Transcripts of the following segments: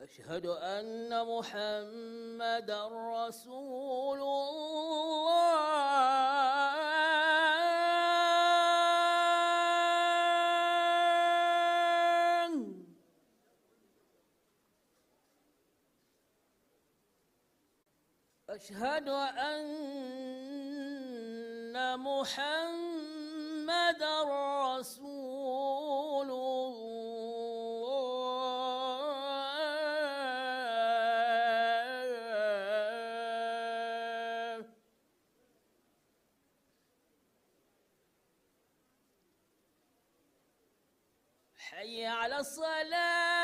أشهد أن محمدًا رسول الله. أشهد أن محمدًا رسول الله. حي على الصلاة.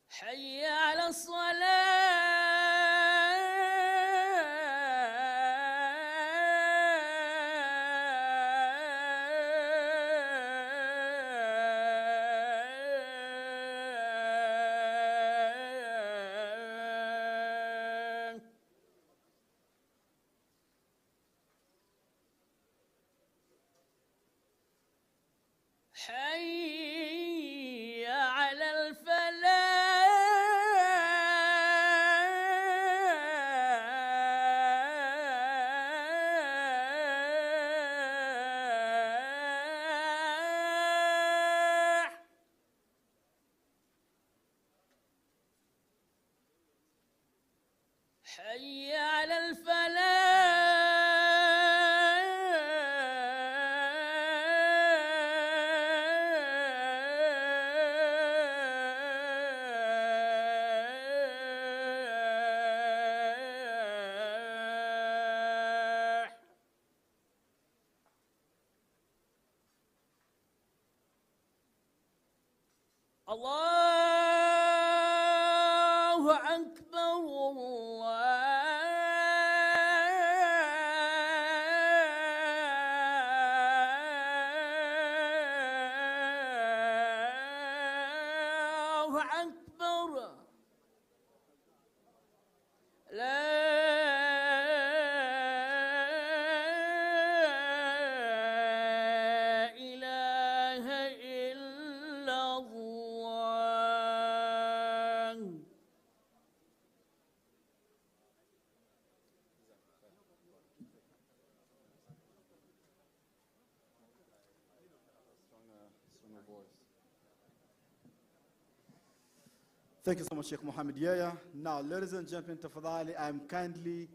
حي على الصلاة. حي على الفلاح. حي على الفلاح. الله أكبر الله أكبر. لا إله إلا الله. Stronger voice. Thank you so much, Sheikh Mohammed Yaya. Now, ladies and gentlemen, tafadhali, I'm kindly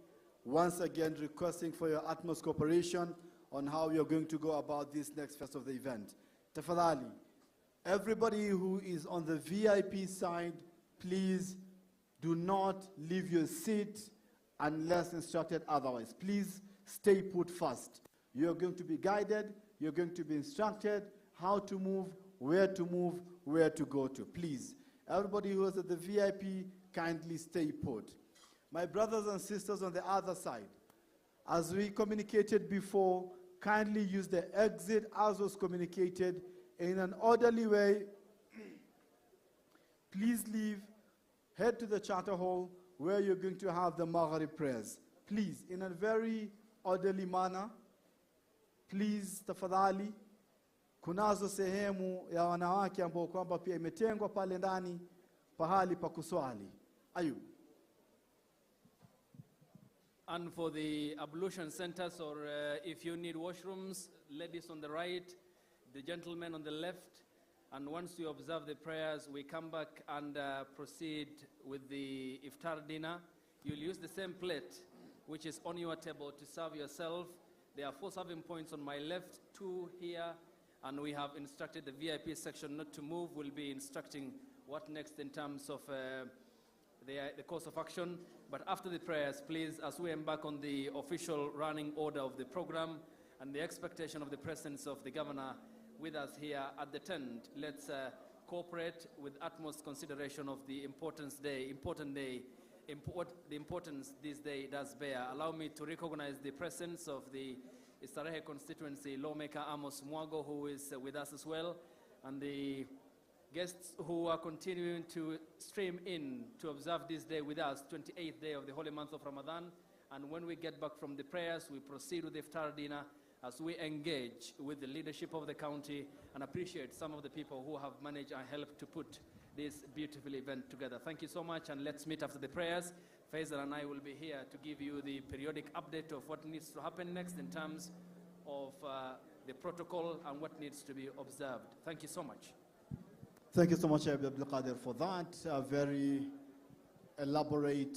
once again requesting for your utmost cooperation on how you're going to go about this next phase of the event. Tafadhali, everybody who is on the VIP side, please do not leave your seat unless instructed otherwise. Please stay put first. You're going to be guided, you're going to be instructed how to move, where to go to. Please, everybody who is at the VIP, kindly stay put. My brothers and sisters on the other side, as we communicated before, kindly use the exit as was communicated in an orderly way. Please leave, head to the charter hall where you're going to have the Maghrib prayers. Please, in a very orderly manner. Please, tafadhali, kunazo sehemu ya wanawake ambao kwamba pia imetengwa pale ndani pahali pa kuswali. Ayub. And for the ablution centers, or if you need washrooms, ladies on the right, the gentlemen on the left. And once you observe the prayers, we come back and proceed with the Iftar dinner. You'll use the same plate, which is on your table, to serve yourself. There are 4 serving points on my left, 2 here, and we have instructed the VIP section not to move. We'll be instructing what next in terms of the course of action. But after the prayers, please, as we embark on the official running order of the program and the expectation of the presence of the governor with us here at the tent, let's cooperate with utmost consideration of the important importance this day does bear. Allow me to recognize the presence of the Istarehe constituency lawmaker Amos Mwago, who is with us as well, and the guests who are continuing to stream in to observe this day with us, 28th day of the holy month of Ramadan. And when we get back from the prayers, we proceed with the Iftar dinner as we engage with the leadership of the county and appreciate some of the people who have managed and helped to put this beautiful event together. Thank you so much, and let's meet after the prayers. Faisal and I will be here to give you the periodic update of what needs to happen next in terms of the protocol and what needs to be observed. Thank you so much. Thank you so much, Abdul Qadir, for that. A very elaborate,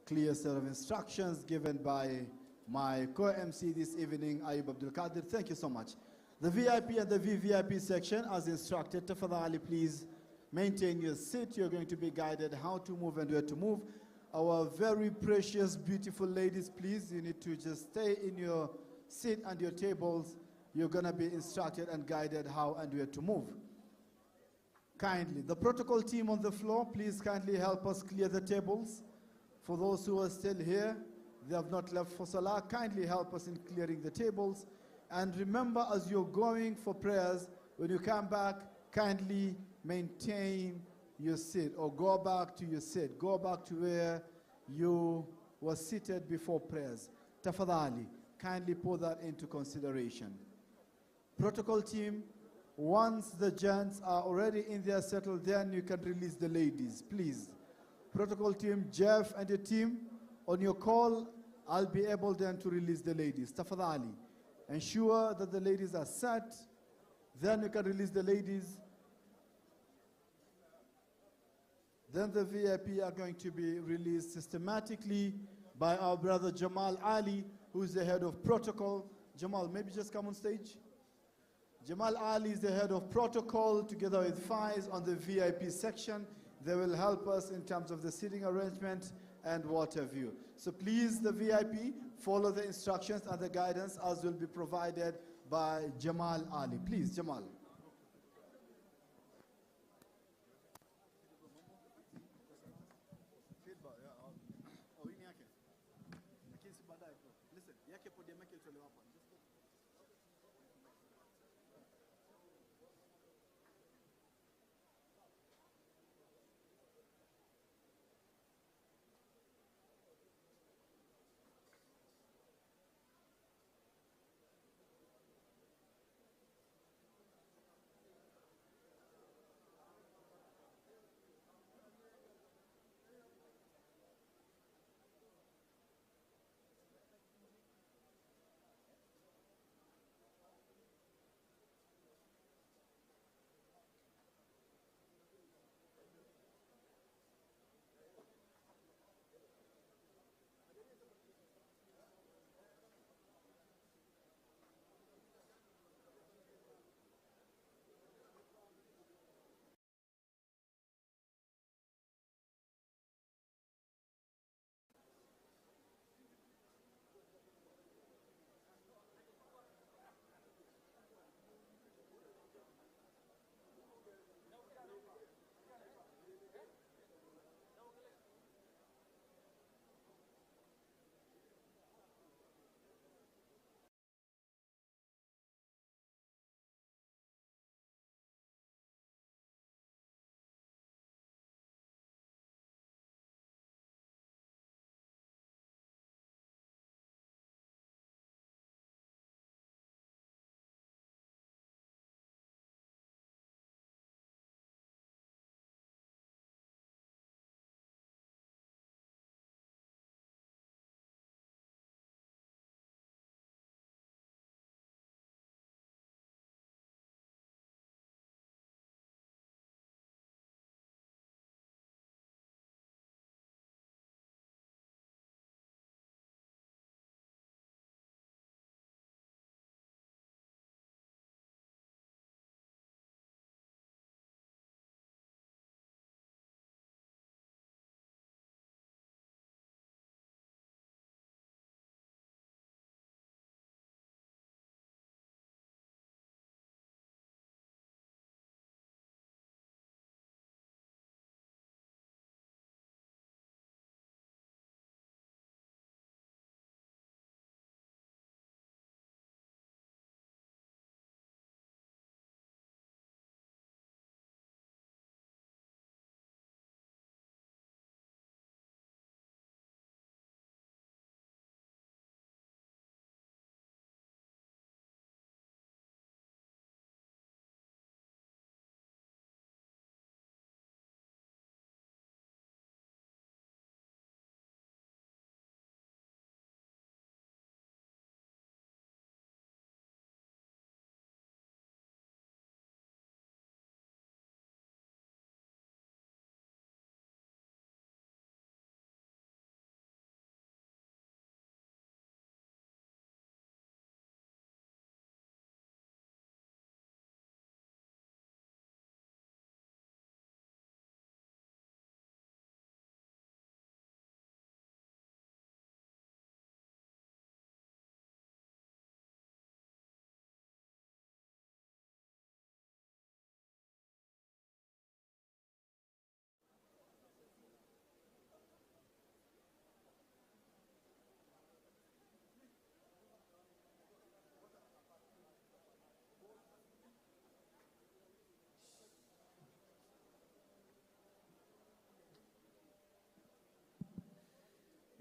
clear set of instructions given by my co-MC this evening, Ayub Abdul Qadir. Thank you so much. The VIP and the VVIP section, as instructed, Tafadali, please maintain your seat. You're going to be guided how to move and where to move. Our very precious, beautiful ladies, please, you need to just stay in your seat and your tables. You're going to be instructed and guided how and where to move. Kindly, the protocol team on the floor, please kindly help us clear the tables. For those who are still here, they have not left for Salah, kindly help us in clearing the tables. And remember, as you're going for prayers, when you come back, kindly maintain your seat, or go back to your seat. Go back to where you were seated before prayers. Tafadali, kindly put that into consideration. Protocol team, once the gents are already in there settled, then you can release the ladies, please. Protocol team, Jeff and your team, on your call, I'll be able then to release the ladies. Tafadali, ensure that the ladies are set, then you can release the ladies. Then the VIP are going to be released systematically by our brother Jamal Ali, who is the head of protocol. Jamal, maybe just come on stage. Jamal Ali is the head of protocol together with Faiz on the VIP section. They will help us in terms of the seating arrangement and what have you. So please, the VIP, follow the instructions and the guidance as will be provided by Jamal Ali. Please, Jamal.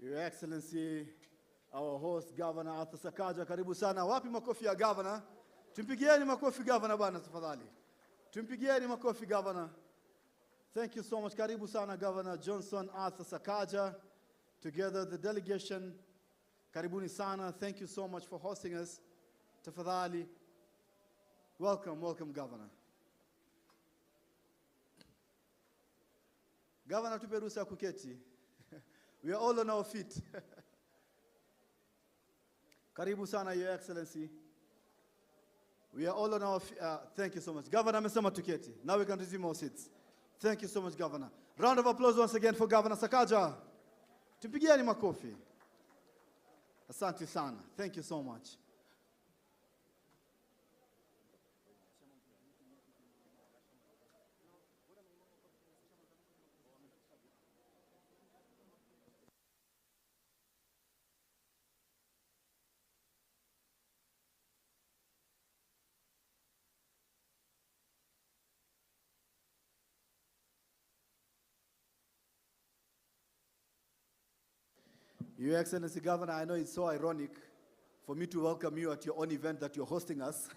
Your Excellency, our host, Governor Arthur Sakaja, karibu sana. Wapi makofi ya Governor? Tumpigieni makofi Governor bana tafadhali. Tumpigieni makofi Governor. Thank you so much. Karibu sana Governor Johnson Arthur Sakaja, together the delegation. Karibuni sana. Thank you so much for hosting us. Tafadhali. Welcome, welcome Governor. Governor, tupe ruhusa ya kuketi. We are all on our feet. Karibu sana, Your Excellency. We are all on our feet. Thank you so much. Governor, amesema tuketi. Now we can resume our seats. Thank you so much, Governor. Round of applause once again for Governor Sakaja. Tupigieni makofi. Asante sana. Thank you so much. Your Excellency Governor, I know it's so ironic for me to welcome you at your own event that you're hosting us.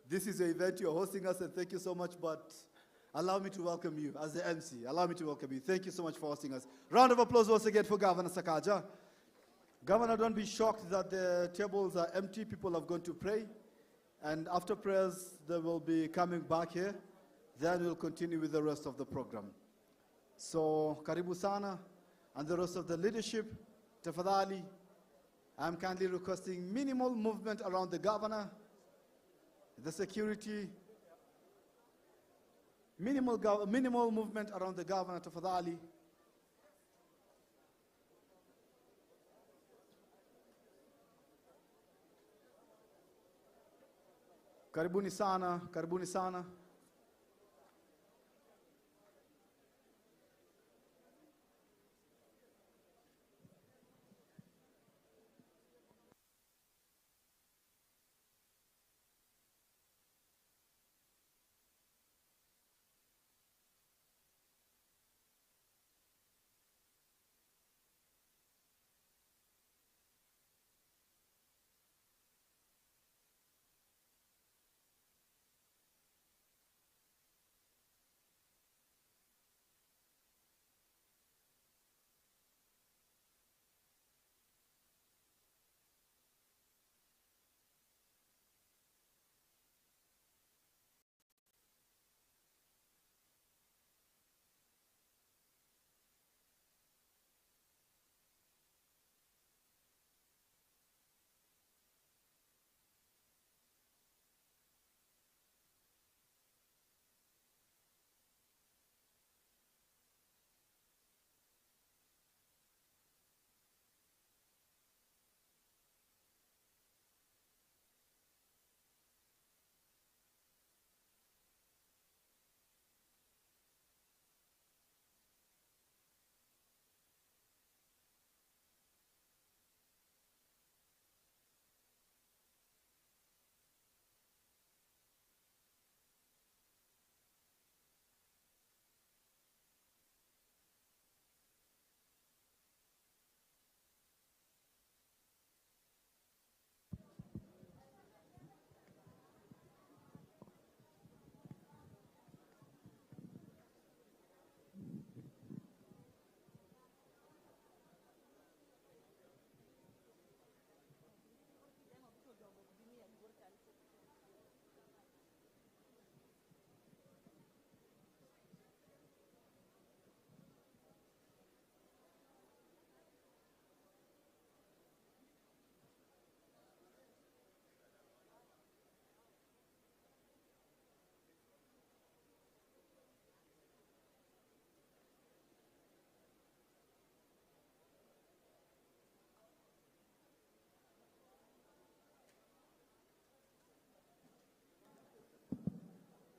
This is your event, you're hosting us, and thank you so much, but allow me to welcome you as the MC. Allow me to welcome you. Thank you so much for hosting us. Round of applause once again for Governor Sakaja. Governor, don't be shocked that the tables are empty. People have gone to pray. And after prayers, they will be coming back here. Then we'll continue with the rest of the program. So, karibu sana. And the rest of the leadership, tafadhali, I'm kindly requesting minimal movement around the governor, the security, minimal movement around the governor, tafadhali. Karibuni sana, karibuni sana.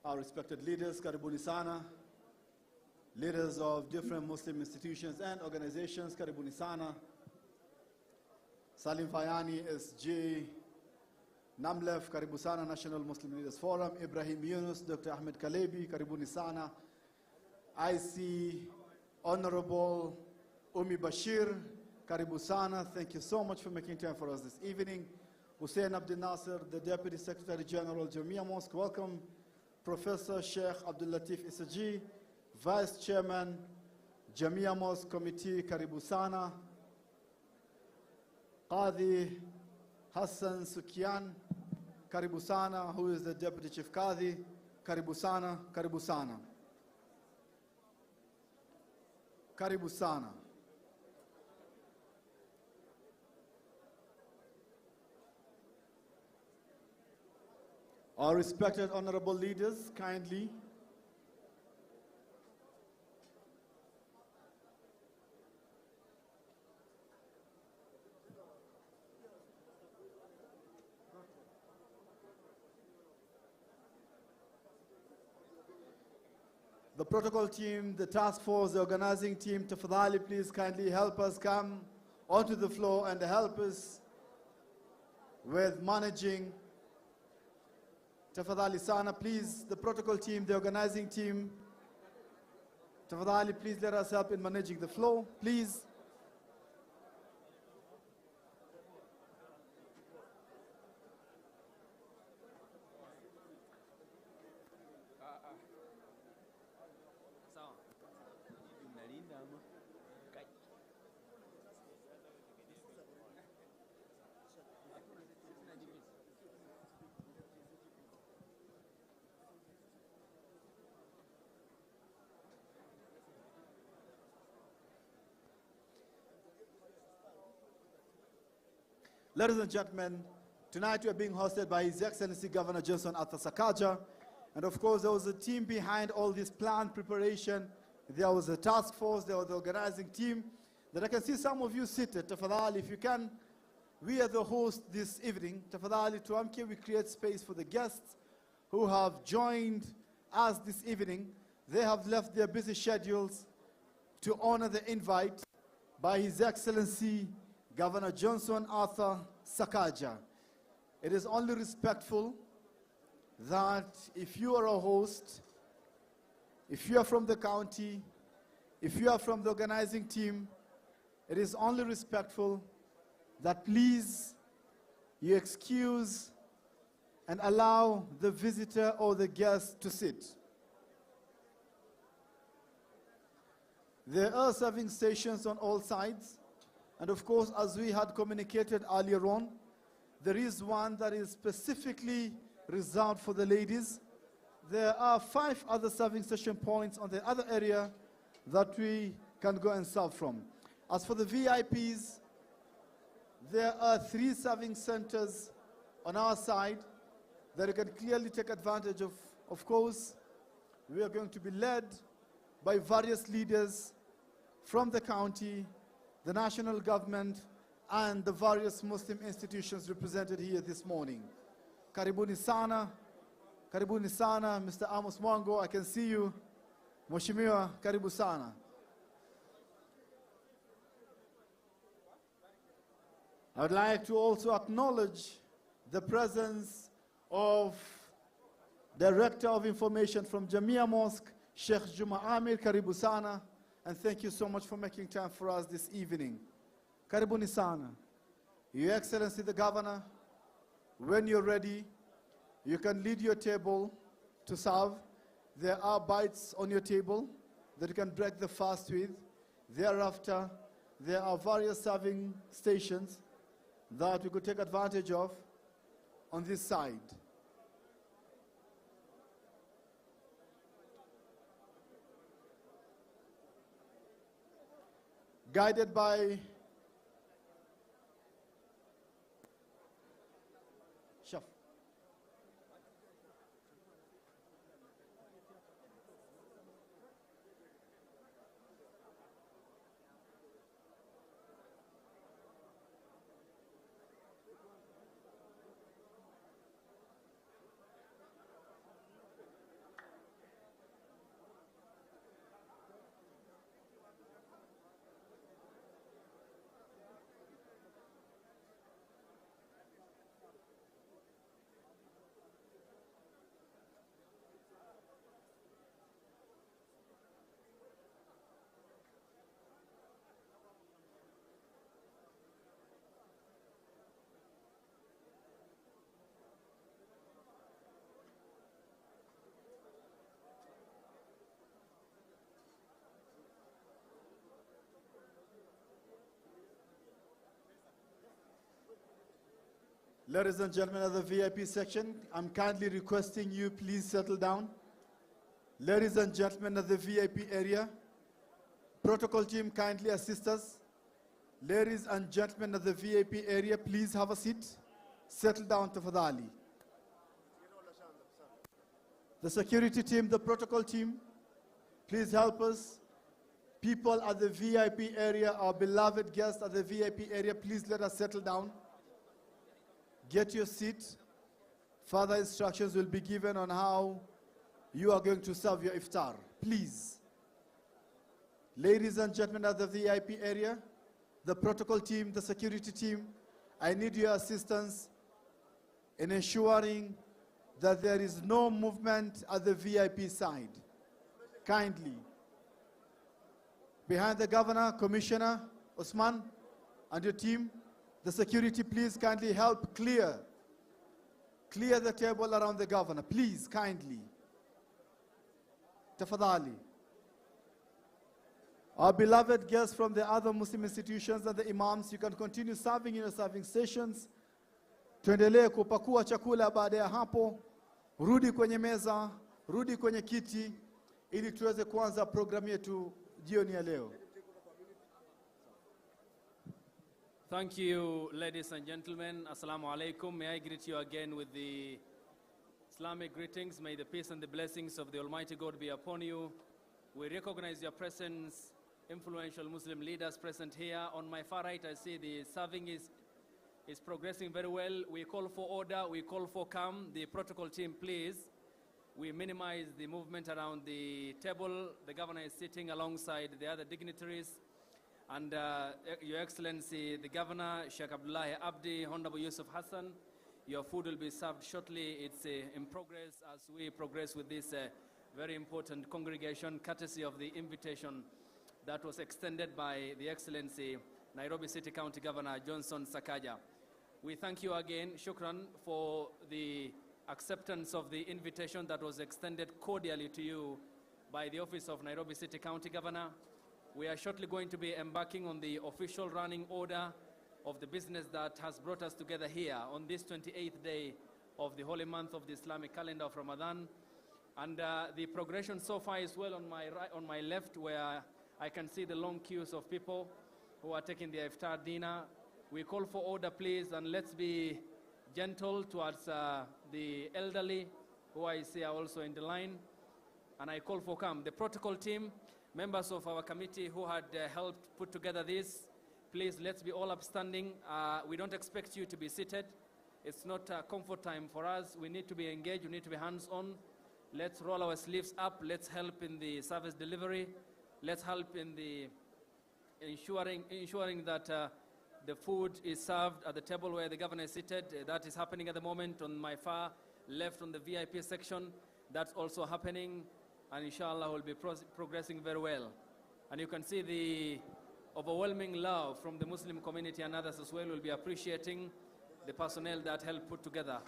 Our respected leaders, karibuni sana. Leaders of different Muslim institutions and organizations, karibuni sana. Salim Fayani, SJ, Namlef, karibu sana, National Muslim Leaders Forum. Ibrahim Yunus, Dr. Ahmed Kalebi, karibuni sana. IC, Honorable Umi Bashir, karibu sana. Thank you so much for making time for us this evening. Hussein Abdel Nasser, the Deputy Secretary General, Jamia Mosque, welcome. Professor Sheikh Abdul Latif Isaji, Vice Chairman, Jamia Mosque Committee, karibu sana. Qadi Hassan Sukian, karibu sana, who is the Deputy Chief Qadi, karibu sana, karibu sana. Karibu sana. Our respected honorable leaders, kindly. The protocol team, the task force, the organizing team, tafadhali, please kindly help us come onto the floor and help us with managing. Tafadhali sana, please, the protocol team, the organizing team, tafadhali, please let us help in managing the flow, please. Ladies and gentlemen, tonight we are being hosted by His Excellency Governor Johnson Arthur Sakaja. And of course, there was a team behind all this planned preparation. There was a task force, there was the organizing team. That I can see some of you seated. Tafadhali, if you can, we are the host this evening. Tafadhali, tuamke, we create space for the guests who have joined us this evening. They have left their busy schedules to honor the invite by His Excellency Governor Johnson Arthur Sakaja. It is only respectful that if you are a host, if you are from the county, if you are from the organizing team, it is only respectful that please you excuse and allow the visitor or the guest to sit. There are serving stations on all sides. And of course, as we had communicated earlier on, there is one that is specifically reserved for the ladies. There are 5 other serving station points on the other area that we can go and serve from. As for the VIPs, there are 3 serving centers on our side that you can clearly take advantage of. Of course, we are going to be led by various leaders from the county, the national government, and the various Muslim institutions represented here this morning. Karibuni sana, Mr. Amos Mwango, I can see you. Mheshimiwa, karibu sana. I would like to also acknowledge the presence of Director of Information from Jamia Mosque, Sheikh Juma Amir, karibu sana. And thank you so much for making time for us this evening. Karibuni sana. Your Excellency the Governor, when you're ready, you can lead your table to serve. There are bites on your table that you can break the fast with. Thereafter, there are various serving stations that we could take advantage of on this side. Guided by Chef. Ladies and gentlemen of the VIP section, I'm kindly requesting you please settle down. Ladies and gentlemen of the VIP area, protocol team kindly assist us. Ladies and gentlemen of the VIP area, please have a seat. Settle down, tafadhali. The security team, the protocol team, please help us. People at the VIP area, our beloved guests at the VIP area, please let us settle down. Get your seat. Further instructions will be given on how you are going to serve your iftar. Please. Ladies and gentlemen at the VIP area, the protocol team, the security team, I need your assistance in ensuring that there is no movement at the VIP side. Kindly. Behind the governor, Commissioner Osman, and your team, the security, please kindly help clear the table around the governor. Please, kindly. Tafadhali. Our beloved guests from the other Muslim institutions and the imams, you can continue serving in your serving stations. Tuendelee kupakua chakula baada ya hapo. Rudi kwenye meza, rudi kwenye kiti, ili tuweze kuanza programu yetu jioni ya leo. Thank you, ladies and gentlemen. Assalamu alaikum. May I greet you again with the Islamic greetings. May the peace and the blessings of the Almighty God be upon you. We recognize your presence, influential Muslim leaders present here. On my far right, I see the serving is progressing very well. We call for order, we call for calm. The protocol team, please. We minimize the movement around the table. The governor is sitting alongside the other dignitaries. And Your Excellency, the Governor, Sheikh Abdullahi Abdi, Honorable Yusuf Hassan, your food will be served shortly. It's in progress as we progress with this very important congregation, courtesy of the invitation that was extended by the Excellency, Nairobi City County Governor Johnson Sakaja. We thank you again, Shukran, for the acceptance of the invitation that was extended cordially to you by the Office of Nairobi City County Governor. We are shortly going to be embarking on the official running order of the business that has brought us together here on this 28th day of the holy month of the Islamic calendar of Ramadan. And the progression so far is well on my right, on my left, where I can see the long queues of people who are taking their iftar dinner. We call for order, please, and let's be gentle towards the elderly who I see are also in the line. And I call for calm. The protocol team, members of our committee who had helped put together this, please, let's be all upstanding. We don't expect you to be seated. It's not a comfort time for us. We need to be engaged. We need to be hands-on. Let's roll our sleeves up. Let's help in the service delivery. Let's help in the ensuring that the food is served at the table where the governor is seated. That is happening at the moment on my far left on the VIP section. That's also happening. And inshallah will be progressing very well. And you can see the overwhelming love from the Muslim community and others as well. Will be appreciating the personnel that helped put together.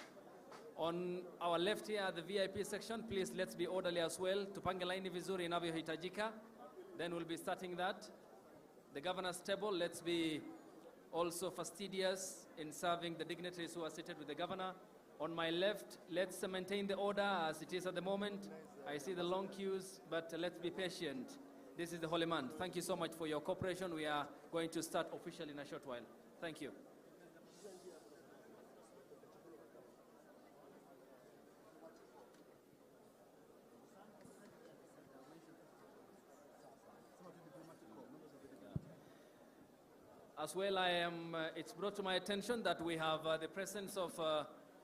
On our left here, the VIP section, please let's be orderly as well. Tupange laini vizuri inavyohitajika. Then we'll be starting that. The governor's table, let's be also fastidious in serving the dignitaries who are seated with the governor. On my left, let's maintain the order as it is at the moment. I see the long queues, but let's be patient. This is the holy month. Thank you so much for your cooperation. We are going to start officially in a short while. Thank you. As well, it's brought to my attention that we have the presence of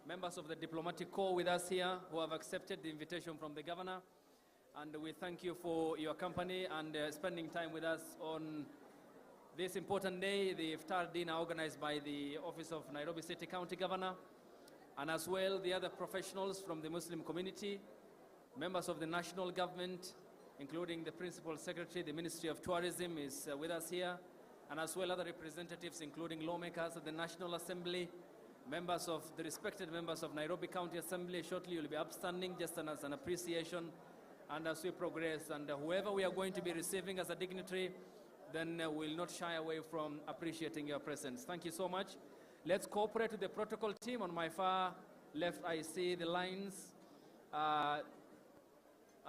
members of the diplomatic corps with us here who have accepted the invitation from the governor. And we thank you for your company and spending time with us on this important day, the Iftar dinner organized by the Office of Nairobi City County Governor, and as well the other professionals from the Muslim community, members of the national government, including the Principal Secretary, the Ministry of Tourism is with us here, and as well other representatives, including lawmakers at the National Assembly, members of the respected members of Nairobi County Assembly. Shortly you'll be upstanding just as an appreciation and as we progress. And whoever we are going to be receiving as a dignitary, then we'll not shy away from appreciating your presence. Thank you so much. Let's cooperate with the protocol team. On my far left, I see the lines are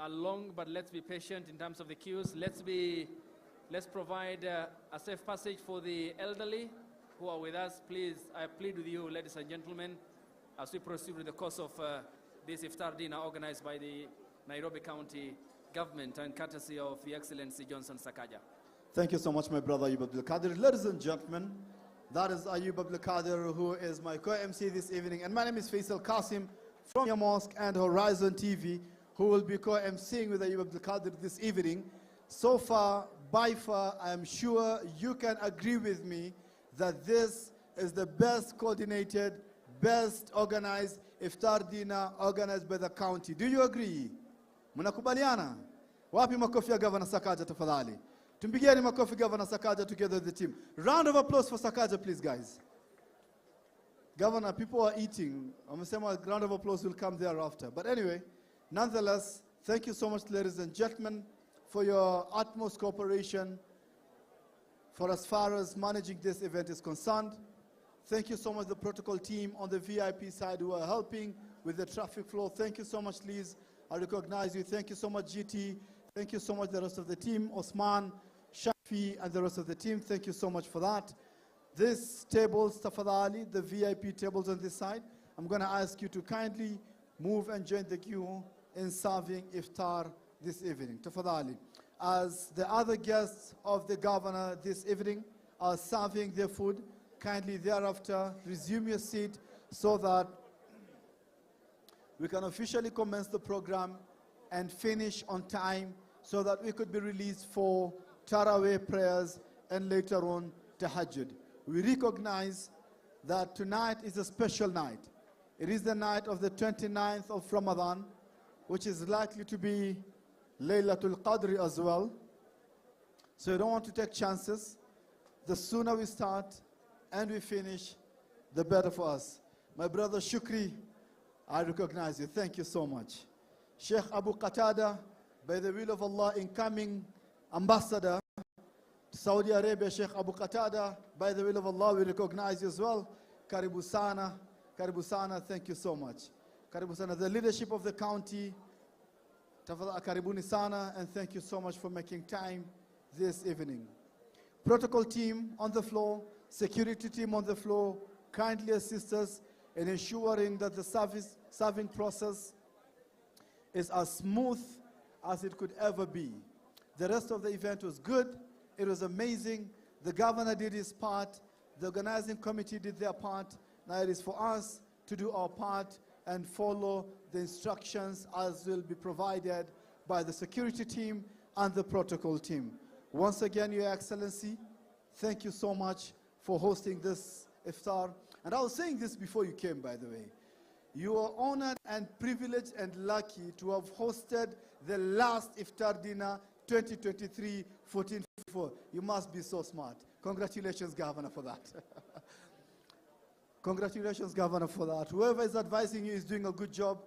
long, but let's be patient in terms of the queues. Let's provide a safe passage for the elderly who are with us. Please, I plead with you, ladies and gentlemen, as we proceed with the course of this Iftar dinner organized by the Nairobi County government and courtesy of Your Excellency Johnson Sakaja. Thank you so much, my brother Ayub Abdul Qadir. Ladies and gentlemen, that is Ayub Abdul Qadir, who is my co-MC this evening. And my name is Faisal Qasim from your mosque and Horizon TV, who will be co-MCing with Ayub Abdul Qadir this evening. So far, by far, I am sure you can agree with me that this is the best coordinated, best organized Iftar dinner organized by the county. Do you agree? Mnakubaliana? Wapi makofi ya Governor Sakaja tafadhali? Tumpigieni makofi Governor Sakaja together with the team. Round of applause for Sakaja, please, guys. Governor, people are eating. I'm saying a round of applause will come thereafter. But anyway, nonetheless, thank you so much, ladies and gentlemen, for your utmost cooperation for as far as managing this event is concerned. Thank you so much, the protocol team on the VIP side who are helping with the traffic flow. Thank you so much, Liz. I recognize you. Thank you so much, GT. Thank you so much, the rest of the team, Osman, Shafi, and the rest of the team. Thank you so much for that. This tables, tafadali, the VIP tables on this side, I'm going to ask you to kindly move and join the queue in serving iftar this evening. Tafadali. As the other guests of the governor this evening are serving their food, kindly thereafter resume your seat so that we can officially commence the program and finish on time so that we could be released for Taraweeh prayers and later on Tahajjud. We recognize that tonight is a special night. It is the night of the 29th of Ramadan, which is likely to be Laylatul Qadr as well. So you don't want to take chances. The sooner we start and we finish, the better for us. My brother Shukri, I recognize you. Thank you so much. Sheikh Abu Qatada, by the will of Allah, incoming ambassador to Saudi Arabia, Sheikh Abu Qatada, by the will of Allah, we recognize you as well. Karibu sana, thank you so much. Karibu sana, the leadership of the county, karibuni sana, and thank you so much for making time this evening. Protocol team on the floor, security team on the floor, kindly assist us in ensuring that the serving process is as smooth as it could ever be. The rest of the event was good. It was amazing. The governor did his part. The organizing committee did their part. Now it is for us to do our part and follow the instructions as will be provided by the security team and the protocol team. Once again, Your Excellency, thank you so much for hosting this iftar. And I was saying this before you came, by the way. You are honored and privileged and lucky to have hosted the last iftar dinner 2023-14-44. You must be so smart. Congratulations, Governor, for that. Congratulations, Governor, for that. Whoever is advising you is doing a good job.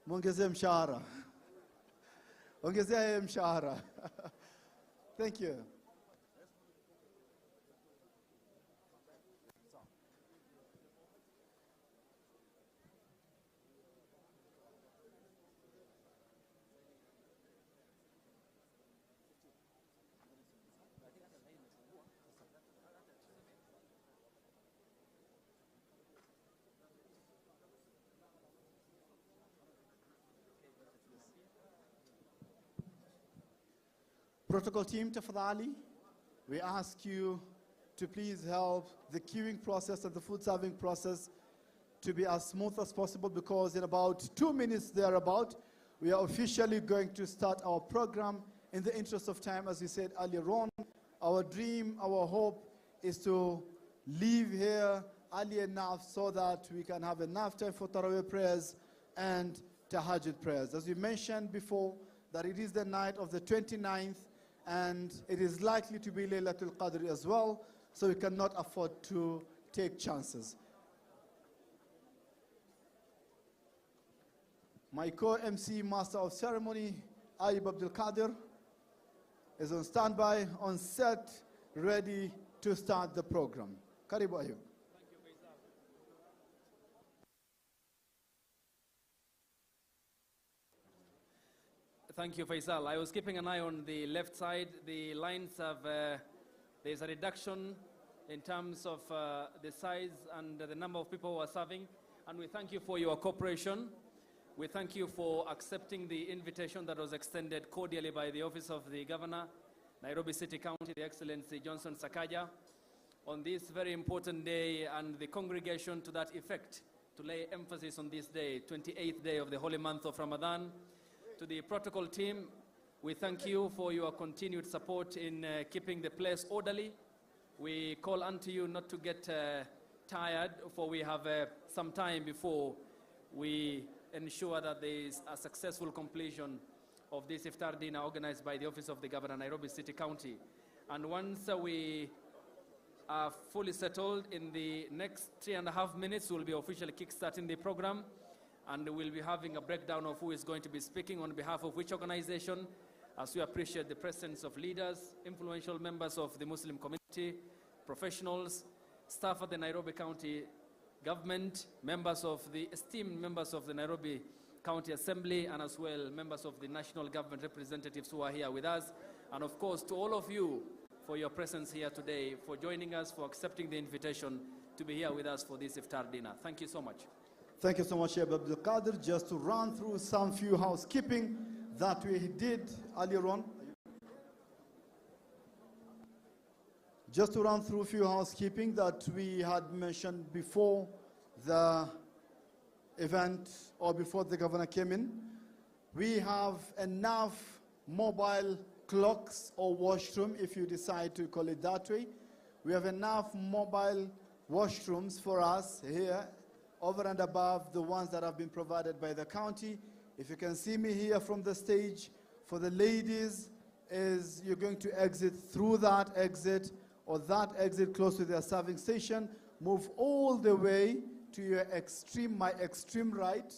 Mongeze mshahara. Ongezea mshahara. Thank you. Protocol team, tafadhali, we ask you to please help the queuing process and the food serving process to be as smooth as possible, because in about 2 minutes thereabout, we are officially going to start our program. In the interest of time, as we said earlier on, our dream, our hope is to leave here early enough so that we can have enough time for Taraweeh prayers and Tahajjud prayers. As we mentioned before, that it is the night of the 29th, and it is likely to be Laylatul Qadr as well, so we cannot afford to take chances. My co-MC, Master of Ceremony, Ayub Abdul Qadir, is on standby, on set, ready to start the program. Karibu Ayub. Thank you, Faisal. I was keeping an eye on the left side. The lines have, there's a reduction in terms of the size and the number of people who are serving. And we thank you for your cooperation. We thank you for accepting the invitation that was extended cordially by the Office of the Governor, Nairobi City County, the Excellency Johnson Sakaja, on this very important day, and the congregation to that effect, to lay emphasis on this day, 28th day of the holy month of Ramadan. To the protocol team, we thank you for your continued support in keeping the place orderly. We call unto you not to get tired, for we have some time before we ensure that there is a successful completion of this Iftar dinner organized by the Office of the Governor, Nairobi City County. And once we are fully settled, in the next 3.5 minutes, we'll be officially kickstarting the program, and we'll be having a breakdown of who is going to be speaking on behalf of which organization, as we appreciate the presence of leaders, influential members of the Muslim community, professionals, staff at the Nairobi County government, esteemed members of the Nairobi County Assembly, and as well members of the national government representatives who are here with us. And of course, to all of you for your presence here today, for joining us, for accepting the invitation to be here with us for this Iftar dinner. Thank you so much. Thank you so much, Sheikh Abdul Qadir. Just to run through some few housekeeping that we did earlier on. Just to run through a few housekeeping that we had mentioned before the event or before the governor came in. We have enough mobile clocks or washroom, if you decide to call it that way. We have enough mobile washrooms for us here, over and above the ones that have been provided by the county. If you can see me here from the stage, for the ladies, you're going to exit through that exit, or that exit close to their serving station, move all the way to my extreme right,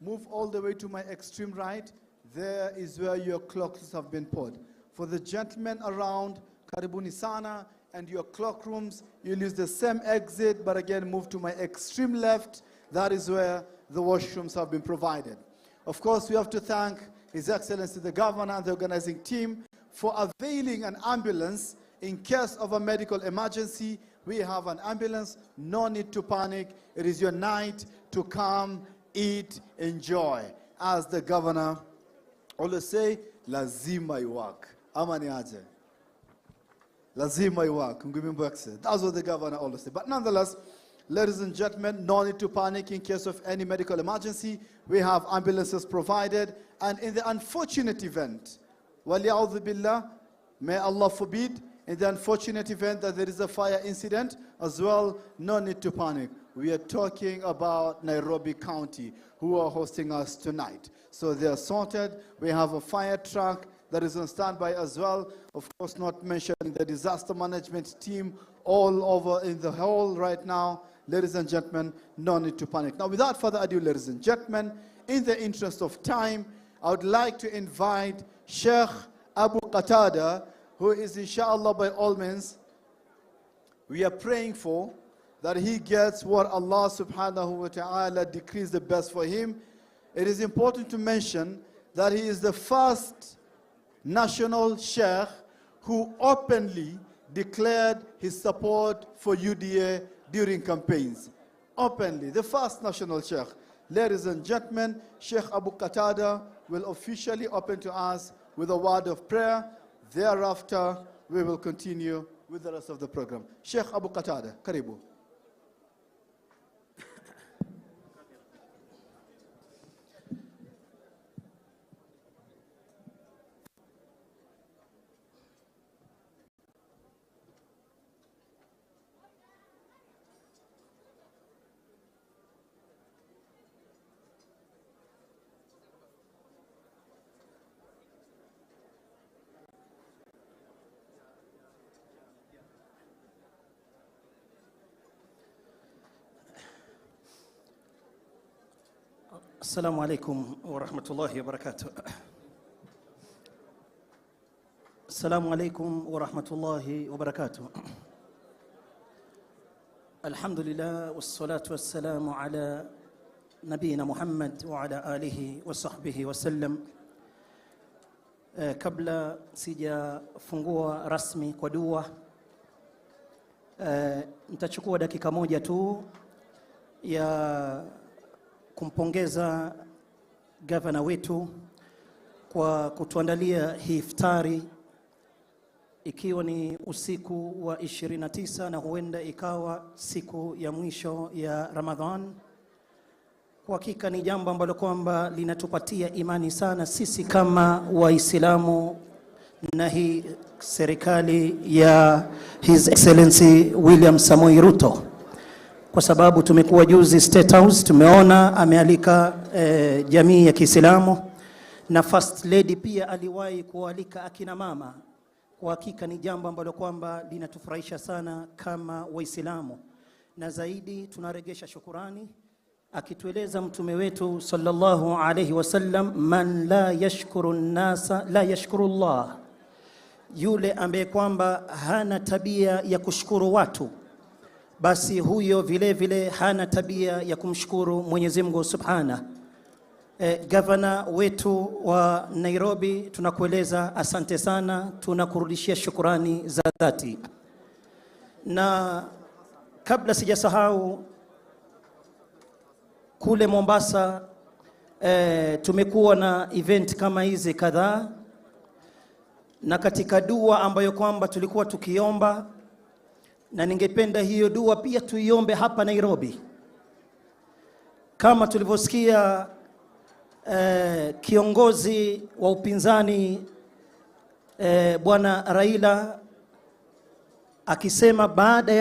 move all the way to my extreme right. There is where your clocks have been put. For the gentlemen around, karibuni sana, and your clock rooms, you'll use the same exit, but again, move to my extreme left. That is where the washrooms have been provided. Of course, we have to thank His Excellency the Governor and the organizing team for availing an ambulance in case of a medical emergency. We have an ambulance, no need to panic. It is your night to come, eat, enjoy. As the Governor always say, lazima iwak. Amani aje. Lazima iwak. That's what the Governor always say. But nonetheless, ladies and gentlemen, no need to panic in case of any medical emergency. We have ambulances provided. And in the unfortunate event, wali'udhu billah, may Allah forbid, in the unfortunate event that there is a fire incident as well, no need to panic. We are talking about Nairobi County, who are hosting us tonight. So they are sorted. We have a fire truck that is on standby as well. Of course, not mentioning the disaster management team all over in the hall right now. Ladies and gentlemen, no need to panic. Now, without further ado, ladies and gentlemen, in the interest of time, I would like to invite Sheikh Abu Qatada, who is, inshallah, by all means, we are praying for, that he gets what Allah subhanahu wa ta'ala decrees the best for him. It is important to mention that he is the first national sheikh who openly declared his support for UDA during campaigns. Openly, the first national sheikh. Ladies and gentlemen, Sheikh Abu Qatada will officially open to us with a word of prayer. Thereafter, we will continue with the rest of the program. Sheikh Abu Qatada, karibu. السلام عليكم ورحمة الله وبركاته. السلام عليكم ورحمة الله وبركاته. الحمد لله والصلاة والسلام على نبينا محمد وعلى آله وصحبه وسلم. Kabla sijafungua rasmi kwa dua, nitachukua dakika moja tu ya kumpongeza gavana wetu kwa kutuandalia hii iftari, ikiwa ni usiku wa 29 na huenda ikawa siku ya mwisho ya Ramadan. Kwa hakika ni jambo ambalo kwamba linatupatia imani sana sisi kama Waislamu na hii serikali ya His Excellency William Samoei Ruto, kwa sababu tumekuwa juzi State House, tumeona amealika jamii ya Kiislamu, na First Lady pia aliwahi kualika akina mama. Kwa hakika ni jambo ambalo kwamba linatufurahisha sana kama Waislamu, na zaidi tunaregesha shukurani akitueleza mtume wetu sallallahu alayhi wasallam, man la yashkuru nasa la yashkuru Allah, yule ambaye kwamba hana tabia ya kushukuru watu, basi huyo vile vile hana tabia ya kumshukuru Mwenyezi Mungu Subhana. Gavana wetu wa Nairobi, tunakueleza asante sana, tunakurudishia shukrani za dhati. Na kabla sijasahau, kule Mombasa tumekuwa na event kama hizi kadhaa, na katika dua ambayo kwamba tulikuwa tukiomba, na ningependa hiyo dua pia tuiombe hapa Nairobi, kama tulivyosikia kiongozi wa upinzani Bwana Raila akisema baada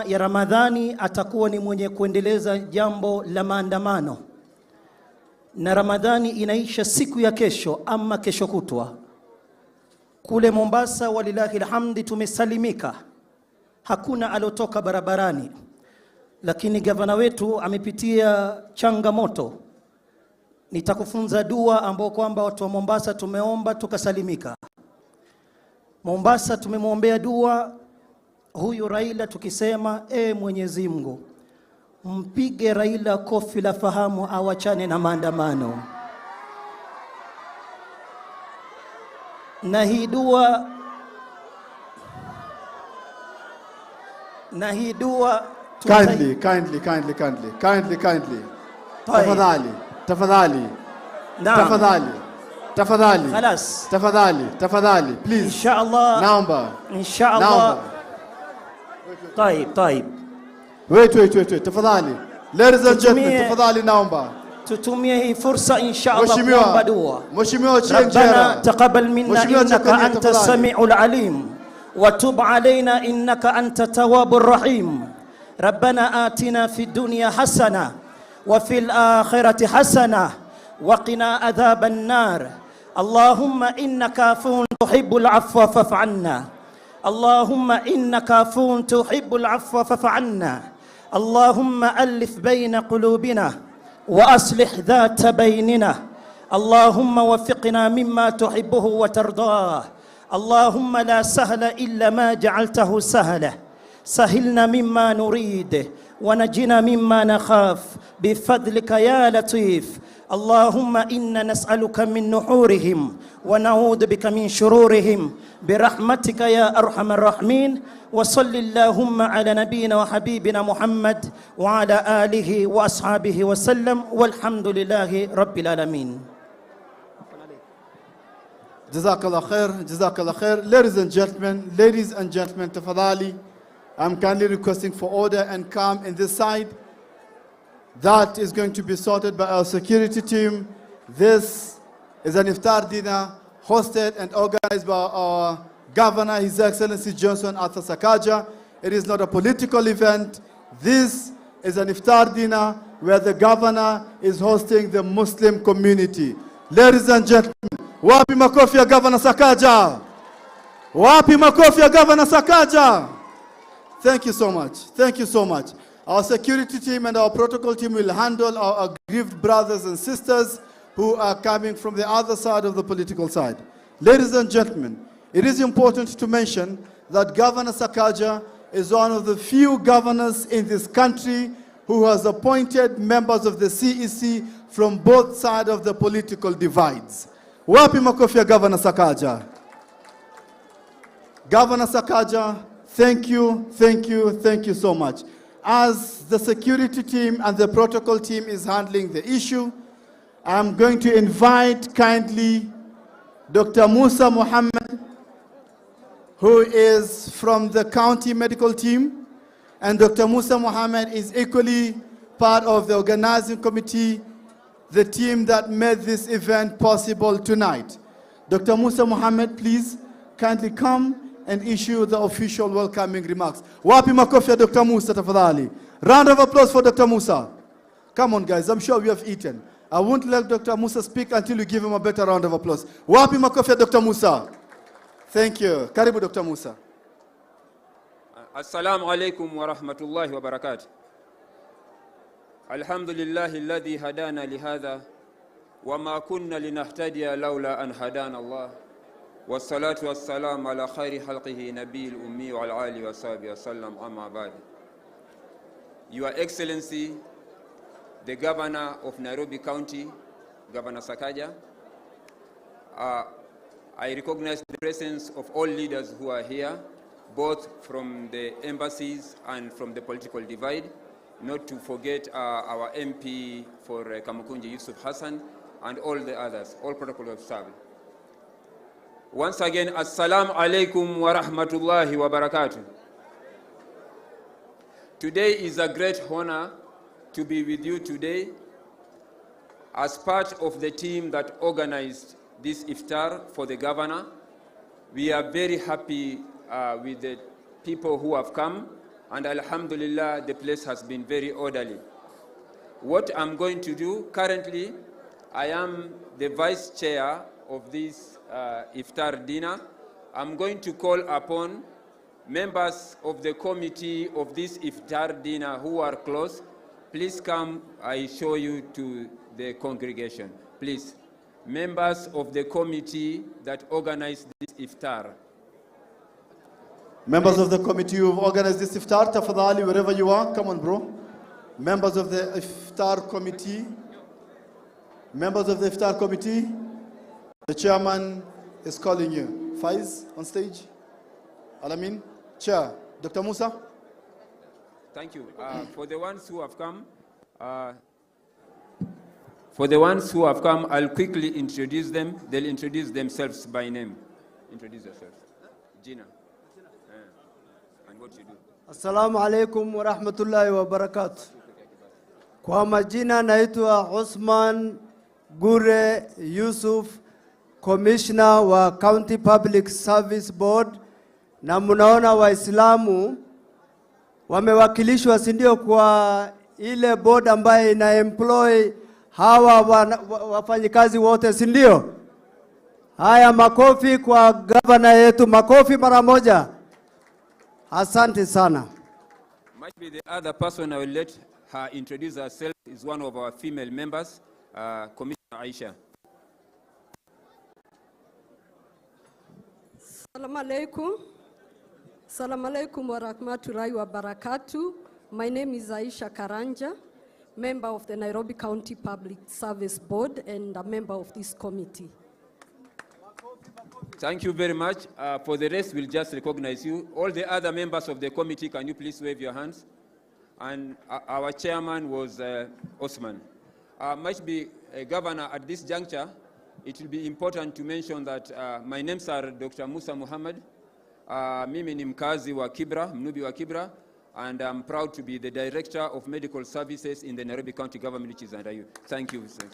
ya Ramadhani atakuwa ni mwenye kuendeleza jambo la maandamano, na Ramadhani inaisha siku ya kesho ama kesho kutwa. Kule Mombasa walilahi alhamdi tumesalimika, hakuna alotoka barabarani, lakini gavana wetu amepitia changamoto. Nitakufunza dua ambao kwamba watu wa Mombasa tumeomba tukasalimika. Mombasa tumemwombea dua huyu Raila tukisema, Mwenyezi Mungu mpige Raila kofi la fahamu, awachane na maandamano. Na hii dua kindly. Tafadhali. Khalas. Tafadhali. Please. Inshallah. Naomba. Taib. Wait. Tafadhali. Ladies and gentlemen, tafadhali naomba. Tutumie hii fursa inshallah kuomba dua. Mheshimiwa Rabbana taqabbal minna innaka anta samiul alim wa tub alaina innaka anta tawwabur rahim. Rabbana atina fid dunya hasana wa fil akhirati hasana wa qina adhaban nar. Allahumma innaka afuwun tuhibbul afwa fa'fu anna. Allahumma innaka afuwun tuhibbul afwa fa'fu anna. Allahumma alif bayna qulubina وأصلح ذات بيننا. اللهم وفقنا مما تحبه وترضاه. اللهم لا سهل إلا ما جعلته سهلا. سهلنا مما نريد ونجنا مما نخاف بفضلك يا لطيف. اللهم إنا نسألك من نحورهم ونعوذ بك من شرورهم برحمتك يا أرحم الراحمين. وصل اللهم على نبينا وحبيبنا محمد وعلى آله وأصحابه وسلم والحمد لله رب العالمين. Jazakallah khair. Ladies and gentlemen, tafadhali, I'm kindly requesting for order and calm in this side. That is going to be sorted by our security team. This is an iftar dinner hosted and organized by our Governor, His Excellency Johnson Arthur Sakaja. It is not a political event. This is an iftar dinner where the governor is hosting the Muslim community. Ladies and gentlemen, wapi makofi ya Governor Sakaja? Wapi makofi ya Governor Sakaja? Thank you so much. Our security team and our protocol team will handle our aggrieved brothers and sisters who are coming from the other side of the political side. Ladies and gentlemen, it is important to mention that Governor Sakaja is one of the few governors in this country who has appointed members of the CEC from both sides of the political divides. Wapi makofi ya Governor Sakaja? Governor Sakaja, thank you, thank you, thank you so much. As the security team and the protocol team is handling the issue, I'm going to invite kindly Dr. Musa Muhammad, who is from the county medical team, and Dr. Musa Muhammad is equally part of the organizing committee, the team that made this event possible tonight. Dr. Musa Muhammad, please kindly come and issue the official welcoming remarks. Wapi makofi ya Dr. Musa tafadhali. Round of applause for Dr. Musa. Come on guys, I'm sure we have eaten. I won't let Dr. Musa speak until you give him a better round of applause. Wapi makofi ya Dr. Musa. Thank you. Karibu Dr. Musa. Assalamu alaikum wa rahmatullahi wa barakatuh. Alhamdulillahi alladhi hadana lihadha wa ma kunna linahtadiya lawla an hadana Allah. Wassalatu wassalamu ala khairi halqihi nabiyil ummi wa ala alihi wa sahbihi wa sallam amma ba'd. Your Excellency, the Governor of Nairobi County, Governor Sakaja, I recognize the presence of all leaders who are here, both from the embassies and from the political divide, not to forget our MP for Kamukunji, Yusuf Hassan, and all the others, all protocol observed. Once again, Assalamu alaikum wa rahmatullahi wa barakatuh. Today is a great honor to be with you today as part of the team that organized this iftar for the governor. We are very happy with the people who have come, and alhamdulillah, the place has been very orderly. What I'm going to do currently, I am the vice chair of this iftar dinner. I'm going to call upon members of the committee of this iftar dinner who are close. Please come, I show you to the congregation. Please, members of the committee that organized this iftar. Members of the committee who have organized this iftar, tafadhali, wherever you are, come on bro. Members of the iftar committee. Members of the iftar committee. The chairman is calling you. Faiz, on stage. Alamin, chair. Dr. Musa. Thank you. For the ones who have come, I'll quickly introduce them. They'll introduce themselves by name. Introduce yourselves. Gina. And what you do. Assalamu alaikum wa rahmatullahi wa barakatuh. Kwa majina naitwa Osman Gure Yusuf, Commissioner wa County Public Service Board, na mnaona Waislamu wamewakilishwa, si ndio, kwa ile board ambaye ina employ hawa wafanyikazi wote, si ndio? Haya, makofi kwa governor yetu, makofi mara moja. Asante sana. Might be the other person I will let her introduce herself is one of our female members, Commissioner Aisha. Assalamu alaikum. Assalamu alaikum wa rahmatullahi wa barakatuh. My name is Aisha Karanja, member of the Nairobi County Public Service Board and a member of this committee. Thank you very much. For the rest, we'll just recognize you. All the other members of the committee, can you please wave your hands? And our chairman was Osman. Might be Governor, at this juncture, it will be important to mention that my names are Dr. Musa Muhammad. Mimi ni mkazi wa Kibra, mnubi wa Kibra, and I'm proud to be the Director of Medical Services in the Nairobi County Government, which is under you. Thank you, sir.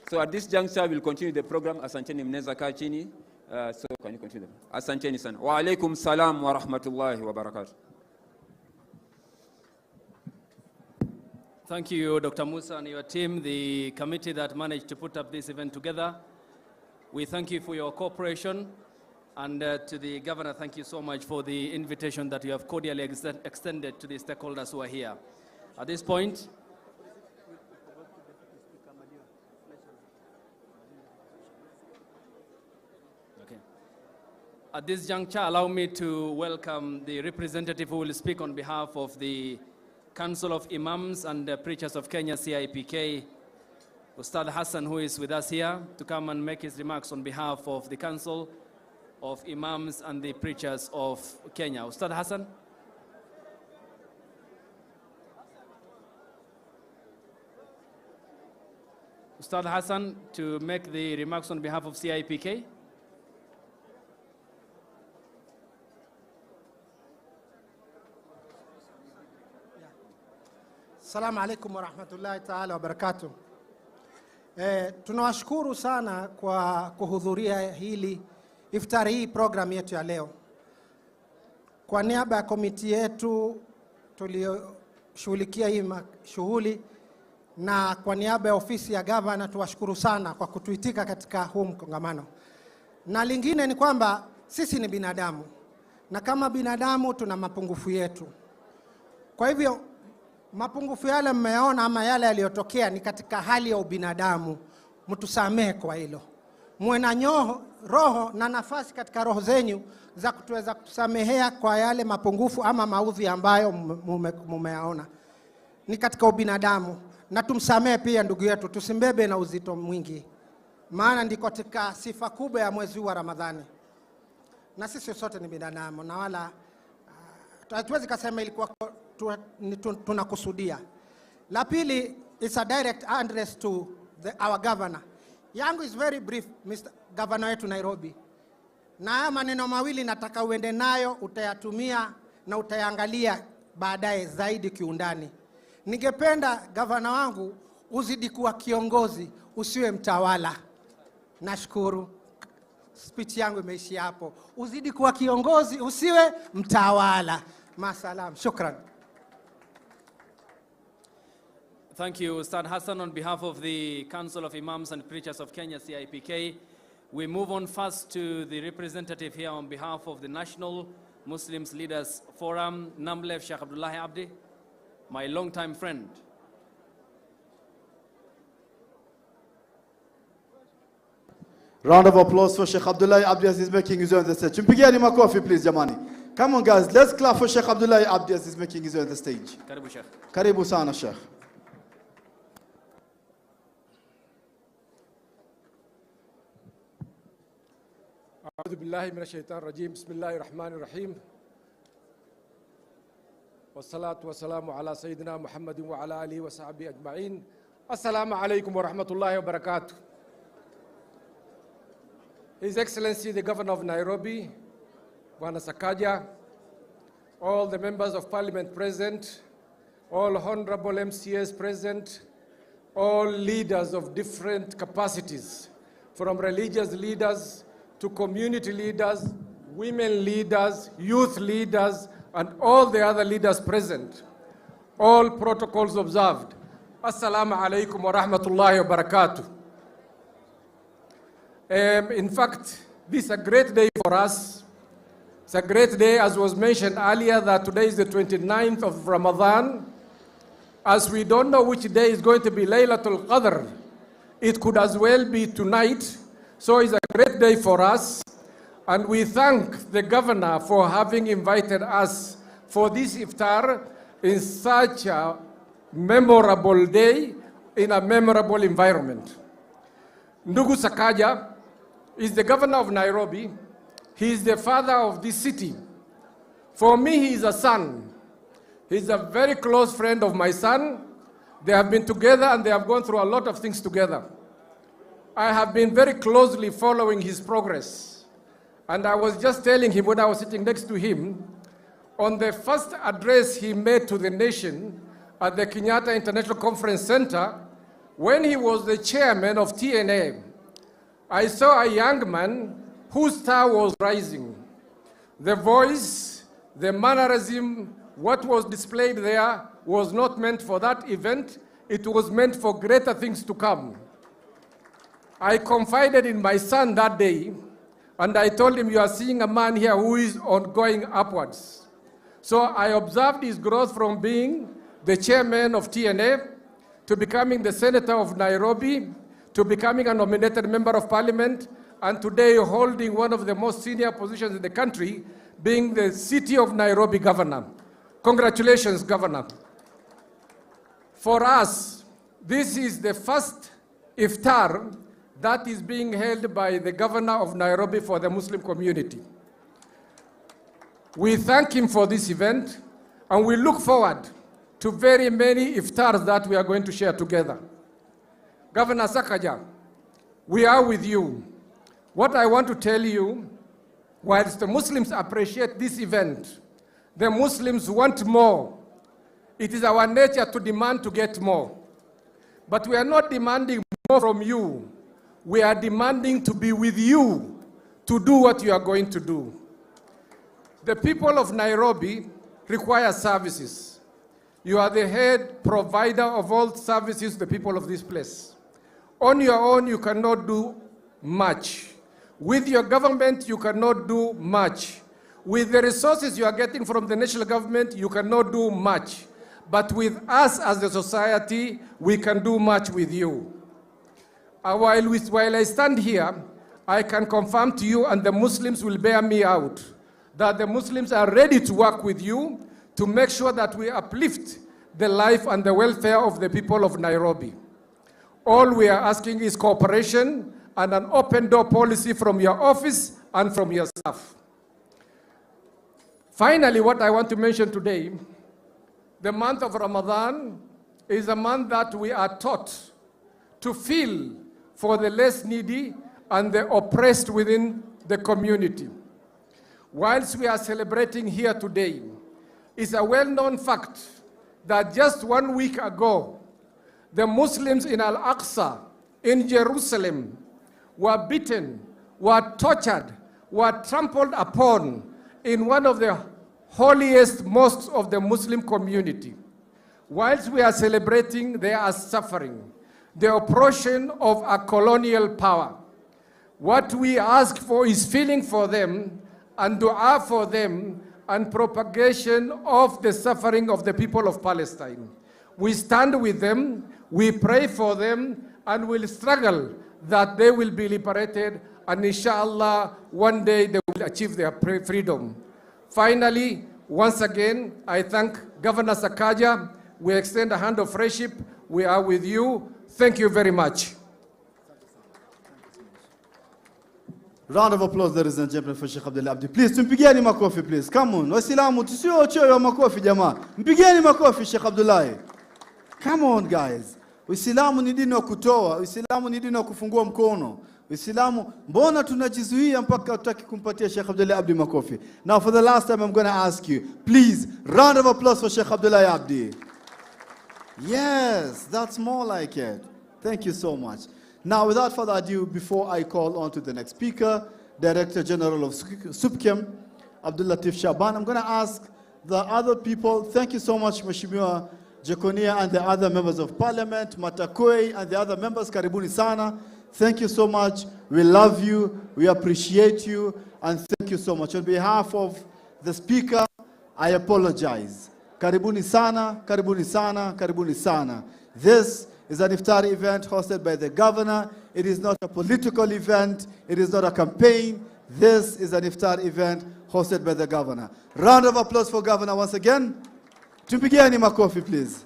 So at this juncture, we'll continue the program. Asanteni mneza kaa chini. So can you continue? Asanteni sana. Wa alaikum salam wa rahmatullahi wa barakatuh. Thank you, Dr. Musa and your team, the committee that managed to put up this event together. We thank you for your cooperation. And to the governor, thank you so much for the invitation that you have cordially extended to the stakeholders who are here. At this point, at this juncture, allow me to welcome the representative who will speak on behalf of the Council of Imams and Preachers of Kenya, CIPK, Ustad Hassan, who is with us here, to come and make his remarks on behalf of the Council of Imams and the Preachers of Kenya. Ustad Hassan. Ustad Hassan to make the remarks on behalf of CIPK. Assalamu alaikum wa rahmatullahi ta'ala wa barakatuh. Tunawashukuru sana kwa kuhudhuria hili iftari hii program yetu ya leo. Kwa niaba ya komiti yetu tulioshughulikia hii shughuli na kwa niaba ya ofisi ya governor tuwashukuru sana kwa kutuitika katika huu mkongamano. Na lingine ni kwamba sisi ni binadamu na kama binadamu tuna mapungufu yetu. Kwa hivyo mapungufu yale mmeona ama yale yaliyotokea ni katika hali ya ubinadamu. Mtusamehe kwa hilo. Muwe na roho na nafasi katika roho zenyu za kutuweza kutusamehea kwa yale mapungufu ama maudhi ambayo mumeyaona. Ni katika ubinadamu. Na tumsamehe pia ndugu yetu, tusimbebe na uzito mwingi. Maana ndiko katika sifa kubwa ya mwezi wa Ramadhani. Na sisi sote ni binadamu na wala hatuwezi kusema ilikuwa tunakusudia. La pili, it's a direct address to our governor. Yangu is very brief, Mr. Governor wetu Nairobi. Na haya maneno mawili nataka uende nayo, utayatumia na utayangalia baadaye zaidi kiundani. Ningependa governor wangu uzidi kuwa kiongozi, usiwe mtawala. Nashukuru. Speech yangu imeishia hapo. Uzidi kuwa kiongozi, usiwe mtawala. Masalam. Shukran. Thank you, Ustad Hassan. On behalf of the Council of Imams and Preachers of Kenya, CIPK, we move on first to the representative here on behalf of the National Muslims Leaders Forum, Namlef Sheikh Abdullahi Abdi, my longtime friend. Round of applause for Sheikh Abdullahi Abdi as he's making his way on the stage. Mpigieni makofi please jamani. Come on guys, let's clap for Sheikh Abdullahi Abdi as he's making his way on the stage. Karibu Sheikh. Karibu sana Sheikh. أعوذ بالله من الشيطان الرجيم بسم الله الرحمن الرحيم والصلاة والسلام على سيدنا محمد وعلى آله وصحبه أجمعين. السلام عليكم ورحمة الله وبركاته. His Excellency the Governor of Nairobi, Bwana Sakaja, all the members of Parliament present, all honorable MCAs present, all leaders of different capacities, from religious leaders to community leaders, women leaders, youth leaders, and all the other leaders present. All protocols observed. Assalamu alaikum wa rahmatullahi wa barakatuh. In fact, this is a great day for us. It's a great day, as was mentioned earlier, that today is the 29th of Ramadan. As we don't know which day is going to be Laylatul Qadr, it could as well be tonight. So it's a great day for us, and we thank the governor for having invited us for this iftar in such a memorable day, in a memorable environment. Ndugu Sakaja is the governor of Nairobi. He is the father of this city. For me, he is a son. He's a very close friend of my son. They have been together and they have gone through a lot of things together. I have been very closely following his progress. And I was just telling him when I was sitting next to him, on the first address he made to the nation at the Kenyatta International Conference Center, when he was the chairman of TNA, I saw a young man whose star was rising. The voice, the mannerism, what was displayed there was not meant for that event. It was meant for greater things to come. I confided in my son that day, and I told him, you are seeing a man here who is going upwards. So I observed his growth from being the chairman of TNA to becoming the senator of Nairobi, to becoming a nominated member of parliament, and today holding one of the most senior positions in the country, being the city of Nairobi governor. Congratulations, Governor. For us, this is the first Iftar that is being held by the governor of Nairobi for the Muslim community. We thank him for this event, and we look forward to very many iftars that we are going to share together. Governor Sakaja, we are with you. What I want to tell you, whilst the Muslims appreciate this event, the Muslims want more. It is our nature to demand to get more. But we are not demanding more from you. We are demanding to be with you to do what you are going to do. The people of Nairobi require services. You are the head provider of all services to the people of this place. On your own, you cannot do much. With your government, you cannot do much. With the resources you are getting from the national government, you cannot do much. But with us as a society, we can do much with you. While I stand here, I can confirm to you, and the Muslims will bear me out, that the Muslims are ready to work with you to make sure that we uplift the life and the welfare of the people of Nairobi. All we are asking is cooperation and an open door policy from your office and from your staff. Finally, what I want to mention today, the month of Ramadan is a month that we are taught to feel for the less needy and the oppressed within the community. Whilst we are celebrating here today, it's a well-known fact that just 1 week ago, the Muslims in Al-Aqsa, in Jerusalem, were beaten, were tortured, were trampled upon in one of the holiest mosques of the Muslim community. Whilst we are celebrating, they are suffering the oppression of a colonial power. What we ask for is feeling for them and dua for them and propagation of the suffering of the people of Palestine. We stand with them, we pray for them, and will struggle that they will be liberated, and inshallah, one day they will achieve their freedom. Finally, once again, I thank Governor Sakaja. We extend a hand of friendship. We are with you. Thank you very much. Round of applause, ladies and gentlemen, for Sheikh Abdullah Abdi. Please, tumpigieni makofi, please. Come on. Waislamu, tusio choyo makofi, jamaa. Mpigieni makofi, Sheikh Abdullah. Come on, guys. Uislamu ni dini ya kutoa. Uislamu ni dini ya kufungua mkono. Uislamu, mbona tunajizuia mpaka tutaki kumpatia Sheikh Abdullah Abdi makofi? Now, for the last time, I'm going to ask you, please, round of applause for Sheikh Abdullah Abdi. Yes, that's more like it. Thank you so much. Now, without further ado, before I call on to the next speaker, Director General of Housekeeping, Abdul Latif Shaban, I'm going to ask the other people. Thank you so much, Mheshimiwa Jekonia and the other members of Parliament, Matakoi and the other members, Karibuni Sana. Thank you so much. We love you. We appreciate you. And thank you so much. On behalf of the speaker, I apologize. Karibuni Sana, Karibuni Sana, Karibuni Sana. This is an iftar event hosted by the governor. It is not a political event. It is not a campaign. This is an iftar event hosted by the governor. Round of applause for governor once again. Tumpigieni makofi, please.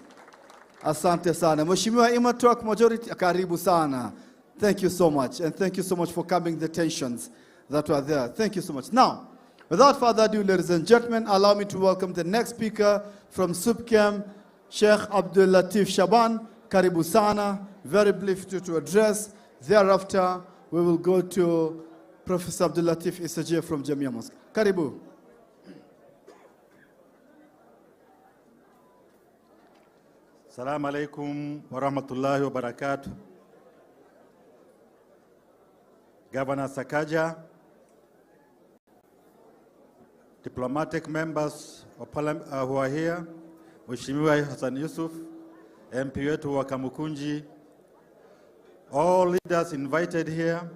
Asante sana. Mheshimiwa Imatok majority, karibu sana. Thank you so much. And thank you so much for calming the tensions that were there. Thank you so much. Now, without further ado, ladies and gentlemen, allow me to welcome the next speaker from Housekeeping, Sheikh Abdul Latif Shaban. Karibu sana, very brief to address. Thereafter, we will go to Professor Abdul Latif Isaje from Jamia Mosque. Karibu. Assalamu alaikum wa rahmatullahi wa barakatuh. Governor Sakaja, diplomatic members of Parliament who are here, Mheshimiwa Hassan Yusuf, MP wetu wa Kamukunji, all leaders invited here,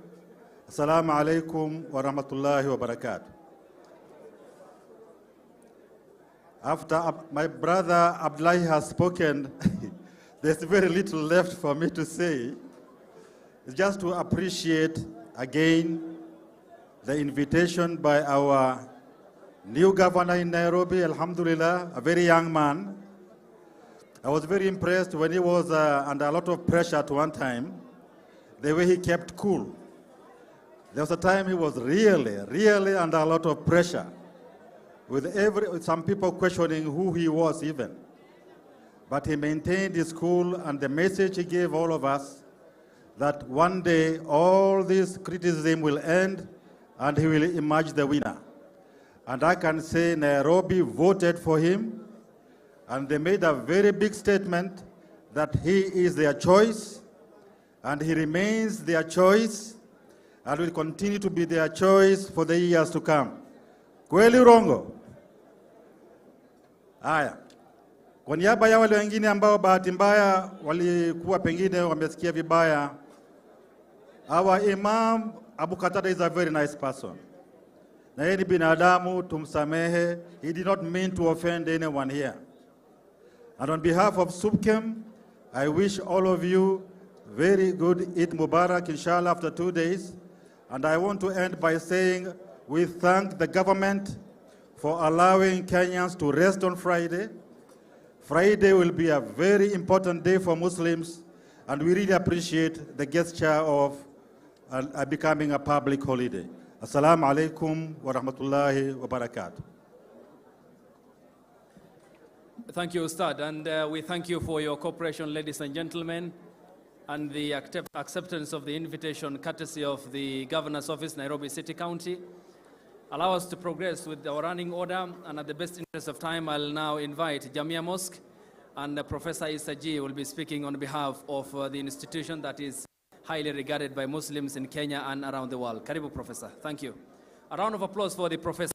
Assalamu alaikum wa rahmatullahi wa barakatuh. After my brother Abdullahi has spoken, there's very little left for me to say. It's just to appreciate again the invitation by our new governor in Nairobi, Alhamdulillah, a very young man. I was very impressed when he was under a lot of pressure at one time. the way he kept cool. There was a time he was really under a lot of pressure, with some people questioning who he was even. But he maintained his cool, and the message he gave all of us, that one day all this criticism will end and he will emerge the winner. And I can say Nairobi voted for him, and they made a very big statement that he is their choice, and he remains their choice, and will continue to be their choice for the years to come. Kweli urongo? Haya. Kwa niaba ya wale wengine ambao bahati mbaya walikuwa pengine wamesikia vibaya, our Imam Abu Qatada is a very nice person. Na yeye ni binadamu, tumsamehe. He did not mean to offend anyone here. And on behalf of SUPKEM, I wish all of you very good Eid Mubarak, inshallah, after 2 days. And I want to end by saying we thank the government for allowing Kenyans to rest on Friday. Friday will be a very important day for Muslims, and we really appreciate the gesture of becoming a public holiday. Assalamu alaikum wa rahmatullahi wa barakatuh. Thank you, Ustad, and we thank you for your cooperation, ladies and gentlemen, and the acceptance of the invitation courtesy of the Governor's Office, Nairobi City County. Allow us to progress with our running order, and at the best interest of time, I'll now invite Jamia Mosque, and Professor Isaji will be speaking on behalf of the institution that is highly regarded by Muslims in Kenya and around the world. Karibu, Professor. Thank you. A round of applause for the Professor.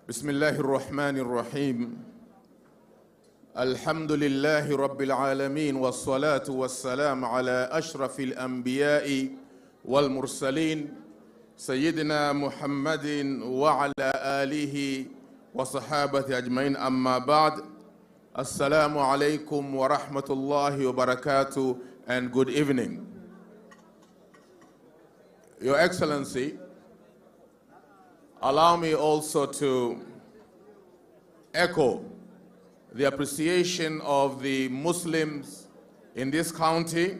بسم الله الرحمن الرحيم الحمد لله رب العالمين والصلاة والسلام على أشرف الأنبياء والمرسلين سيدنا محمد وعلى آله وصحابته أجمعين أما بعد السلام عليكم ورحمة الله وبركاته and good evening. Your Excellency, allow me also to echo the appreciation of the Muslims in this county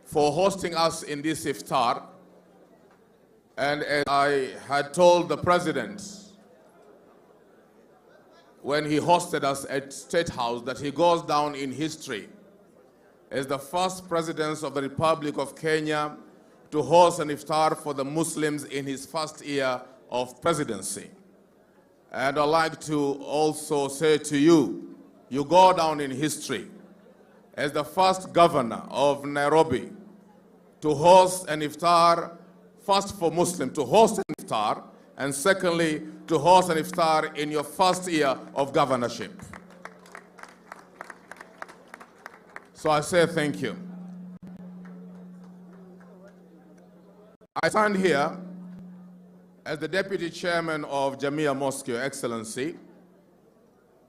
for hosting us in this iftar. And as I had told the President when he hosted us at State House, that he goes down in history as the first President of the Republic of Kenya to host an iftar for the Muslims in his first year of presidency. And I'd like to also say to you, you go down in history as the first governor of Nairobi to host an iftar, first for Muslim to host an iftar, and secondly, to host an iftar in your first year of governorship. So I say thank you. I stand here as the Deputy Chairman of Jamia Mosque, Your Excellency,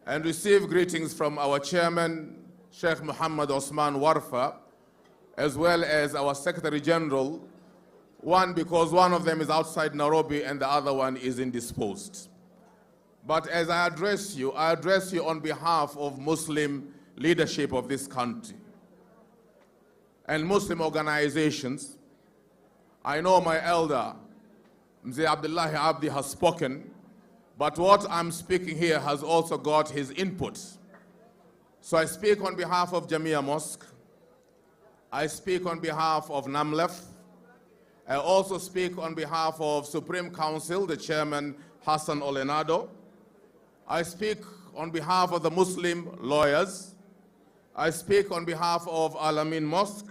and receive greetings from our Chairman, Sheikh Muhammad Osman Warfa, as well as our Secretary General, one because one of them is outside Nairobi and the other one is indisposed. But as I address you on behalf of Muslim leadership of this country and Muslim organizations. I know my elder, Mzee Abdullahi Abdi, has spoken, but what I'm speaking here has also got his input. So I speak on behalf of Jamia Mosque. I speak on behalf of NAMLEF. I also speak on behalf of Supreme Council, the Chairman Hassan Olenado. I speak on behalf of the Muslim lawyers. I speak on behalf of Al-Amin Mosque.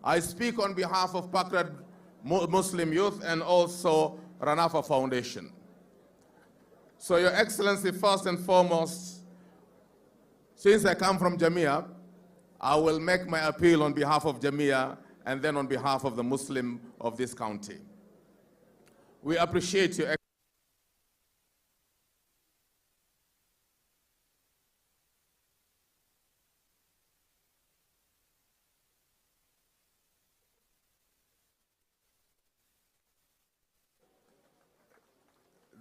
I speak on behalf of Pakrat Muslim Youth and also Ranafa Foundation. So Your Excellency, first and foremost, since I come from Jamia, I will make my appeal on behalf of Jamia and then on behalf of the Muslim of this county. We appreciate Your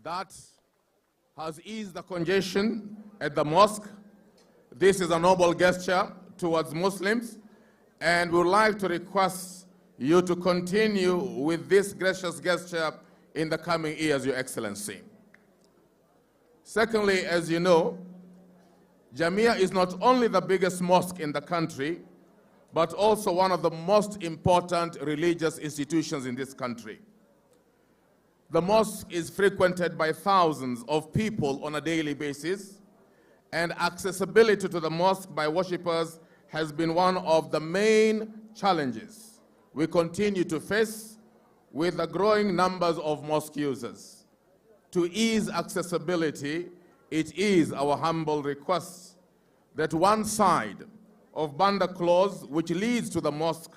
that has eased the congestion at the mosque. This is a noble gesture towards Muslims, and we would like to request you to continue with this gracious gesture in the coming years, Your Excellency. Secondly, as you know, Jamia is not only the biggest mosque in the country, but also one of the most important religious institutions in this country. The mosque is frequented by thousands of people on a daily basis, and accessibility to the mosque by worshippers has been one of the main challenges we continue to face with the growing numbers of mosque users. To ease accessibility, it is our humble request that one side of Banda Close, which leads to the mosque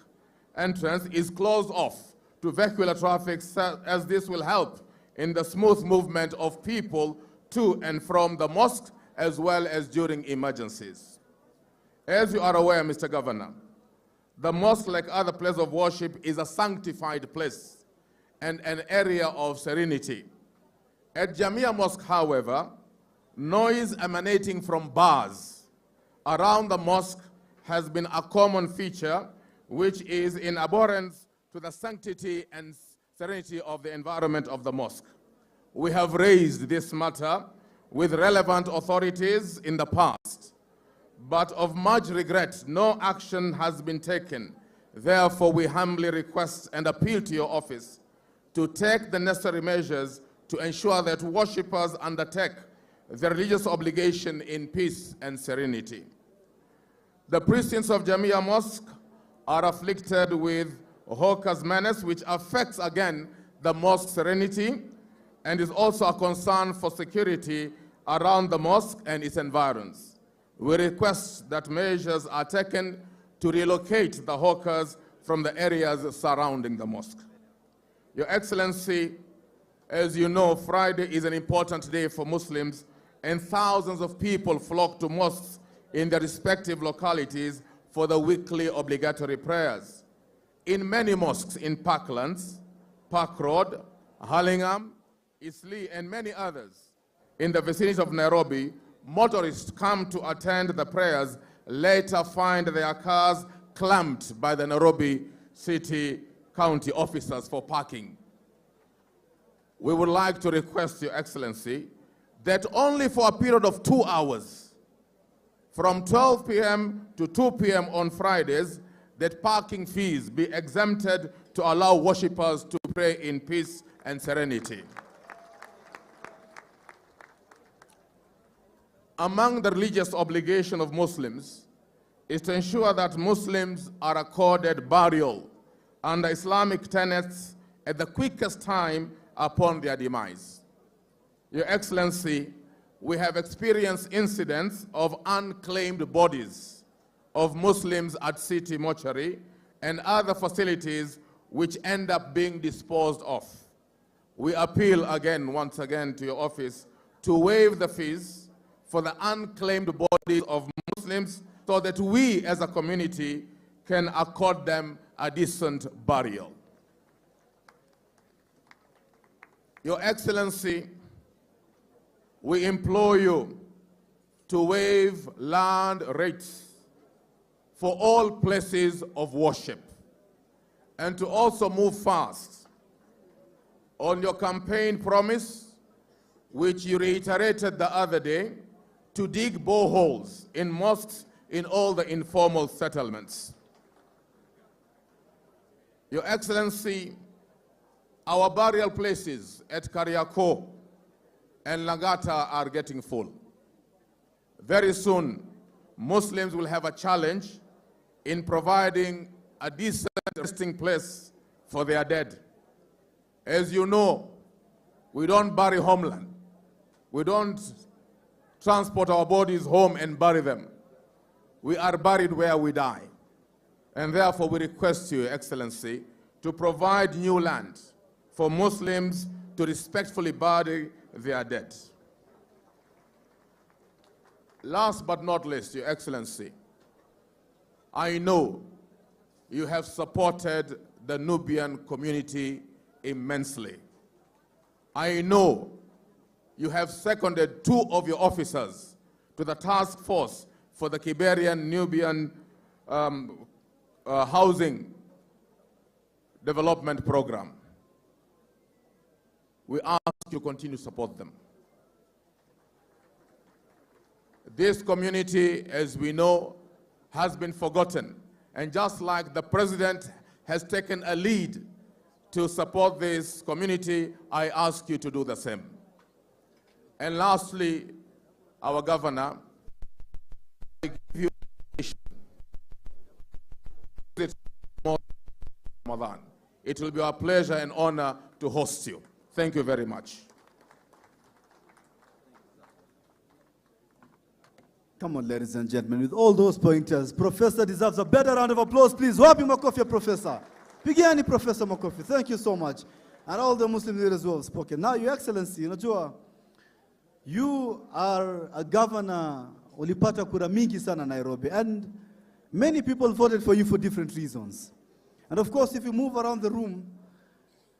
entrance, is closed off to vehicular traffic, as this will help in the smooth movement of people to and from the mosque, as well as during emergencies. As you are aware, Mr. Governor, the mosque, like other places of worship, is a sanctified place and an area of serenity. At Jamia Mosque, however, noise emanating from bars around the mosque has been a common feature, which is in abhorrence to the sanctity and serenity of the environment of the mosque. We have raised this matter with relevant authorities in the past, but of much regret, no action has been taken. Therefore, we humbly request and appeal to your office to take the necessary measures to ensure that worshippers undertake their religious obligation in peace and serenity. The precincts of Jamia Mosque are afflicted with hawkers' menace, which affects again the mosque's serenity and is also a concern for security around the mosque and its environs. We request that measures are taken to relocate the hawkers from the areas surrounding the mosque. Your Excellency, as you know, Friday is an important day for Muslims, and thousands of people flock to mosques in their respective localities for the weekly obligatory prayers. In many mosques in Parklands, Park Road, Hurlingham, Eastleigh, and many others in the vicinity of Nairobi, motorists come to attend the prayers, later find their cars clamped by the Nairobi City County officers for parking. We would like to request, Your Excellency, that only for a period of 2 hours, from 12 p.m. to 2 p.m. on Fridays, that parking fees be exempted to allow worshippers to pray in peace and serenity. Among the religious obligation of Muslims is to ensure that Muslims are accorded burial under Islamic tenets at the quickest time upon their demise. Your Excellency, we have experienced incidents of unclaimed bodies of Muslims at city mortuary and other facilities which end up being disposed of. We appeal again, once again, to your office to waive the fees for the unclaimed bodies of Muslims so that we as a community can accord them a decent burial. Your Excellency, we implore you to waive land rates for all places of worship and to also move fast on your campaign promise, which you reiterated the other day, to dig boreholes in mosques in all the informal settlements. Your Excellency, our burial places at Kariako and Langata are getting full. Very soon, Muslims will have a challenge in providing a decent resting place for their dead. As you know, we don't bury homeland. We don't transport our bodies home and bury them. We are buried where we die. And therefore, we request you, Your Excellency, to provide new land for Muslims to respectfully bury their dead. Last but not least, Your Excellency, I know you have supported the Nubian community immensely. I know you have seconded 2 of your officers to the task force for the Kiberian Nubian housing development program. We ask you to continue to support them. This community, as we know, has been forgotten. And just like the president has taken a lead to support this community, I ask you to do the same. And lastly, our governor, I give you Ramadan. It will be our pleasure and honor to host you. Thank you very much. Come on, ladies and gentlemen, with all those pointers, Professor deserves a better round of applause, please. Wapi makofi, Professor. Pigiani, Professor Makofi. Thank you so much. And all the Muslim leaders who have spoken. Now, Your Excellency, you are a governor, ulipata kura mingi sana Nairobi, and many people voted for you for different reasons. And of course, if you move around the room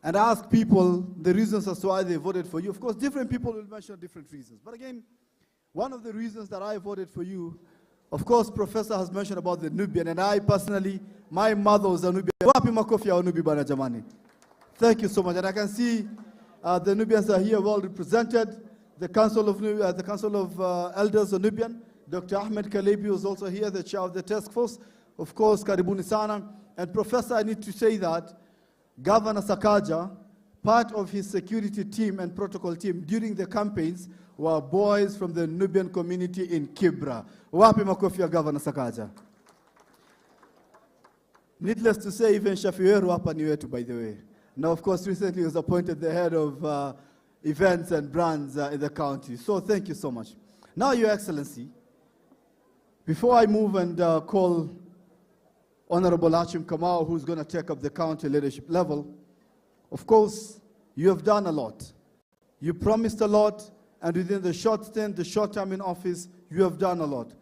and ask people the reasons as to why they voted for you, of course, different people will mention different reasons. But again, one of the reasons that I voted for you, of course, Professor has mentioned about the Nubian, and I personally, my mother was a Nubian. Wapi makofi ya Nubi bana jamani. Thank you so much. And I can see the Nubians are here well represented. The Council of Elders of Nubian, Dr. Ahmed Kalebi was also here, the chair of the task force. Of course, Karibuni Sana. And Professor, I need to say that Governor Sakaja, part of his security team and protocol team during the campaigns were boys from the Nubian community in Kibra. Wapi makofi ya Governor Sakaja. Needless to say, even Shafiweru hapa ni wetu, by the way. Now, of course, recently he was appointed the head of events and brands in the county. So thank you so much. Now, Your Excellency, before I move and call Honorable Hashim Kamau, who's going to take up the county leadership level, of course, you have done a lot. You promised a lot, and within the short stint, the short time in office, you have done a lot.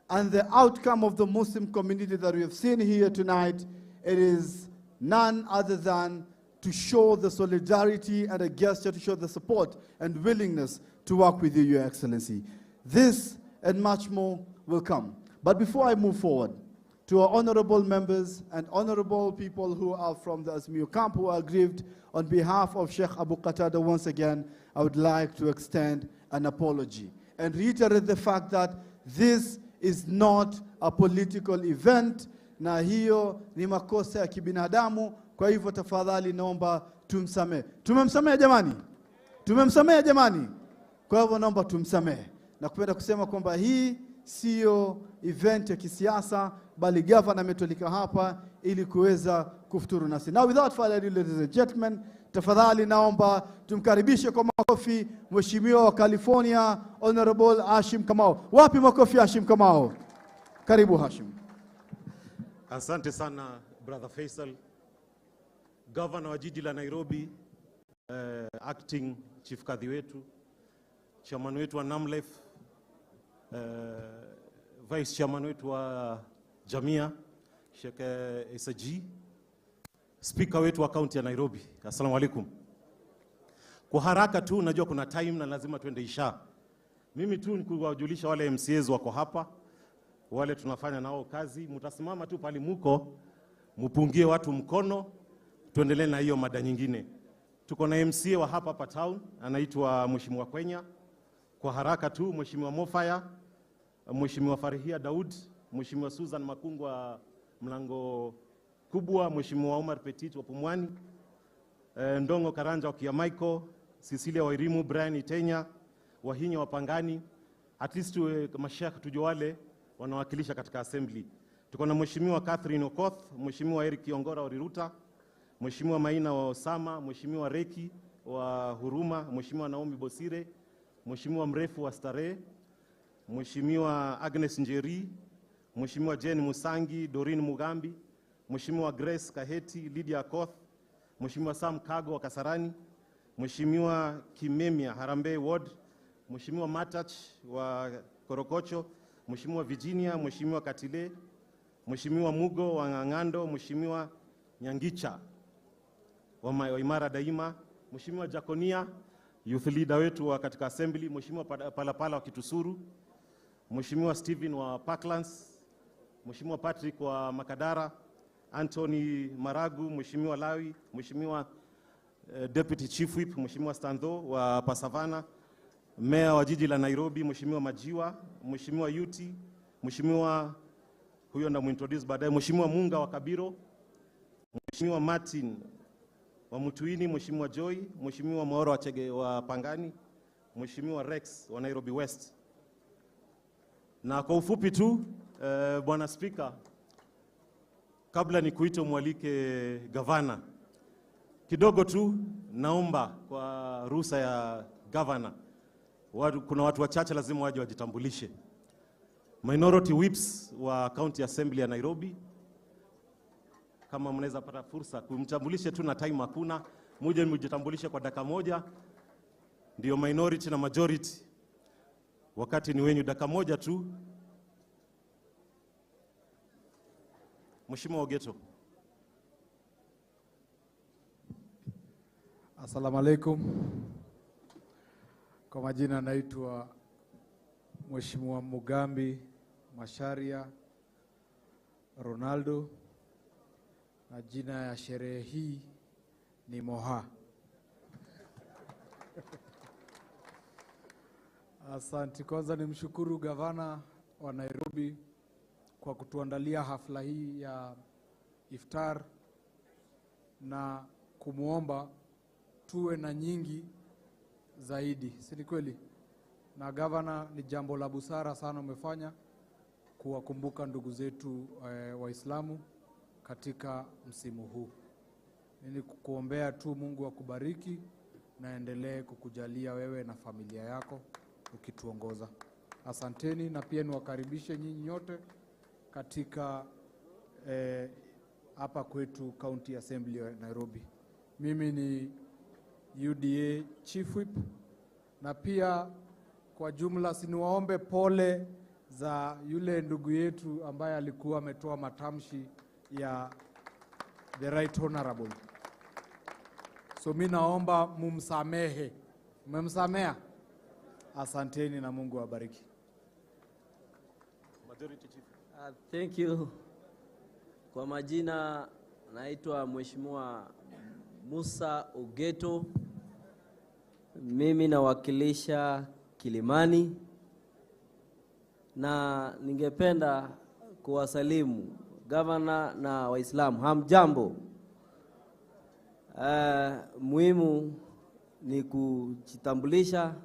And the outcome of the Muslim community that we have seen here tonight, it is none other than to show the solidarity and a gesture to show the support and willingness to work with you, Your Excellency. This and much more will come. But before I move forward, to our honorable members and honorable people who are from the Azmiu camp who are aggrieved, on behalf of Sheikh Abu Qatada, once again, I would like to extend an apology and reiterate the fact that this is not a political event, na hiyo ni makosa ya kibinadamu. Kwa hivyo tafadhali naomba tumsamehe. Tumemsamehe jamani? Tumemsamehe jamani? Kwa hivyo naomba tumsamehe. Na kupenda kusema kwamba hii sio event ya kisiasa, bali governor ametolika hapa ili kuweza kufuturu nasi. Now, without further ado, ladies and gentlemen, tafadhali naomba tumkaribishe kwa makofi Mheshimiwa wa California, Honorable Hashim Kamau. Wapi makofi Hashim Kamau? Karibu Hashim. Asante sana, Brother Faisal. Governor wa jiji la Nairobi, acting chief kadhi wetu, chairman wetu wa NAMLEF, vice chairman wetu wa Jamia, Sheikh SG, speaker wetu wa county ya Nairobi. Assalamu alaikum. Kwa haraka tu, najua kuna time na lazima tuende isha. Mimi tu nikuwajulisha wale MCAs wako hapa, wale tunafanya nao kazi, mtasimama tu pali muko, mupungie watu mkono, tuendelee na hiyo mada nyingine. Tuko na MCA wa hapa town, anaitwa Mheshimiwa Kwenya. Kwa haraka tu, Mheshimiwa Mofaya, Mheshimiwa Farihia Daud, Mheshimiwa Susan Makungwa Mlango Kubwa, Mheshimiwa Omar Petit wa Pumwani, Ndongo Karanja wa Kiamaiko, Cecilia Wairimu, Brian Itenya, Wahinya wa Pangani, at least mashaka tujue wale wanawakilisha katika assembly. Tuko na Mheshimiwa Catherine Okoth, Mheshimiwa Eric Kiongora wa Riruta, Mheshimiwa Maina wa Osama, Mheshimiwa Reki wa Huruma, Mheshimiwa Naomi Bosire, Mheshimiwa Mrefu wa Starehe, Mheshimiwa Agnes Njeri, Mheshimiwa Jane Musangi, Doreen Mugambi, Mheshimiwa Grace Kaheti, Lydia Koth, Mheshimiwa Sam Kago wa Kasarani, Mheshimiwa Kimemia Harambee Ward, Mheshimiwa Matach wa Korokocho, Mheshimiwa Virginia, Mheshimiwa Katile, Mheshimiwa Mugo wa Ng'ang'ando, Mheshimiwa Nyangicha wa Imara Daima, Mheshimiwa Jaconia, youth leader wetu wa katika assembly, Mheshimiwa Palapala wa Kitusuru, Mheshimiwa Steven wa Parklands, Mheshimiwa Patrick wa Makadara, Anthony Maragu, Mheshimiwa Lawi, Mheshimiwa Deputy Chief Whip, Mheshimiwa Stando wa Pasavana, Mayor wa jiji la Nairobi, Mheshimiwa Majiwa, Mheshimiwa Yuti, Mheshimiwa huyo ndamuintroduce baadaye, Mheshimiwa Munga wa Kabiro, Mheshimiwa Martin wa Mutuini, Mheshimiwa Joy, Mheshimiwa Maoro wa Chege wa Pangani, Mheshimiwa Rex wa Nairobi West. Na kwa ufupi tu, Bwana Speaker, kabla nikuite mwalike gavana, kidogo tu naomba kwa ruhusa ya gavana, kuna watu wachache lazima waje wajitambulishe. Minority Whips wa County Assembly ya Nairobi, kama mnaweza pata fursa kumtambulishe tu, na time hakuna, muje mjitambulishe kwa dakika moja, ndio minority na majority wakati ni wenyu, dakika moja tu. Mheshimiwa Ogeto. Assalamu alaikum. Kwa majina naitwa Mheshimiwa Mugambi Masharia Ronaldo, na jina ya sherehe hii ni Moha. Asante. Kwanza nimshukuru gavana wa Nairobi kwa kutuandalia hafla hii ya iftar na kumuomba tuwe na nyingi zaidi, si kweli? Na gavana, ni jambo la busara sana umefanya kuwakumbuka ndugu zetu Waislamu katika msimu huu. Ni kukuombea tu Mungu akubariki na endelee kukujalia wewe na familia yako ukituongoza. Asanteni, na pia niwakaribishe nyinyi nyote katika hapa kwetu County Assembly ya Nairobi. Mimi ni UDA Chief Whip, na pia kwa jumla siniwaombe pole za yule ndugu yetu ambaye alikuwa ametoa matamshi ya the right honorable. So mimi naomba mumsamehe. Mmemsamea? Asanteni na Mungu awabariki. Majority Chief. Thank you. Kwa majina naitwa Mheshimiwa Musa Ogeto. Mimi nawakilisha Kilimani, na ningependa kuwasalimu gavana na Waislamu. Hamjambo. Muhimu ni kujitambulisha,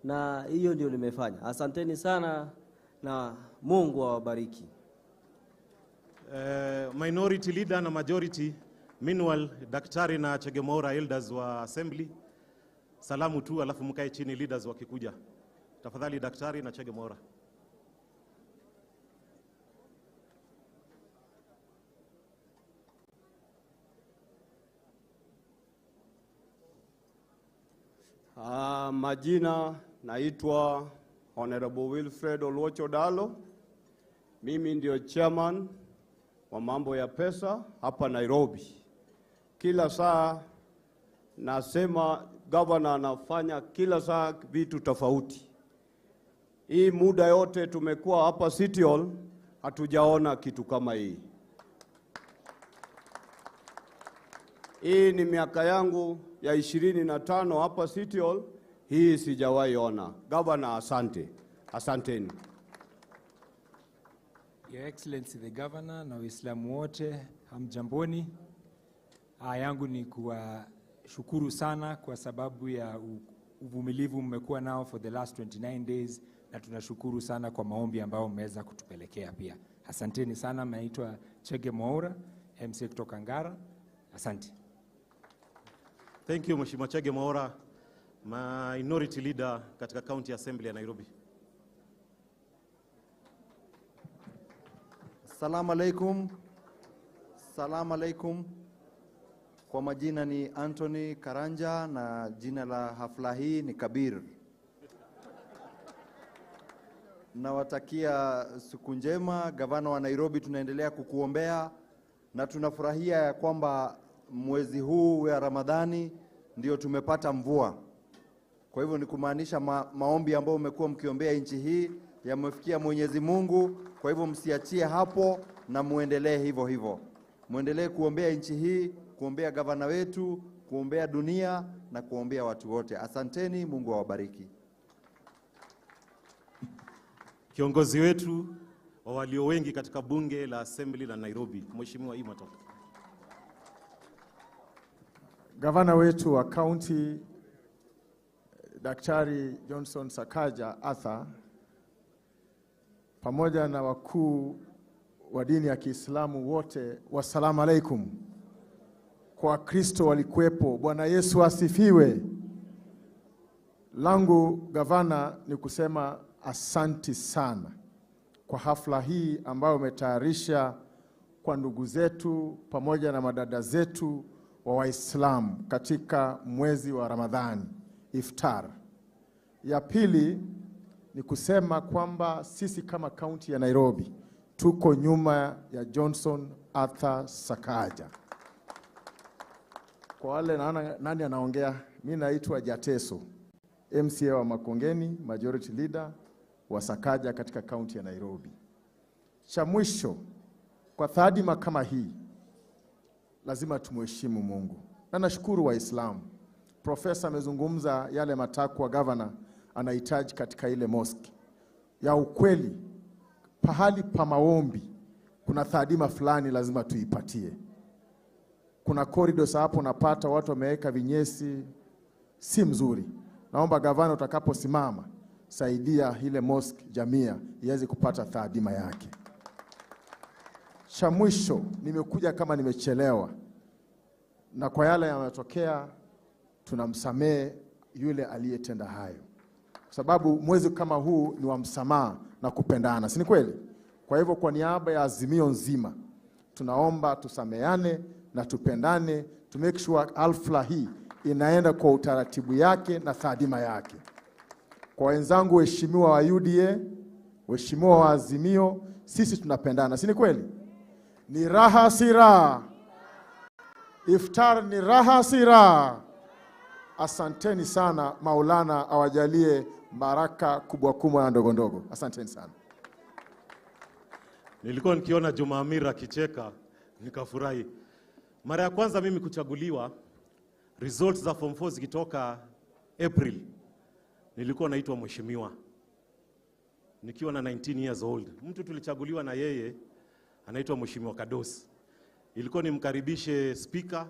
na hiyo ndio nimefanya. Asanteni sana na Mungu awabariki. Minority leader na majority, meanwhile daktari na Chegemora elders wa assembly, salamu tu alafu mkae chini leaders wakikuja. Tafadhali daktari na Chegemora. Majina naitwa Honorable Wilfred Oluocho Dalo. Mimi ndio chairman wa mambo ya pesa hapa Nairobi. Kila saa nasema governor anafanya kila saa vitu tofauti. Hii muda yote tumekuwa hapa City Hall hatujaona kitu kama hii. Hii ni miaka yangu ya 25 hapa City Hall, hii sijawahi ona. Governor, asante. Asanteni. Your Excellency the Governor na Waislamu wote, hamjamboni. Yangu ni kuwashukuru sana kwa sababu ya uvumilivu mmekuwa nao for the last 29 days, na tunashukuru sana kwa maombi ambao mmeweza kutupelekea pia. Asanteni sana. Naitwa Chege Moura, MC kutoka Ngara. Asante. Thank you Mheshimiwa Chege Moura, minority leader katika County Assembly ya Nairobi. Salamu alaikum. Salamu alaikum. Kwa majina ni Anthony Karanja na jina la hafla hii ni Kabir. Nawatakia siku njema. Gavana wa Nairobi, tunaendelea kukuombea na tunafurahia ya kwamba mwezi huu wa Ramadhani ndio tumepata mvua. Kwa hivyo ni kumaanisha maombi ambayo umekuwa mkiombea nchi hii yamefikia Mwenyezi Mungu. Kwa hivyo msiachie hapo na muendelee hivyo hivyo. Muendelee kuombea nchi hii, kuombea gavana wetu, kuombea dunia na kuombea watu wote. Asanteni, Mungu awabariki. Kiongozi wetu wa walio wengi katika bunge la Assembly la Nairobi, Mheshimiwa Imatoka. Gavana wetu wa county Daktari Johnson Sakaja Arthur, pamoja na wakuu wa dini ya Kiislamu wote, wassalamu alaikum. Kwa Kristo walikuwepo. Bwana Yesu asifiwe. Langu gavana ni kusema asanti sana kwa hafla hii ambayo umetayarisha kwa ndugu zetu pamoja na madada zetu wa Waislamu katika mwezi wa Ramadhani, Iftar. Ya pili ni kusema kwamba sisi kama kaunti ya Nairobi tuko nyuma ya Johnson Arthur Sakaja. Kwa wale nani anaongea, mimi naitwa Jateso, MCA wa Makongeni, majority leader wa Sakaja katika kaunti ya Nairobi. Cha mwisho, kwa thadima kama hii lazima tumheshimu Mungu. Na nashukuru Waislamu. Profesa amezungumza yale matakwa governor anahitaji katika ile mosque. Ya ukweli, pahali pa maombi kuna thadima fulani lazima tuipatie. Kuna corridors hapo unapata watu wameweka vinyesi, si mzuri. Naomba gavana utakaposimama, saidia ile mosque Jamia iweze kupata thadima yake. Cha mwisho, nimekuja kama nimechelewa, na kwa yale yanayotokea tunamsamehe yule aliyetenda hayo, kwa sababu mwezi kama huu ni wa msamaha na kupendana, si ni kweli? Kwa hivyo kwa niaba ya Azimio nzima tunaomba tusameane na tupendane, to make sure hafla hii inaenda kwa utaratibu yake na thadima yake. Kwa wenzangu waheshimiwa wa UDA, waheshimiwa wa Azimio, sisi tunapendana, si ni kweli? Ni raha si raha. Iftar ni raha si raha. Asanteni sana, Maulana awajalie baraka kubwa kubwa na ndogo ndogo. Asanteni sana. Nilikuwa nikiona Juma Amira akicheka nikafurahi. Mara ya kwanza mimi kuchaguliwa, results za form 4 zikitoka April, nilikuwa naitwa mheshimiwa nikiwa na 19 years old. Mtu tulichaguliwa na yeye anaitwa Mheshimiwa Kados. Ilikuwa nimkaribishe speaker,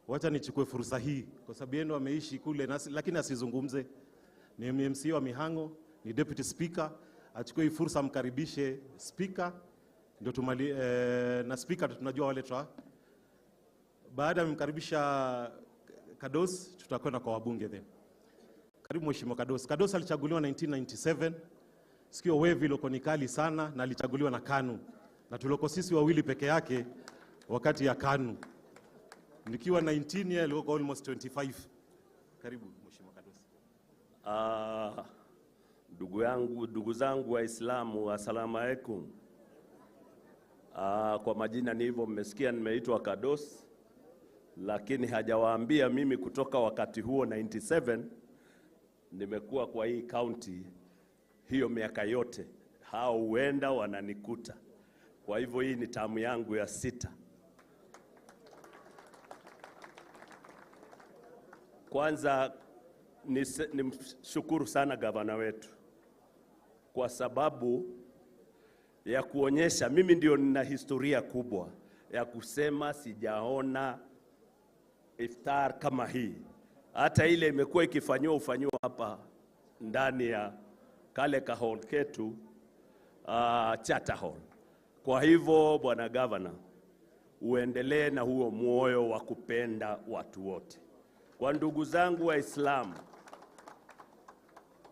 wacha nichukue fursa hii kwa sababu yeye ndo ameishi kule lakini asizungumze. Ni MMC wa Mihango, ni deputy speaker, achukue hii fursa amkaribishe speaker ndio na speaker tunajua wale twa. Baada ya kumkaribisha Kados tutakwenda kwa wabunge then. Karibu Mheshimiwa Kados. Kados alichaguliwa 1997. Sikio wevi loko ni kali sana na alichaguliwa na KANU. Na tuloko sisi wawili peke yake wakati ya KANU. Nikiwa 19 years loko almost 25. Karibu Mheshimiwa Kados. Ndugu zangu Waislamu, assalamu alaikum. Kwa majina ni hivyo mmesikia nimeitwa Kados, lakini hajawaambia mimi kutoka wakati huo 97 nimekuwa kwa hii county hiyo miaka yote. Hao huenda wananikuta. Kwa hivyo hii ni tamu yangu ya 6. Kwanza nimshukuru sana gavana wetu kwa sababu ya kuonyesha mimi ndio nina historia kubwa ya kusema sijaona iftar kama hii. Hata ile imekuwa ikifanywa hapa ndani ya kale ka hall ketu Charter Hall. Kwa hivyo bwana governor, uendelee na huo moyo wa kupenda watu wote. Kwa ndugu zangu Waislamu,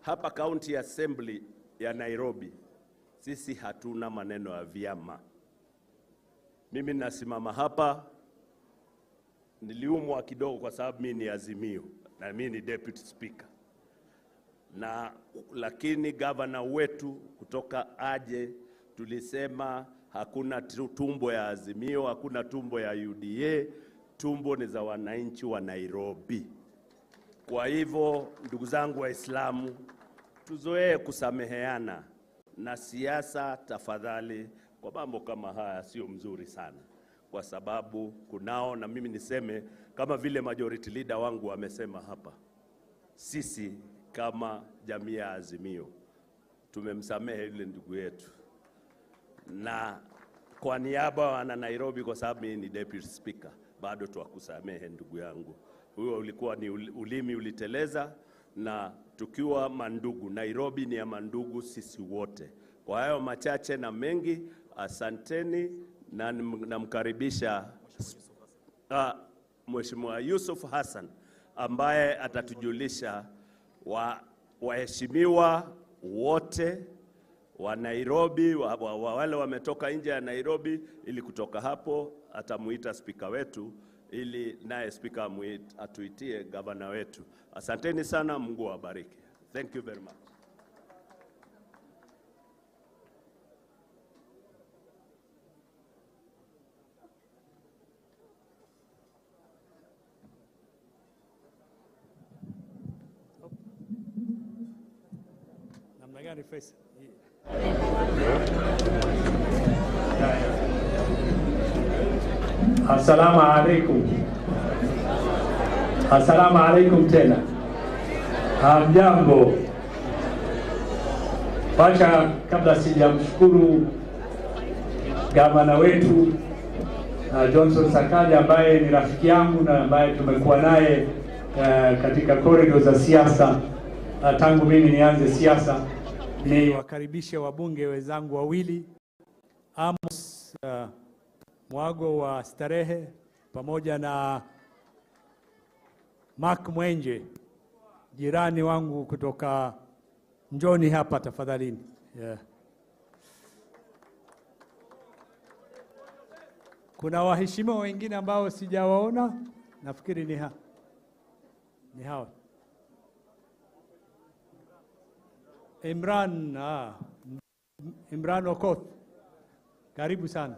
hapa County Assembly ya Nairobi sisi hatuna maneno ya vyama. Mimi nasimama hapa, niliumwa kidogo kwa sababu mimi ni Azimio na mimi ni deputy speaker. Lakini governor wetu kutoka aje, tulisema hakuna tumbo ya Azimio, hakuna tumbo ya UDA, tumbo ni za wananchi wa Nairobi. Kwa hivyo ndugu zangu Waislamu, tuzoee kusameheana, na siasa tafadhali kwa mambo kama haya sio mzuri sana, kwa sababu kunao, na mimi niseme kama vile majority leader wangu wamesema hapa, sisi kama jamii ya Azimio tumemsamehe yule ndugu yetu, na kwa niaba wana Nairobi, kwa sababu mimi ni deputy speaker, bado tuwakusamehe ndugu yangu. Huyo ulikuwa ni ulimi uliteleza, na tukiwa mandugu, Nairobi ni ya mandugu sisi wote. Kwa hayo machache na mengi, asanteni, na namkaribisha Mheshimiwa Yusuf Hassan ambaye atatujulisha waheshimiwa wote wa Nairobi, wale wametoka nje ya Nairobi, ili kutoka hapo atamuita spika wetu, ili naye spika atuitie gavana wetu. Asanteni sana, Mungu awabariki. Thank you very much. Namna gani face? Assalamu alaikum. Assalamu alaikum tena. Hamjambo. Wacha kabla sijamshukuru gavana wetu Johnson Sakaja ambaye ni rafiki yangu na ambaye tumekuwa naye katika corridor za siasa tangu mimi nianze siasa, ni wakaribishe wabunge wenzangu wawili, Amos Mwago wa Starehe pamoja na Mark Mwenje, jirani wangu kutoka Njoni hapa tafadhalini. Yeah. Kuna waheshimiwa wengine ambao sijawaona, nafikiri ni hawa. Imran Okoth, karibu sana.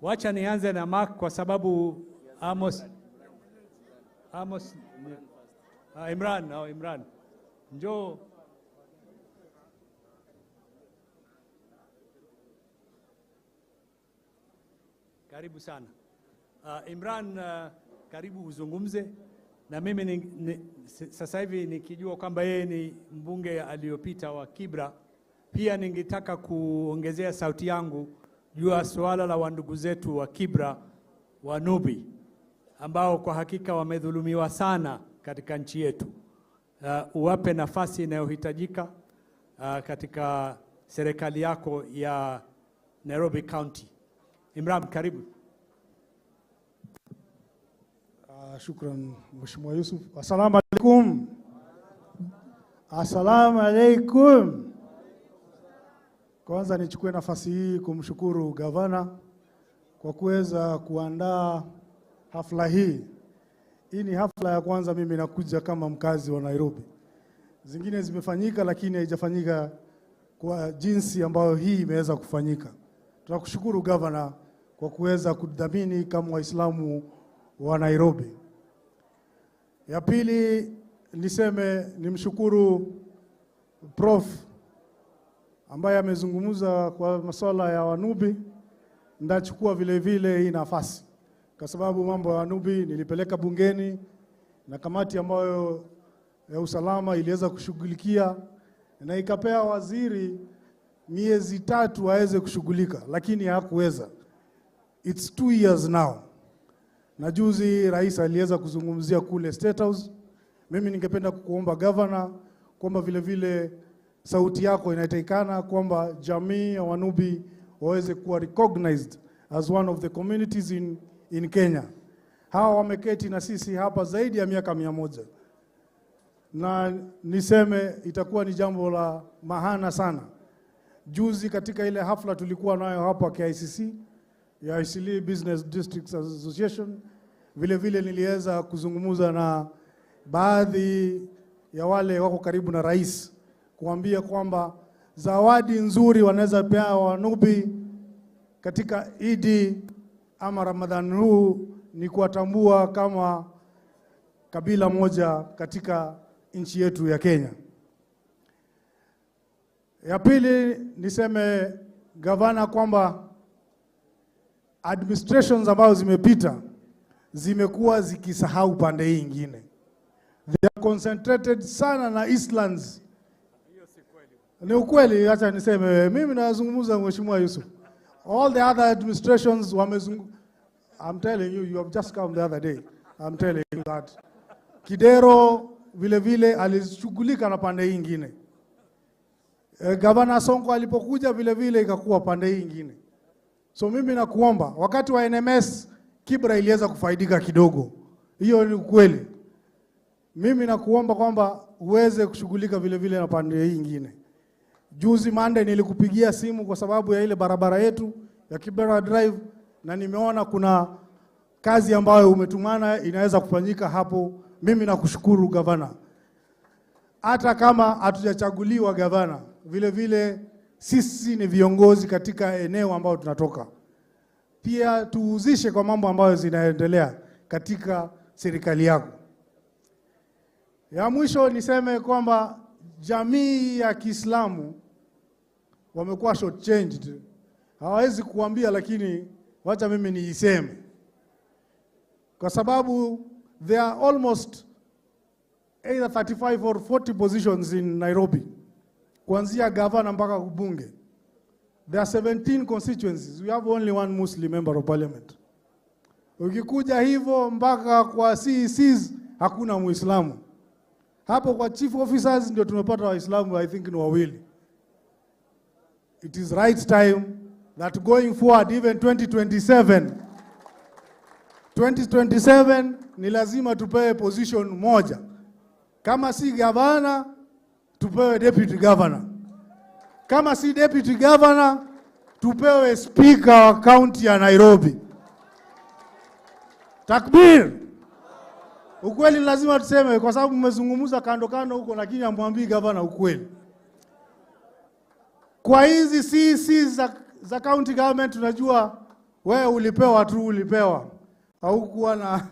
Wacha nianze na Mark kwa sababu Imran, njoo. Karibu sana. Imran, karibu uzungumze. Na mimi sasa hivi nikijua kwamba yeye ni mbunge aliyopita wa Kibra, pia ningetaka kuongezea sauti yangu juu ya swala la wandugu zetu wa Kibra wa Nubi ambao kwa hakika wamedhulumiwa sana katika nchi yetu. Uwape nafasi inayohitajika katika serikali yako ya Nairobi County. Imran, karibu. Shukran Mheshimiwa Yusuf. Assalamu alaikum. Assalamu alaikum. Kwanza nichukue nafasi hii kumshukuru gavana kwa kuweza kuandaa hafla hii. Hii ni hafla ya kwanza mimi nakuja kama mkazi wa Nairobi. Zingine zimefanyika lakini haijafanyika kwa jinsi ambayo hii imeweza kufanyika. Tunakushukuru gavana kwa kuweza kudhamini kama Waislamu wa Nairobi. Ya pili niseme nimshukuru Prof ambaye amezungumza kwa masuala ya Wanubi. Ndachukua vile vile hii nafasi kwa sababu mambo ya Wanubi nilipeleka bungeni na kamati ambayo ya usalama iliweza kushughulikia na ikapea waziri miezi 3 aweze kushughulika, lakini hakuweza. It's 2 years now. Na juzi rais aliweza kuzungumzia kule State House. Mimi ningependa kukuomba governor kwamba vile vile sauti yako inahitajikana kwamba jamii ya Wanubi waweze kuwa recognized as one of the communities in Kenya. Hawa wameketi na sisi hapa zaidi ya miaka 100. Na niseme itakuwa ni jambo la maana sana. Juzi katika ile hafla tulikuwa nayo hapa KICC ya Isili Business Districts Association, vile vile niliweza kuzungumza na baadhi ya wale wako karibu na rais kuambia kwamba zawadi nzuri wanaweza pea Wanubi katika Idi ama Ramadan huu ni kuwatambua kama kabila moja katika nchi yetu ya Kenya. Ya pili niseme gavana kwamba administrations ambazo zimepita zimekuwa zikisahau pande hii nyingine. They are concentrated sana na Eastlands. Ni ukweli, acha niseme, mimi nazungumza Mheshimiwa Yusuf. All the other administrations I'm telling you, you have just come the other day. I'm telling you that. Kidero vile vile alishughulika na pande hii nyingine. Gavana Sonko alipokuja vile vile ikakuwa pande hii nyingine. So mimi nakuomba, wakati wa NMS Kibra iliweza kufaidika kidogo. Hiyo ni ukweli. Mimi nakuomba kwamba uweze kushughulika vile vile na pande hii nyingine. Juzi Monday nilikupigia simu kwa sababu ya ile barabara yetu ya Kibra Drive, na nimeona kuna kazi ambayo umetumana inaweza kufanyika hapo. Mimi nakushukuru gavana. Hata kama hatujachaguliwa gavana, vile vile sisi ni viongozi katika eneo ambao tunatoka. Pia tuhusishe kwa mambo ambayo zinaendelea katika serikali yako. Ya mwisho niseme kwamba jamii ya Kiislamu wamekuwa shortchanged. Hawawezi kuambia, lakini wacha mimi niiseme. Kwa sababu there are almost either 35 or 40 positions in Nairobi, kuanzia governor mpaka ubunge. There are 17 constituencies. We have only one Muslim member of parliament. Ukikuja hivyo mpaka kwa CECs hakuna Muislamu. Hapo kwa chief officers ndio tumepata Waislamu, I think ni wawili. It is right time that going forward, even 2027 ni lazima tupewe position moja. Kama si governor, tupewe deputy governor. Kama si deputy governor, tupewe speaker wa county ya Nairobi. Takbir! Ukweli lazima tuseme, kwa sababu mmezungumza kando kando huko, lakini amwambii governor ukweli. Kwa hizi CC za county government tunajua wewe ulipewa. Haukuwa na,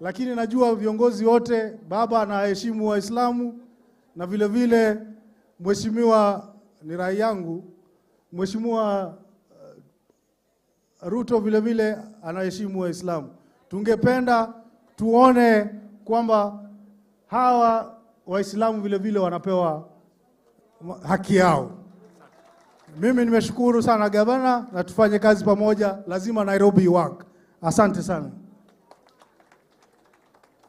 lakini najua viongozi wote, baba anaheshimu Waislamu, na vile vile mheshimiwa ni rai yangu, Mheshimiwa Ruto vile vile anaheshimu Waislamu. Tungependa tuone kwamba hawa Waislamu vile vile wanapewa haki yao. Mimi nimeshukuru sana gavana, na tufanye kazi pamoja, lazima Nairobi work. Asante sana.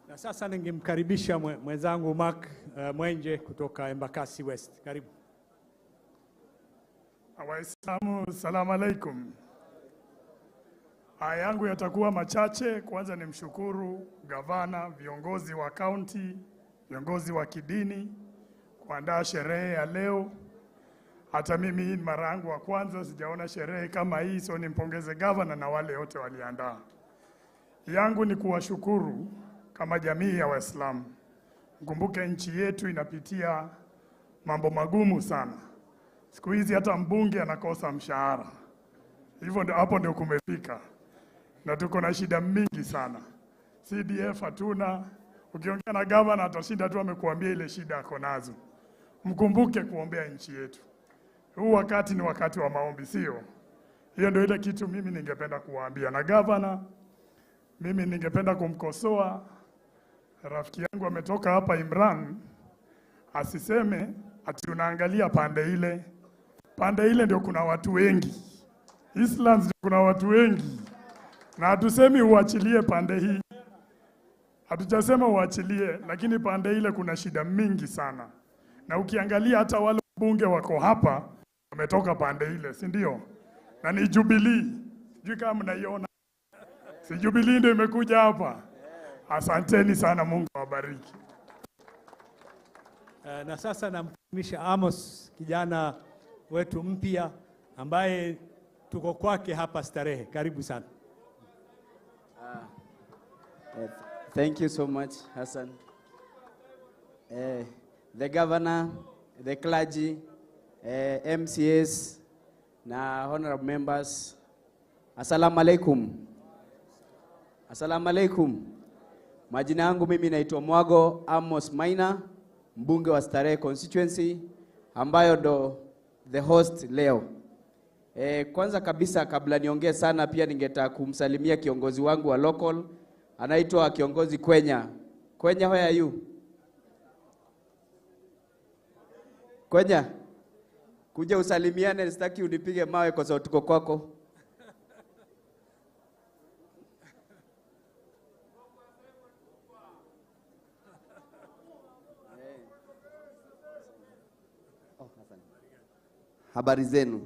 Na sasa ningemkaribisha mwenzangu Mark Mwenje kutoka Embakasi West. Karibu. Waislamu, salamu alaikum. Haya yangu yatakuwa machache. Kwanza nimshukuru gavana, viongozi wa kaunti, viongozi wa kidini kuandaa sherehe ya leo. Hata mimi hii mara yangu wa kwanza sijaona sherehe kama hii, so nimpongeze gavana na wale wote waliandaa. Yangu ni kuwashukuru kama jamii ya Waislamu. Mkumbuke nchi yetu inapitia mambo magumu sana. Siku hizi hata mbunge anakosa mshahara. Hivyo hapo ndio kumefika. Na tuko na shida mingi sana. CDF hatuna. Ukiongea na gavana atashinda tu amekuambia ile shida ako nazo. Mkumbuke kuombea nchi yetu. Huu wakati ni wakati wa maombi, sio? Hiyo ndio ile kitu mimi ningependa kuwaambia. Na gavana, mimi ningependa kumkosoa rafiki yangu ametoka hapa Imran, asiseme ati unaangalia pande ile. Pande ile ndio kuna watu wengi. Islands ndio kuna watu wengi. Na hatusemi uachilie pande hii. Hatujasema uachilie, lakini pande ile kuna shida mingi sana. Na ukiangalia hata wale bunge wako hapa wametoka pande ile, si ndio? Na ni Jubilee. Sijui kama mnaiona. Si Jubilee ndio imekuja hapa. Asanteni sana, Mungu awabariki. Na sasa namkaribisha Amos, kijana wetu mpya ambaye tuko kwake hapa Starehe. Karibu sana. Thank you so much, Hassan. The governor, the clergy, MCAs, na honorable members. Assalamu alaikum. Assalamu alaikum. Majina yangu mimi naitwa Mwago Amos Maina, mbunge wa Starehe constituency, ambayo ndo the host leo. Kwanza kabisa kabla niongee sana, pia ningetaka kumsalimia kiongozi wangu wa local, anaitwa kiongozi Kwenya. Kwenya, where are you? Kwenya, kuja usalimiane, sitaki unipige mawe kwa sababu tuko kwako. Habari zenu.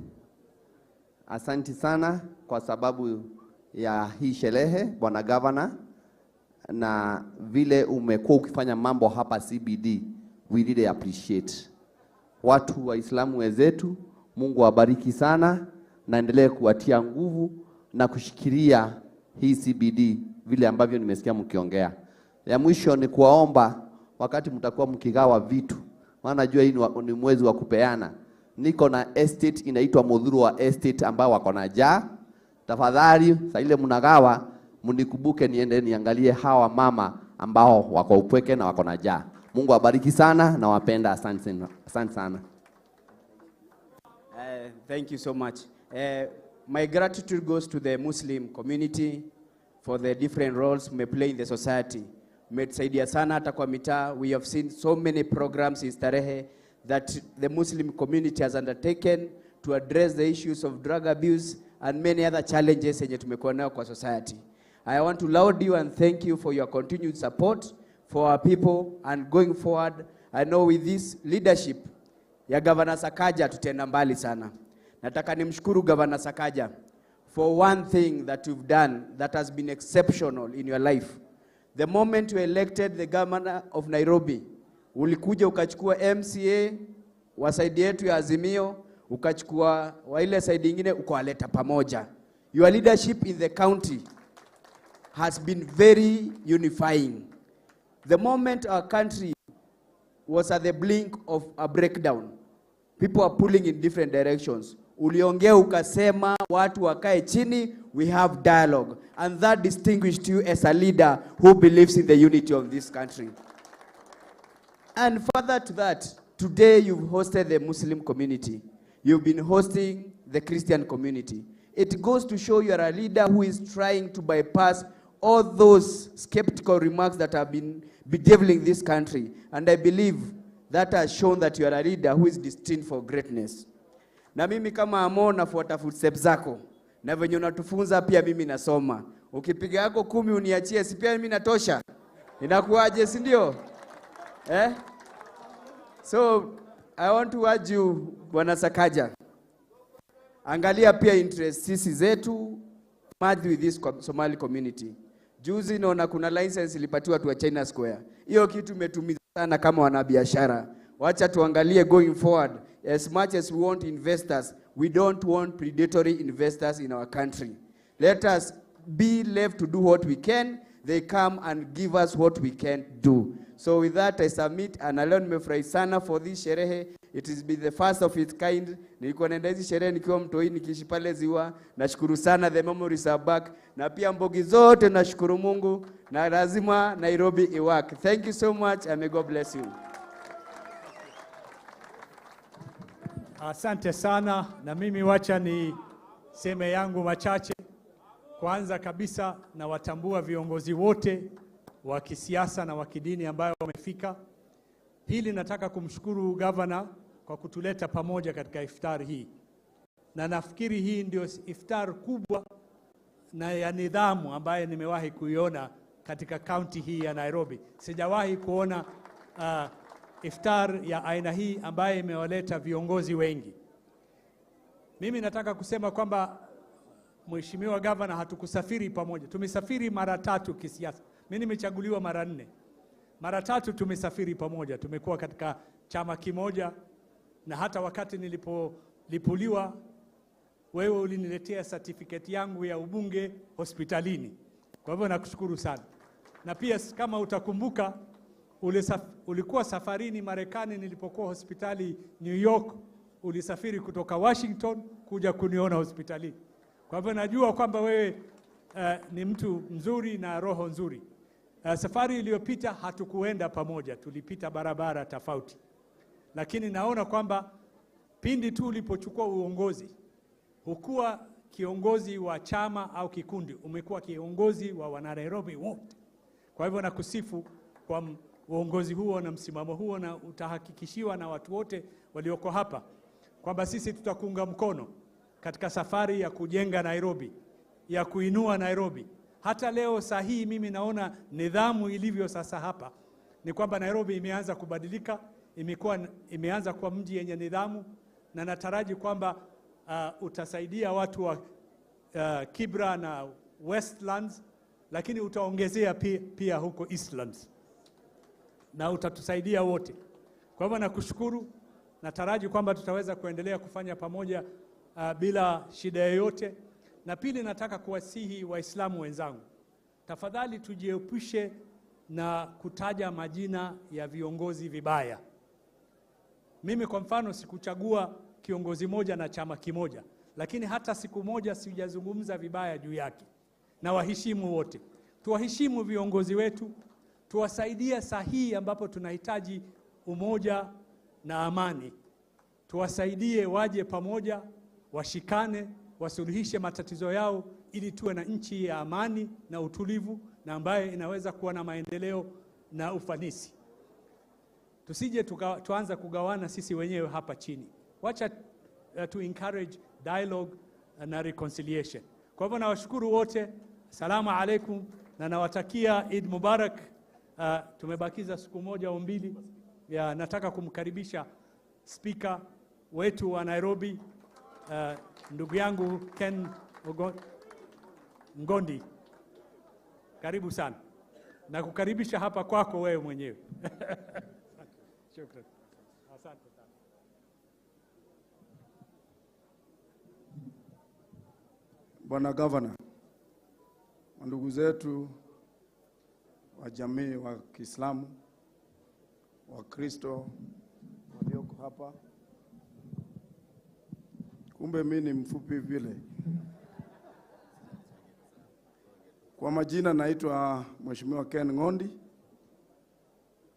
Asanti sana kwa sababu ya hii sherehe Bwana Governor, na vile umekuwa ukifanya mambo hapa CBD. We really appreciate. Watu Waislamu wenzetu, Mungu awabariki sana, na endelee kuwatia nguvu na kushikilia hii CBD vile ambavyo nimesikia mkiongea. Ya mwisho ni kuwaomba wakati mtakuwa mkigawa vitu, maana najua hii ni mwezi wa kupeana. Niko na estate inaitwa Mudhuru wa estate ambao wako na jaa. Tafadhali saa ile mnagawa mnikumbuke niende niangalie hawa mama ambao wako upweke na wako na jaa. Mungu awabariki sana na wapenda. Asante sana. Thank you so much. My gratitude goes to the Muslim community for the different roles we play in the society. Mmetusaidia sana hata kwa mitaa. We have seen so many programs in Starehe that the Muslim community has undertaken to address the issues of drug abuse and many other challenges yenye tumekuwa nayo kwa society. I want to laud you and thank you for your continued support for our people, and going forward, I know with this leadership ya Governor Sakaja tutenda mbali sana. Nataka nimshukuru Governor Sakaja for one thing that you've done that has been exceptional in your life. The moment you elected the Governor of Nairobi, ulikuja ukachukua MCA wa side yetu ya Azimio, ukachukua wa ile side nyingine ukawaleta pamoja. Your leadership in the county has been very unifying. The moment our country was at the blink of a breakdown, people are pulling in different directions. Uliongea ukasema watu wakae chini, we have dialogue, and that distinguished you as a leader who believes in the unity of this country. And further to that, today you've hosted the Muslim community. You've been hosting the Christian community. It goes to show you are a leader who is trying to bypass all those skeptical remarks that have been bedeviling this country. And I believe that has shown that you are a leader who is destined for greatness. Na mimi kama Amo nafuata footsteps zako. Na venye unatufunza pia mimi nasoma. Ukipiga yako 10 uniachie, si pia mimi natosha? Inakuaje, si ndio? So I want to urge you, Bwana Sakaja, angalia pia interest sisi zetu, merge with this Somali community. Juzi naona kuna license ilipatiwa tu wa China Square. Hiyo kitu imetumiza sana kama wanabiashara. Wacha tuangalie going forward. As much as we want investors, we don't want predatory investors in our country. Let us be left to do what we can. They come and give us what we can't do. So with that I submit, and leo nimefurahi sana for this sherehe. It has been the first of its kind. Nilikuwa naenda hizi sherehe nikiwa mtoi nikiishi pale Ziwa. Nashukuru sana, the memories are back. Na pia Mbogi zote nashukuru Mungu, na lazima Nairobi iwak. Thank you so much and may God bless you. Asante sana, na mimi wacha ni seme yangu machache. Kwanza kabisa na watambua viongozi wote wa kisiasa na wa kidini ambao wamefika. Pili, nataka kumshukuru Governor kwa kutuleta pamoja katika iftar hii. Na nafikiri hii ndio iftar kubwa na ya nidhamu ambaye nimewahi kuiona katika county hii ya Nairobi. Sijawahi kuona iftar ya aina hii ambaye imewaleta viongozi wengi. Mimi nataka kusema kwamba Mheshimiwa Governor, hatukusafiri pamoja. Tumesafiri mara 3 kisiasa. Mimi nimechaguliwa mara 4. Mara 3 tumesafiri pamoja. Tumekuwa katika chama kimoja, na hata wakati nilipolipuliwa wewe uliniletea certificate yangu ya ubunge hospitalini. Kwa hivyo nakushukuru sana. Na pia kama utakumbuka ulikuwa safarini Marekani nilipokuwa hospitali New York, ulisafiri kutoka Washington kuja kuniona hospitalini. Kwa hivyo najua kwamba wewe ni mtu mzuri na roho nzuri. Safari iliyopita hatukuenda pamoja, tulipita barabara tofauti. Lakini naona kwamba pindi tu ulipochukua uongozi, hukuwa kiongozi wa chama au kikundi, umekuwa kiongozi wa Wanairobi wote. Kwa hivyo nakusifu kwa uongozi huo na msimamo huo, na utahakikishiwa na watu wote walioko hapa kwamba sisi tutakuunga mkono katika safari ya kujenga Nairobi, ya kuinua Nairobi. Hata leo sahihi mimi naona nidhamu ilivyo sasa hapa ni kwamba Nairobi imeanza kubadilika, imeanza kuwa mji yenye nidhamu, na nataraji kwamba utasaidia watu wa Kibra na Westlands, lakini utaongezea pia huko Eastlands na utatusaidia wote. Kwa hivyo nakushukuru, nataraji kwamba tutaweza kuendelea kufanya pamoja bila shida yoyote. Na pili, nataka kuwasihi Waislamu wenzangu, tafadhali tujiepushe na kutaja majina ya viongozi vibaya. Mimi kwa mfano sikuchagua kiongozi moja na chama kimoja, lakini hata siku moja sijazungumza vibaya juu yake. Na waheshimu wote, tuwaheshimu viongozi wetu, tuwasaidie sahihi ambapo tunahitaji umoja na amani. Tuwasaidie waje pamoja, washikane, wasuluhishe matatizo yao, ili tuwe na nchi ya amani na utulivu, na ambaye inaweza kuwa na maendeleo na ufanisi. Tusije tuanza kugawana sisi wenyewe hapa chini. Wacha to encourage dialogue na reconciliation. Kwa hivyo nawashukuru wote, salamu alaikum, na nawatakia Eid Mubarak. Tumebakiza siku moja au mbili. Nataka kumkaribisha speaker wetu wa Nairobi, ndugu yangu Ken Ngondi. Karibu sana. Na kukaribisha hapa kwako wewe mwenyewe. Shukrani. Asante sana. Bwana Governor, ndugu zetu wa jamii wa Kiislamu, wa Kristo walioko hapa. Kumbe mimi ni mfupi vile. Kwa majina naitwa Mheshimiwa Ken Ngondi,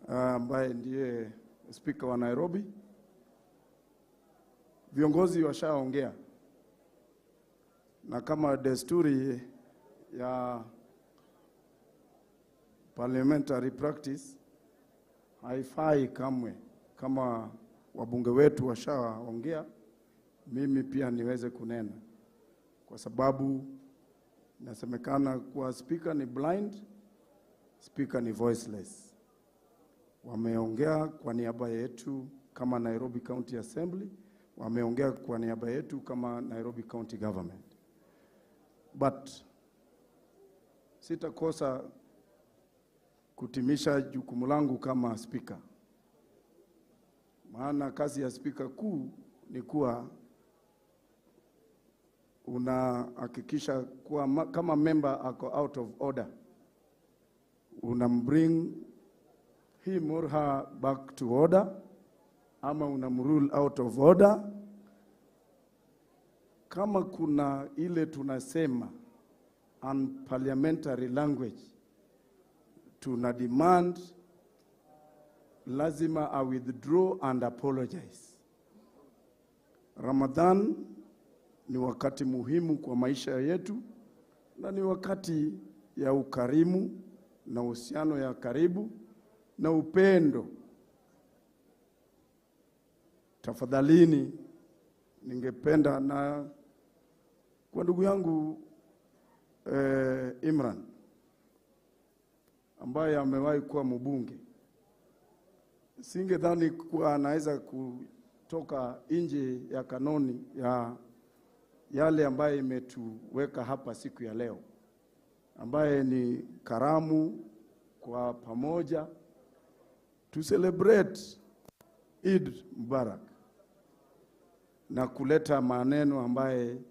ambaye ndiye speaker wa Nairobi. Viongozi washaongea, na kama desturi ya parliamentary practice haifai kamwe, kama wabunge wetu washaongea, mimi pia niweze kunena, kwa sababu nasemekana kuwa speaker ni blind, speaker ni voiceless. Wameongea kwa niaba yetu kama Nairobi County Assembly, wameongea kwa niaba yetu kama Nairobi County Government. But sitakosa kutimisha jukumu langu kama speaker. Maana kazi ya speaker kuu ni kuwa unahakikisha kuwa kama member ako out of order, unambring him or her back to order, ama unamrule out of order. Kama kuna ile tunasema unparliamentary language, tuna demand lazima I withdraw and apologize. Ramadan ni wakati muhimu kwa maisha yetu, na ni wakati ya ukarimu na uhusiano ya karibu na upendo. Tafadhalini, ningependa na kwa ndugu yangu Imran, ambaye amewahi kuwa mbunge, singedhani kuwa anaweza kutoka nje ya kanuni ya yale ambaye imetuweka hapa siku ya leo, ambaye ni karamu kwa pamoja to celebrate Eid Mubarak, na kuleta maneno ambaye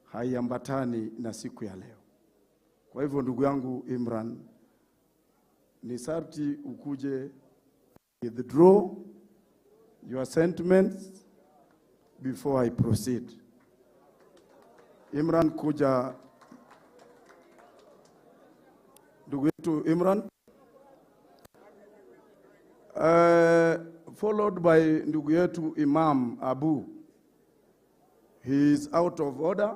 haiambatani na siku ya leo. Kwa hivyo ndugu yangu Imran, ni sharti ukuje withdraw your sentiments before I proceed. Imran, kuja ndugu yetu Imran, followed by ndugu yetu Imam Abu. He is out of order.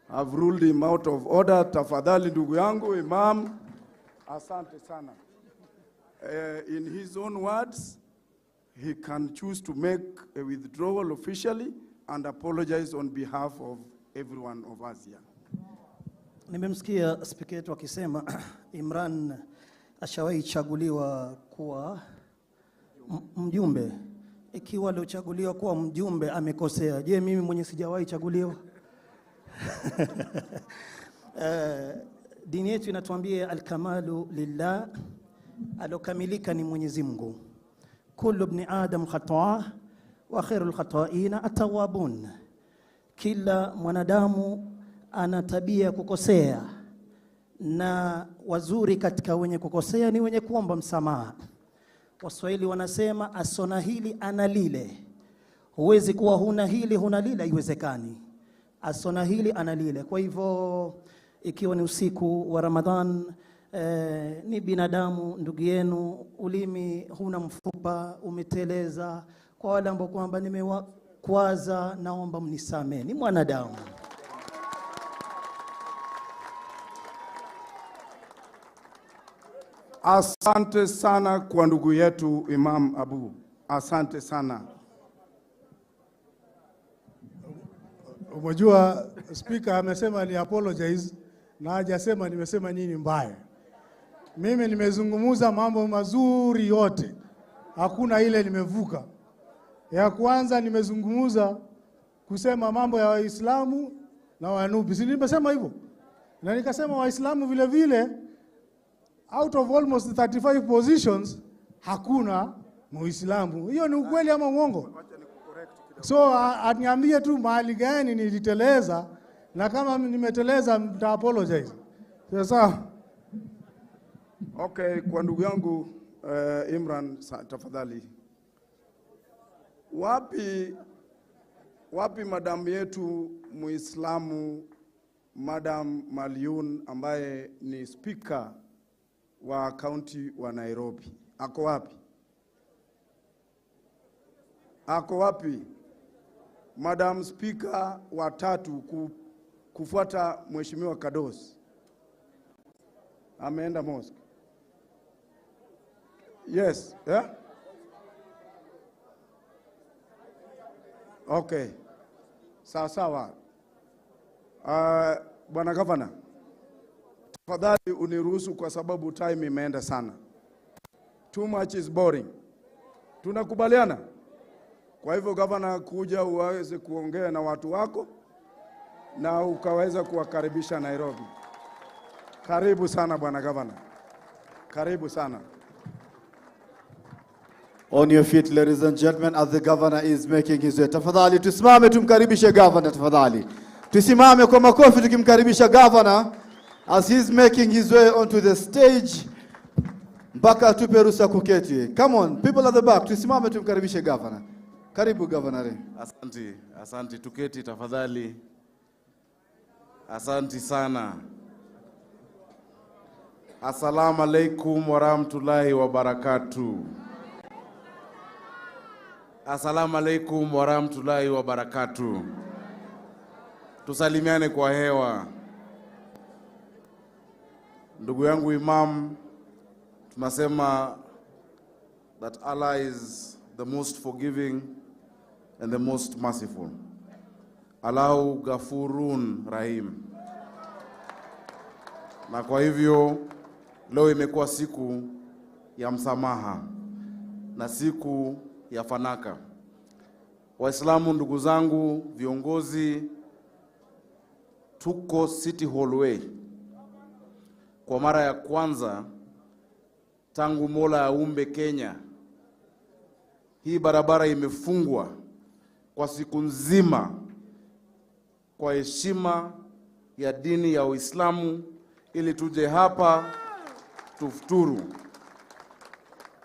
I've ruled him out of order. Tafadhali ndugu yangu Imam, asante sana. In his own words, he can choose to make a withdrawal officially and apologize on behalf of everyone of us here. Nimemsikia speaker wetu akisema Imran ashawahi chaguliwa kuwa mjumbe. Ikiwa aliochaguliwa kuwa mjumbe amekosea, je, mimi mwenye sijawahi chaguliwa? Dini yetu inatuambia al-kamalu lillah, alokamilika ni Mwenyezi Mungu. Kullu ibn Adam khata'a wa khairul khata'ina at-tawwabun. Kila mwanadamu ana tabia ya kukosea, na wazuri katika wenye kukosea ni wenye kuomba msamaha. Waswahili wanasema asona hili ana lile. Huwezi kuwa huna hili huna lile, haiwezekani. Asona hili ana lile. Kwa hivyo ikiwa ni usiku wa Ramadhan, ni binadamu ndugu yenu, ulimi huna mfupa, umeteleza. Kwa wale ambao kwamba nimewakwaza, naomba mnisamee, ni mwanadamu. Asante sana kwa ndugu yetu Imam Abu. Asante sana. Umejua speaker amesema ni apologize na hajasema nimesema nini mbaya. Mimi nimezungumuza mambo mazuri yote. Hakuna ile nimevuka. Ya kwanza nimezungumuza kusema mambo ya Waislamu na Wanubi. Si nimesema hivyo? Na nikasema Waislamu vile vile out of almost 35 positions hakuna Muislamu. Hiyo ni ukweli ama uongo? So aniambie tu mahali gani niliteleza, na kama nimeteleza mta apologize. Sasa okay, kwa ndugu yangu Imran, tafadhali. Wapi madam yetu Muislamu Madam Maliun ambaye ni speaker wa county wa Nairobi? Ako wapi? Ako wapi? Madam Speaker wa tatu kufuata Mheshimiwa Kados. Ameenda mosque. Yes, yeah? Okay. Sawa. Bwana Governor, tafadhali uniruhusu kwa sababu time imeenda sana. Too much is boring. Tunakubaliana? Kwa hivyo Governor, kuja uweze kuongea na watu wako na ukaweza kuwakaribisha Nairobi. Karibu sana Bwana Governor. Karibu sana. On your feet, ladies and gentlemen, as the governor is making his way. Tafadhali tusimame tumkaribishe governor, tafadhali. Tusimame kwa makofi tukimkaribisha governor as he's making his way onto the stage. Mpaka tupe ruhusa kuketi. Come on, people at the back, tusimame tumkaribishe governor. Karibu governor. Asante, tuketi tafadhali. Asante sana. Assalamu alaikum wa rahmatullahi wa barakatuh. Assalamu alaikum wa rahmatullahi wa barakatuh. Tusalimiane kwa hewa. Ndugu yangu Imam, tunasema that Allah is the most forgiving and the most merciful. Allahu Ghafurun Rahim. Na kwa hivyo leo imekuwa siku ya msamaha na siku ya fanaka. Waislamu ndugu zangu, viongozi, tuko City Hallway kwa mara ya kwanza tangu Mola aumbe Kenya. Hii barabara imefungwa kwa siku nzima kwa heshima ya dini ya Uislamu ili tuje hapa tufuturu.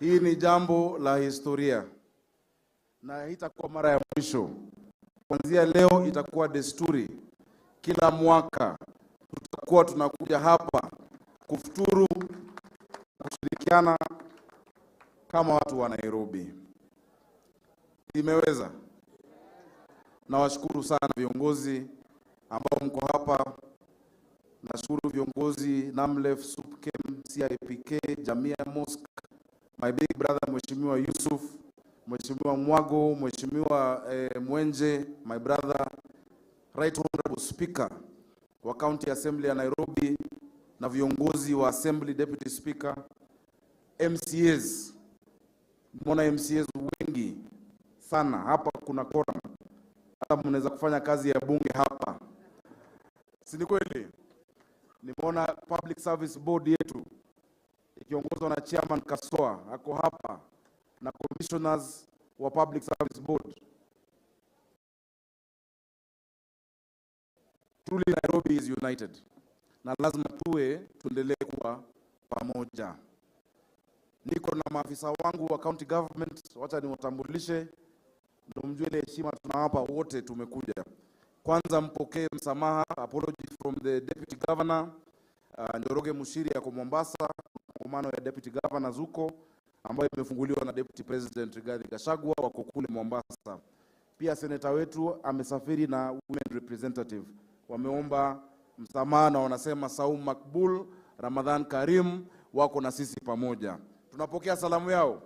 Hii ni jambo la historia na itakuwa mara ya mwisho. Kuanzia leo itakuwa desturi. Kila mwaka tutakuwa tunakuja hapa kufuturu, kushirikiana kama watu wa Nairobi. Imeweza. Nawashukuru sana viongozi ambao mko hapa. Nashukuru viongozi Namlef, Supkem, CIPK, Jamia Mosque, my big brother Mheshimiwa Yusuf, Mheshimiwa Mwago, Mheshimiwa Mwenje, my brother, Right Honorable Speaker wa County Assembly ya Nairobi, na viongozi wa Assembly, Deputy Speaker, MCAs. Mwana MCAs wengi sana hapa, kuna quorum. Hata mnaweza kufanya kazi ya bunge hapa. Si ni kweli? Nimeona Public Service Board yetu ikiongozwa na Chairman Kasoa ako hapa, na commissioners wa Public Service Board. Truly Nairobi is united. Na lazima tuendelee kuwa pamoja. Niko na maafisa wangu wa county government, wacha niwatambulishe ndio mjue ile heshima tunawapa wote. Tumekuja kwanza, mpokee msamaha, apology from the deputy governor Njoroge Mushiri ya Mombasa, kongamano ya deputy governor Zuko ambayo imefunguliwa na deputy president Rigathi Gachagua, wako kule Mombasa. Pia seneta wetu amesafiri na women representative, wameomba msamaha na wanasema Saum Makbul, Ramadan Karim, wako na sisi pamoja. Tunapokea salamu yao.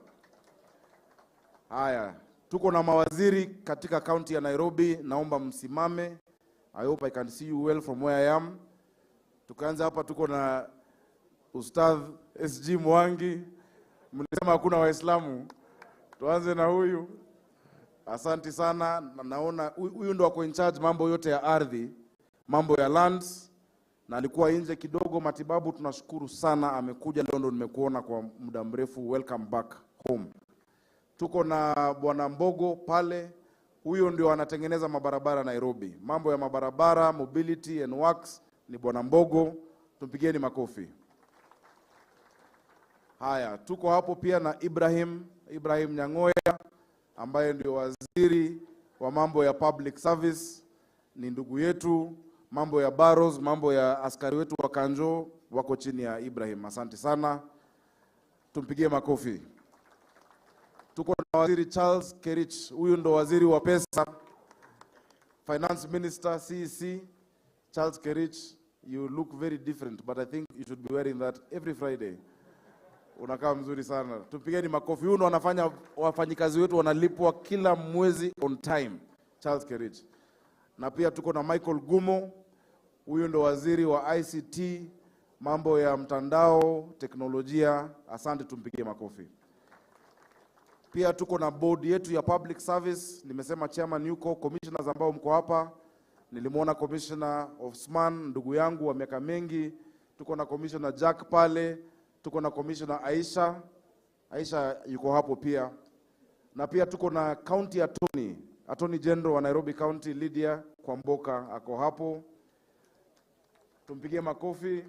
Haya, tuko na mawaziri katika county ya Nairobi, naomba msimame. I hope I can see you well from where I am. Tukaanza hapa, tuko na Ustadh SG Mwangi. Mlisema hakuna Waislamu, tuanze na huyu. Asante sana. Naona huyu ndo wako in charge mambo yote ya ardhi, mambo ya lands, na alikuwa nje kidogo matibabu. Tunashukuru sana amekuja leo, ndo nimekuona kwa muda mrefu. Welcome back home. Tuko na Bwana Mbogo pale, huyo ndio anatengeneza mabarabara Nairobi. Mambo ya mabarabara, mobility and works ni Bwana Mbogo, tumpigeni makofi. Haya, tuko hapo pia na Ibrahim Nyangoya ambaye ndio waziri wa mambo ya public service, ni ndugu yetu. Mambo ya barrows, mambo ya askari wetu wa Kanjo wako chini ya Ibrahim. Asante sana, tumpigie makofi. Tuko na waziri Charles Kerich, huyu ndo waziri wa pesa, finance minister CEC. Charles Kerich, you look very different, but I think you should be wearing that every Friday. Unakaa mzuri sana, tupigeni makofi. Huyu ndo anafanya wafanyikazi wetu wanalipwa kila mwezi on time, Charles Kerich. Na pia tuko na Michael Gumo, huyu ndo waziri wa ICT, mambo ya mtandao, teknolojia. Asante, tumpigie makofi. Pia tuko na board yetu ya public service, nimesema chairman yuko, commissioners ambao mko hapa. Nilimuona Commissioner Osman, ndugu yangu wa miaka mengi. Tuko na Commissioner Jack pale, tuko na Commissioner Aisha yuko hapo pia. Na pia tuko na County Attorney General wa Nairobi County Lydia Kwamboka ako hapo. Tumpigie makofi.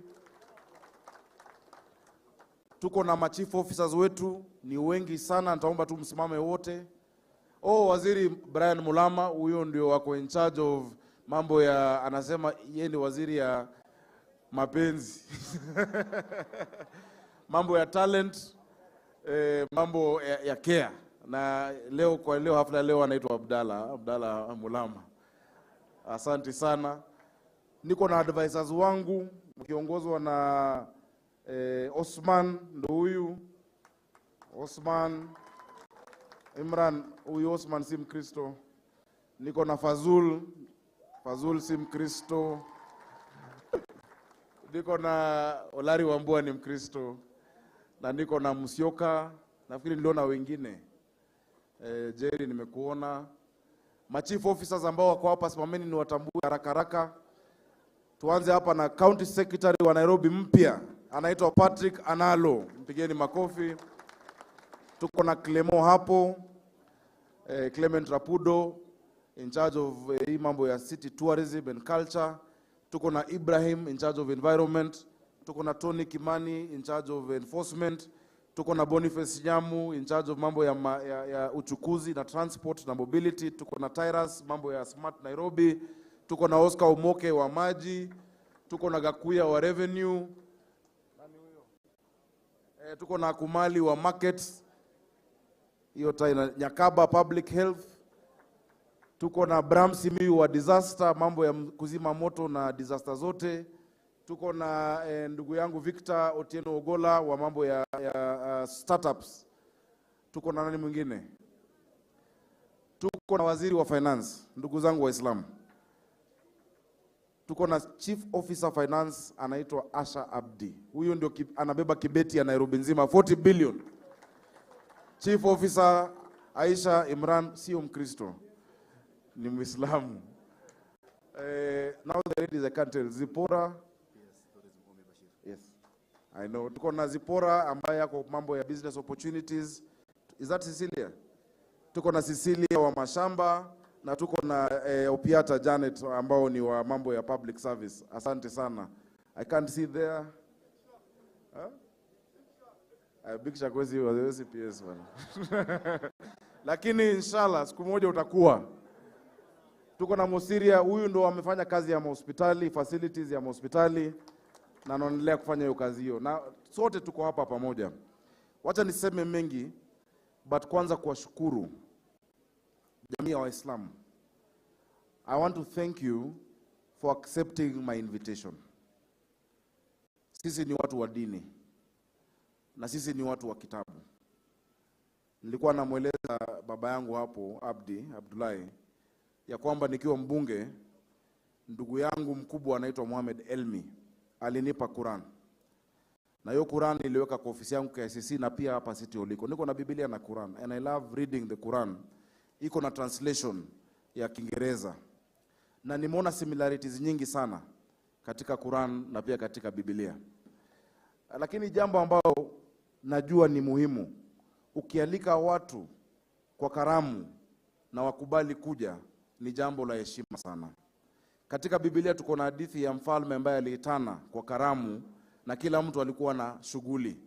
Tuko na machief officers wetu ni wengi sana, nitaomba tu msimame wote. Waziri Brian Mulama, huyo ndio wako in charge of mambo ya, anasema yeye ni waziri ya mapenzi. Mambo ya talent, mambo ya care. Na leo hafla leo anaitwa Abdalla Mulama. Asante sana. Niko na advisors wangu mkiongozwa na Osman, ndo huyu Osman Imran. Huyu Osman si Mkristo. Niko na Fazul si Mkristo. Niko na Olari Wambua ni Mkristo. Na niko na Musyoka, nafikiri niliona wengine. Jerry nimekuona. Machief officers ambao wako hapa simameni ni watambue haraka. Tuanze hapa na County Secretary wa Nairobi mpya, anaitwa Patrick Analo. Mpigeni makofi. Tuko na Clemo hapo, Clement Rapudo in charge of hii mambo ya city tourism and culture. Tuko na Ibrahim in charge of environment. Tuko na Tony Kimani in charge of enforcement. Tuko na Boniface Nyamu in charge of mambo ya uchukuzi na transport na mobility. Tuko na Tyrus mambo ya smart Nairobi. Tuko na Oscar Omoke wa maji. Tuko na Gakuya wa revenue. Nani tuko na Kumali wa markets, hiyo tena Nyakaba public health. Tuko na Bram Simiyu wa disaster, mambo ya kuzima moto na disaster zote. Tuko na ndugu yangu Victor Otieno Ogola wa mambo ya startups. Tuko na nani mwingine? Tuko na waziri wa finance, ndugu zangu Waislamu. Tuko na chief officer finance anaitwa Asha Abdi. Huyo ndio anabeba kibeti ya Nairobi nzima 40 billion. Chief officer Aisha Imran sio Mkristo, ni Muislamu. Now the ladies I can't tell. Zipora. Yes, I know. Tuko na Zipora ambaye yako mambo ya business opportunities. Is that Cecilia? Tuko na Cecilia wa mashamba na tuko na Opiata Janet ambao ni wa mambo ya public service. Asante sana. I can't see there. Big Shakwezi wa the CPS bana. Lakini inshallah siku moja utakuwa. Tuko na Mosiria, huyu ndo amefanya kazi ya hospitali, facilities ya hospitali na anaendelea kufanya hiyo kazi hiyo. Na sote tuko hapa pamoja. Wacha niseme mengi, but kwanza kuwashukuru jamii ya Waislamu. I want to thank you for accepting my invitation. Sisi ni watu wa dini na sisi ni watu wa kitabu. Nilikuwa namweleza baba yangu hapo Abdullahi ya kwamba nikiwa mbunge, ndugu yangu mkubwa anaitwa Mohamed Elmi alinipa Quran. Na hiyo Quran iliweka kwa ofisi yangu KICC na pia hapa City Oliko. Niko na Biblia na Quran and I love reading the Quran. Iko na translation ya Kiingereza. Na nimeona similarities nyingi sana katika Quran na pia katika Biblia. Lakini jambo ambalo najua ni muhimu, ukialika watu kwa karamu na wakubali kuja, ni jambo la heshima sana. Katika Biblia tuko na hadithi ya mfalme ambaye aliitana kwa karamu na kila mtu alikuwa na shughuli.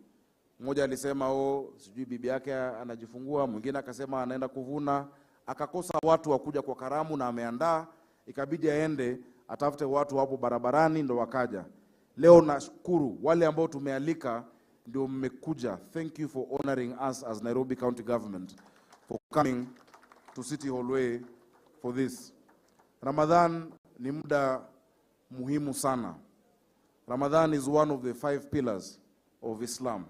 Mmoja alisema sijui bibi yake anajifungua, mwingine akasema anaenda kuvuna, akakosa watu wa kuja kwa karamu na ameandaa, ikabidi aende atafute watu hapo barabarani ndo wakaja. Leo nashukuru wale ambao tumealika ndio mmekuja. Thank you for honoring us as Nairobi County Government for coming to City Hallway for this. Ramadan ni muda muhimu sana. Ramadan is one of the 5 pillars of Islam.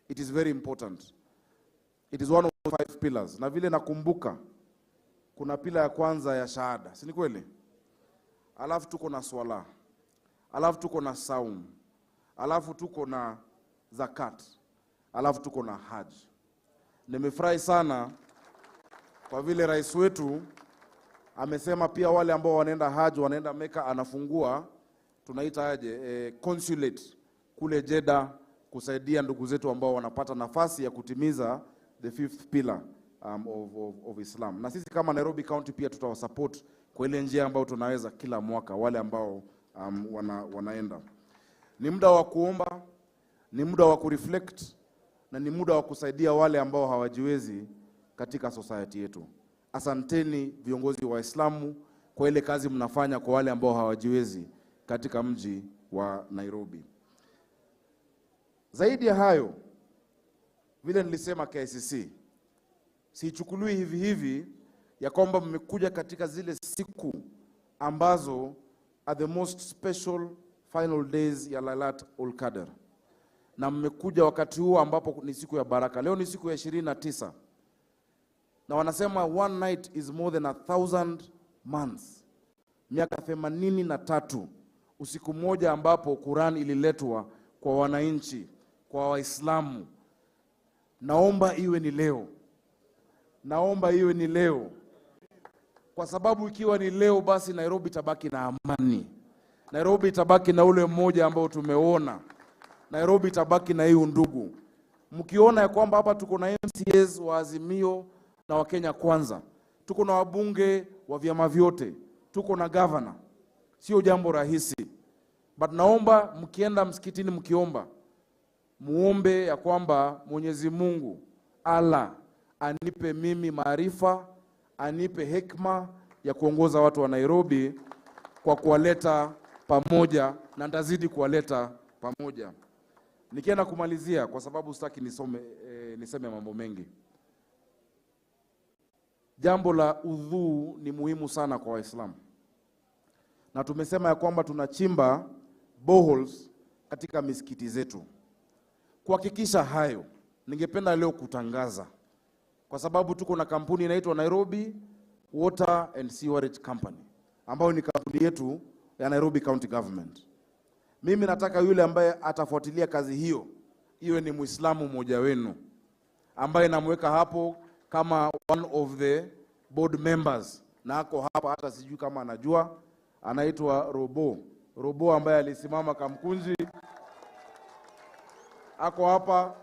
It is very important. It is one of the 5 pillars. Na vile nakumbuka, kuna pila ya kwanza ya shahada. Si ni kweli? Alafu tuko na swala. Alafu tuko na saum. Alafu tuko na zakat. Alafu tuko na hajj. Nimefurahi sana kwa vile rais wetu amesema pia wale ambao wanaenda hajj, wanaenda Mecca, anafungua tunaita aje consulate kule Jeddah kusaidia ndugu zetu ambao wanapata nafasi ya kutimiza the 5th pillar of Islam. Na sisi kama Nairobi County pia tutawasupport kwa ile njia ambayo tunaweza kila mwaka wale ambao wanaenda. Ni muda wa kuomba, ni muda wa kureflect na ni muda wa kusaidia wale ambao hawajiwezi katika society yetu. Asanteni viongozi wa Waislamu kwa ile kazi mnafanya kwa wale ambao hawajiwezi katika mji wa Nairobi. Zaidi ya hayo, vile nilisema KICC, siichukuliwi hivi hivi ya kwamba mmekuja katika zile siku ambazo are the most special final days ya Lailat ul Qadr. Na mmekuja wakati huo ambapo ni siku ya baraka. Leo ni siku ya 29. Na wanasema one night is more than 1,000 months. Miaka 83. Usiku mmoja ambapo Quran ililetwa kwa wananchi, kwa Waislamu. Naomba iwe ni leo. Naomba iwe ni leo. Kwa sababu ikiwa ni leo basi Nairobi tabaki na amani. Nairobi tabaki na ule mmoja ambao tumeona. Nairobi tabaki na hiyo ndugu. Mkiona ya kwamba hapa tuko na MCAs wa Azimio na wa Kenya Kwanza. Tuko na wabunge wa vyama vyote. Tuko na governor. Sio jambo rahisi. But naomba mkienda msikitini mkiomba, muombe ya kwamba Mwenyezi Mungu Allah anipe mimi maarifa, anipe hekima ya kuongoza watu wa Nairobi kwa kuwaleta pamoja, na ndazidi kuwaleta pamoja. Nikienda kumalizia, kwa sababu sitaki niseme mambo mengi. Jambo la udhu ni muhimu sana kwa Waislamu, na tumesema ya kwamba tunachimba boreholes katika misikiti zetu. Kuhakikisha hayo, ningependa leo kutangaza, kwa sababu tuko na kampuni inaitwa Nairobi Water and Sewerage Company, ambayo ni kampuni yetu ya Nairobi County Government. Mimi nataka yule ambaye atafuatilia kazi hiyo, iwe ni Muislamu mmoja wenu, ambaye namweka hapo kama one of the board members, na ako hapa, hata sijui kama anajua, anaitwa Robo ambaye alisimama kamkunji. Ako hapa,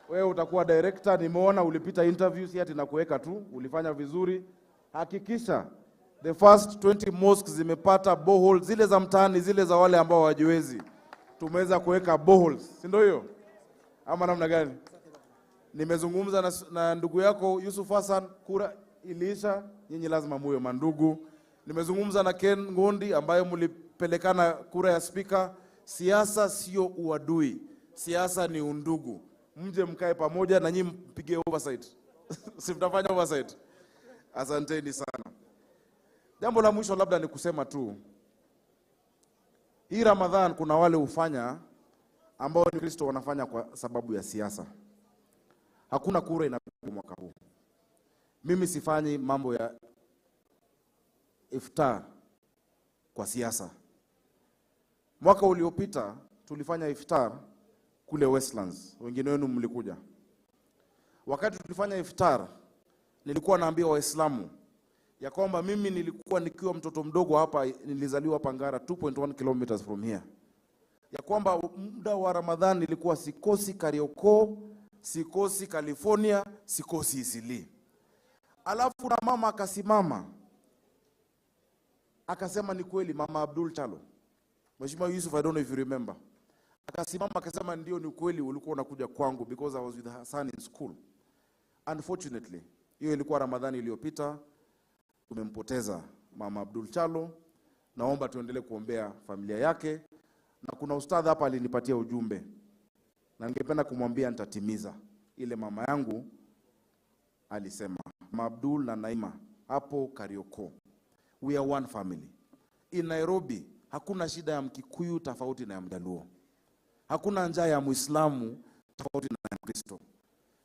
wewe utakuwa director. Nimeona ulipita interview, si ati nakuweka tu, ulifanya vizuri. Hakikisha the first 20 mosques zimepata boreholes, zile za mtaani, zile za wale ambao hawajiwezi. Tumeweza kuweka boreholes, si ndio hiyo? Ama namna gani? Nimezungumza na ndugu yako Yusuf Hassan, kura iliisha, nyinyi lazima muwe mandugu. Nimezungumza na Ken Ngondi ambaye mlipelekana kura ya speaker. Siasa sio uadui, siasa ni undugu. Mje mkae pamoja na nyinyi mpige oversight. Si mtafanya oversight? Asanteni sana. Jambo la mwisho labda ni kusema tu, hii Ramadhan kuna wale hufanya ambao ni Kristo wanafanya kwa sababu ya siasa. Hakuna kura inapigwa mwaka huu. Mimi sifanyi mambo ya iftar kwa siasa. Mwaka uliopita tulifanya iftar kule Westlands, wengine wenu mlikuja. Wakati tulifanya iftar, nilikuwa naambia Waislamu ya kwamba mimi nilikuwa nikiwa mtoto mdogo hapa, nilizaliwa hapa Ngara 2.1 kilometers from here. Ya kwamba muda wa Ramadhani nilikuwa sikosi Kariokoo, sikosi California, sikosi Isili. Alafu na mama akasimama, akasema ni kweli, Mama Abdul Chalo, Mheshimiwa Yusuf, I don't know if you remember. Akasimama akasema ndio, ni kweli ulikuwa unakuja kwangu because I was with her son in school. Unfortunately, hiyo ilikuwa Ramadhani iliyopita. Tumempoteza Mama Abdul Chalo. Naomba tuendelee kuombea familia yake. Na kuna ustadhi hapa alinipatia ujumbe, na ningependa kumwambia nitatimiza ile mama yangu alisema. Mama Abdul na Naima hapo Kariokoo, we are one family. In Nairobi hakuna shida ya Mkikuyu tofauti na ya Mjaluo. Hakuna njaa ya Muislamu tofauti na ya Kristo.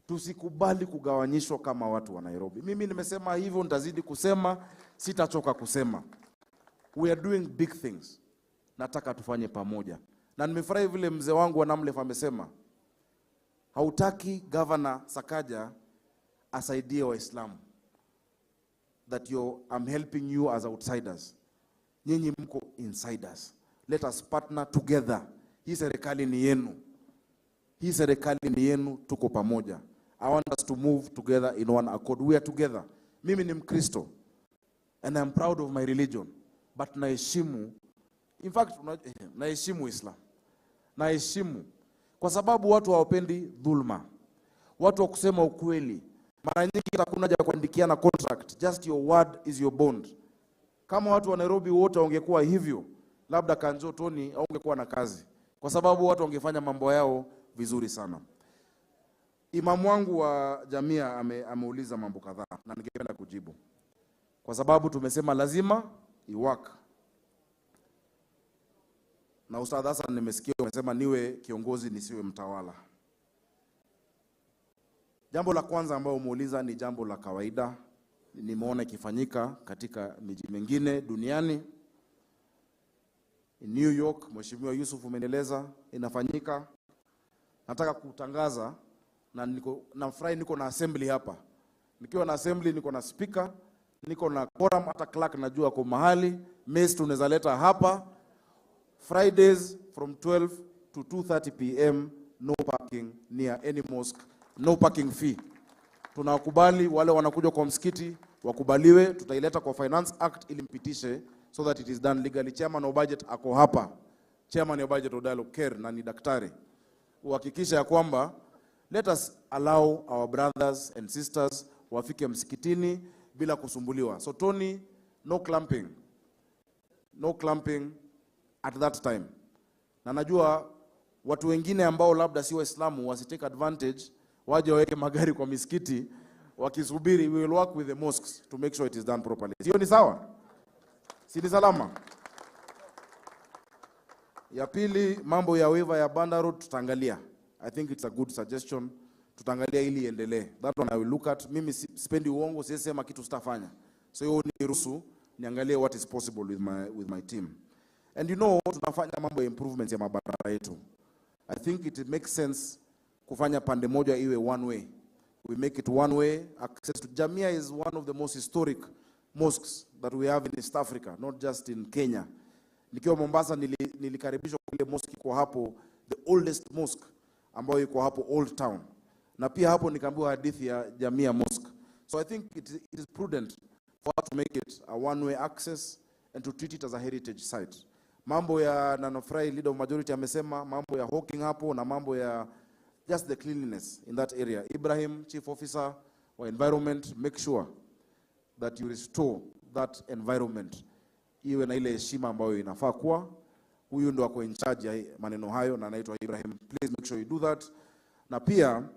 Tusikubali kugawanyishwa kama watu wa Nairobi. Mimi nimesema hivyo, nitazidi kusema, sitachoka kusema. We are doing big things. Nataka tufanye pamoja. Na nimefurahi vile mzee wangu wa Namlef amesema, hautaki Governor Sakaja asaidie Waislamu. That I'm helping you as outsiders. Nyinyi mko insiders. Let us partner together. Hii serikali ni yenu. Hii serikali ni yenu, tuko pamoja. I want us to move together in one accord. We are together. Mimi ni Mkristo and I'm proud of my religion, but naheshimu, in fact naheshimu Islam. Naheshimu kwa sababu watu hawapendi dhulma. Watu wa kusema ukweli. Mara nyingi hakuna haja kuandikiana contract. Just your word is your bond. Kama watu wa Nairobi wote wangekuwa hivyo, labda Kanjo Tony haungekuwa na kazi, kwa sababu watu wangefanya mambo yao vizuri sana. Imamu wangu wa Jamia ameuliza mambo kadhaa na ningependa kujibu, kwa sababu tumesema lazima iwaka. Na Ustadh Hassan nimesikia umesema niwe kiongozi nisiwe mtawala. Jambo la kwanza ambalo umeuliza ni jambo la kawaida, nimeona ikifanyika katika miji mingine duniani. In New York, Mheshimiwa Yusuf umenieleza inafanyika. Nataka kutangaza, na nafurahi niko na assembly hapa. Nikiwa na assembly niko na speaker, niko na quorum, hata clerk najua kwa mahali. Mess tunaweza leta hapa. Fridays from 12 to 2:30 p.m. no parking near any mosque, no parking fee. Tunakubali wale wanakuja kwa msikiti wakubaliwe, tutaileta kwa Finance Act ili mpitishe so that it is done legally. Chairman wa budget ako hapa. Chairman wa budget Odalo Ker na ni daktari. Uhakikisha ya kwamba let us allow our brothers and sisters wafike msikitini bila kusumbuliwa. So Tony, no clamping. No clamping at that time. Na najua watu wengine ambao labda si Waislamu wasitake advantage, waje waweke magari kwa misikiti wakisubiri. We will work with the mosques to make sure it is done properly. Sio ni sawa? Si ni salama? Ya pili, mambo ya waiver ya Banda Road tutaangalia. I think it's a good suggestion. Tutaangalia ili iendelee. That one I will look at. Mimi sipendi uongo, sisema kitu sitafanya. So hiyo ni ruhusu niangalie what is possible with my team. And you know, tunafanya mambo ya improvements ya mabarabara yetu. I think it makes sense kufanya pande moja iwe one way. We make it one way access to Jamia is one of the most historic mosques that we have in East Africa, not just in Kenya. Nikiwa Mombasa nilikaribishwa kule mosque iko hapo, the oldest mosque ambayo iko hapo Old Town. Na pia hapo nikaambiwa hadithi ya Jamia Mosque. So I think it is prudent for us to make it a one-way access and to treat it as a heritage site. Mambo ya Nanofrai, leader of majority amesema, mambo ya hawking hapo na mambo ya just the cleanliness in that area. Ibrahim, Chief Officer wa Environment, make sure that you restore that environment. Iwe na ile heshima ambayo inafaa kuwa. Huyu ndo ako in charge ya maneno hayo na anaitwa Ibrahim. Please make sure you do that. Na pia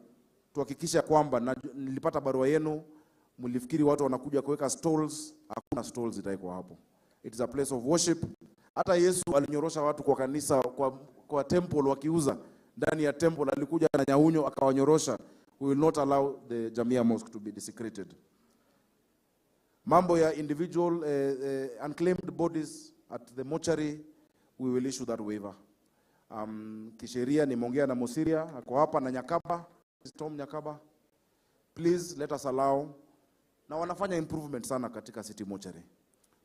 tuhakikisha kwamba nilipata barua yenu, mlifikiri watu wanakuja kuweka stalls. Hakuna stalls zitaikuwa hapo. It is a place of worship. Hata Yesu alinyorosha watu kwa kanisa, kwa temple wakiuza. Ndani ya temple alikuja na nyaunyo akawanyorosha. We will not allow the Jamia Mosque to be desecrated. Mambo ya individual unclaimed bodies at the mortuary, we will issue that waiver. Kisheria nimeongea na Mosiria, ako hapa na Nyakaba, Tom Nyakaba. Please let us allow. Na wanafanya improvement sana katika city mortuary.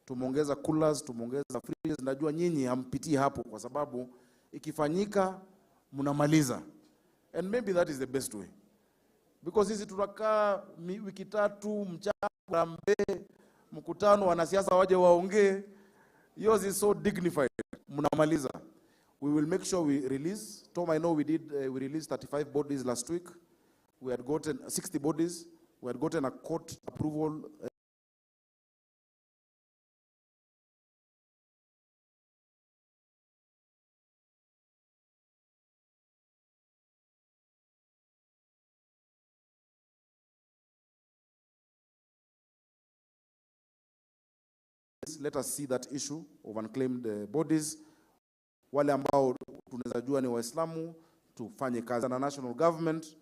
Tumeongeza coolers, tumeongeza fridges. Najua nyinyi hampitii hapo kwa sababu ikifanyika mnamaliza. And maybe that is the best way. Because sisi tunakaa wiki 3 mchana mkutano wanasiasa waje waongee. Yours is so dignified. Mnamaliza. We will make sure we release. Tom, I know we released 35 bodies last week. We had gotten 60 bodies. We had gotten a court approval. Let us see that issue of unclaimed bodies. Wale ambao tunaweza jua ni Waislamu, tufanye kazi na national government.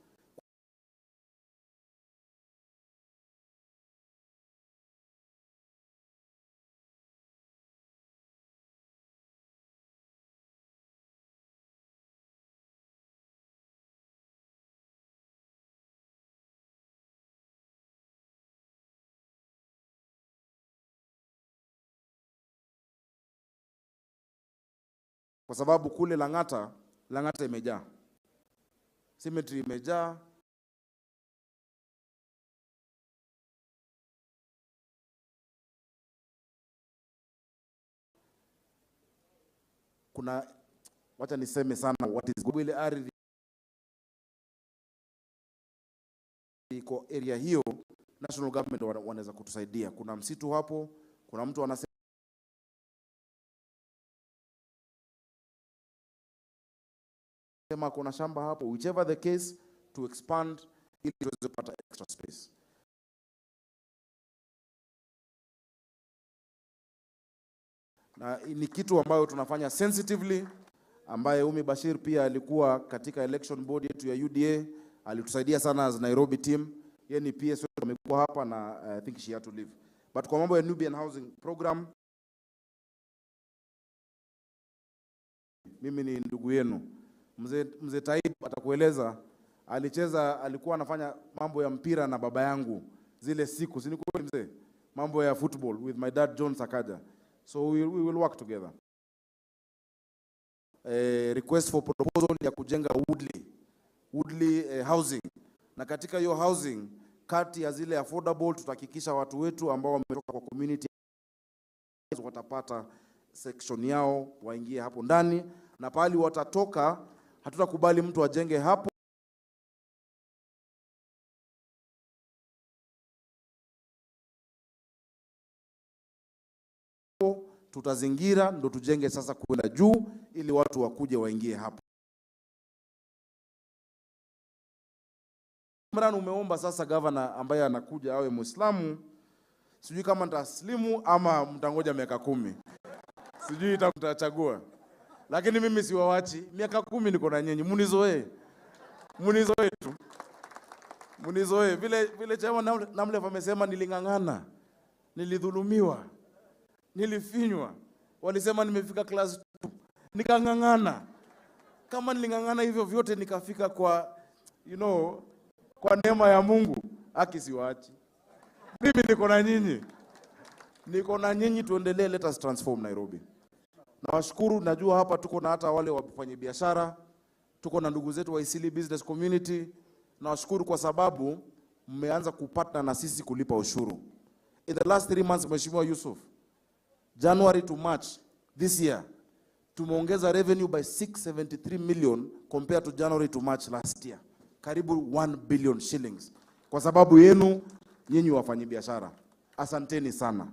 Kwa sababu kule Lang'ata imejaa. Cemetery imejaa. Wacha niseme sana what is good. Ile ardhi iko area hiyo, national government wanaweza kutusaidia. Kuna msitu hapo, kuna mtu anasema kuna shamba hapo, whichever the case, to expand ili tuweze kupata extra space. Na ni kitu ambayo tunafanya sensitively, ambaye Umi Bashir pia alikuwa katika election board yetu ya UDA, alitusaidia sana as Nairobi team. Yeye ni PS amekuwa hapa na I think she had to leave. But kwa mambo ya Nubian housing program, mimi ni ndugu yenu. Mzee Taib atakueleza, alikuwa anafanya mambo ya mpira na baba yangu zile siku, si ni kweli mzee? Mambo ya football with my dad John Sakaja. So we will work together. Request for proposal ya kujenga Woodley housing. Na katika hiyo housing, kati ya zile affordable, tutahakikisha watu wetu ambao wametoka kwa community watapata section yao waingie hapo ndani, na pali watatoka hatutakubali mtu ajenge hapo. Tutazingira ndo tujenge sasa kwenda juu ili watu wakuje waingie hapo. Imran, umeomba sasa governor ambaye anakuja awe Muislamu. Sijui kama nitaslimu ama mtangoja miaka 10. Sijui mtachagua. Lakini mimi siwawachi. Miaka 10 niko na nyinyi. Munizoee. Munizoee tu. Munizoee. Vile chama Namlef amesema nilingangana. Nilidhulumiwa. Nilifinywa. Walisema nimefika class 2. Nikangangana. Kama nilingangana hivyo vyote nikafika kwa kwa neema ya Mungu, akisiwaachi. Mimi niko na nyinyi. Niko na nyinyi, tuendelee, let us transform Nairobi. Nawashukuru, najua hapa tuko na hata wale wafanya biashara, tuko na ndugu zetu wa Isili Business Community. Nawashukuru kwa sababu mmeanza kupata na sisi kulipa ushuru. In the last 3 months, Mheshimiwa Yusuf, January to March this year, tumeongeza revenue by 673 million compared to January to March last year. Karibu 1 billion shillings. Kwa sababu yenu nyinyi wafanyi biashara. Asanteni sana.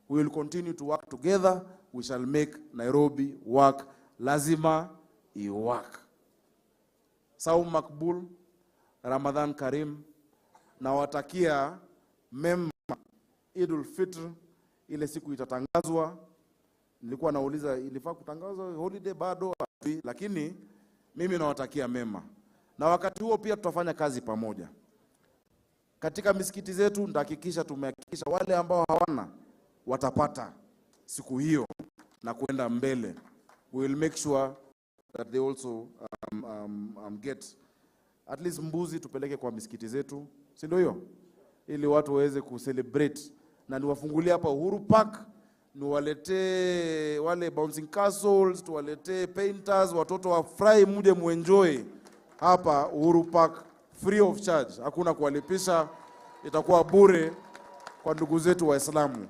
We will continue to work together. We shall make Nairobi work. Lazima i-work. Saum Makbul, Ramadan Karim. Nawatakia mema Idul Fitr. Ile siku itatangazwa. Nilikuwa nauliza ilifaa kutangazwa holiday bado, lakini mimi nawatakia mema. Na wakati huo pia tutafanya kazi pamoja. Katika misikiti zetu nitahakikisha tumehakikisha wale ambao hawana watapata siku hiyo na kuenda mbele. We will make sure that they also get at least mbuzi tupeleke kwa misikiti zetu, si ndio hiyo? Ili watu waweze kucelebrate, na niwafungulie hapa Uhuru Park, niwaletee wale bouncing castles, tuwaletee painters, watoto wafurahi, muje muenjoy hapa Uhuru Park free of charge. Hakuna kuwalipisha, itakuwa bure kwa ndugu zetu Waislamu.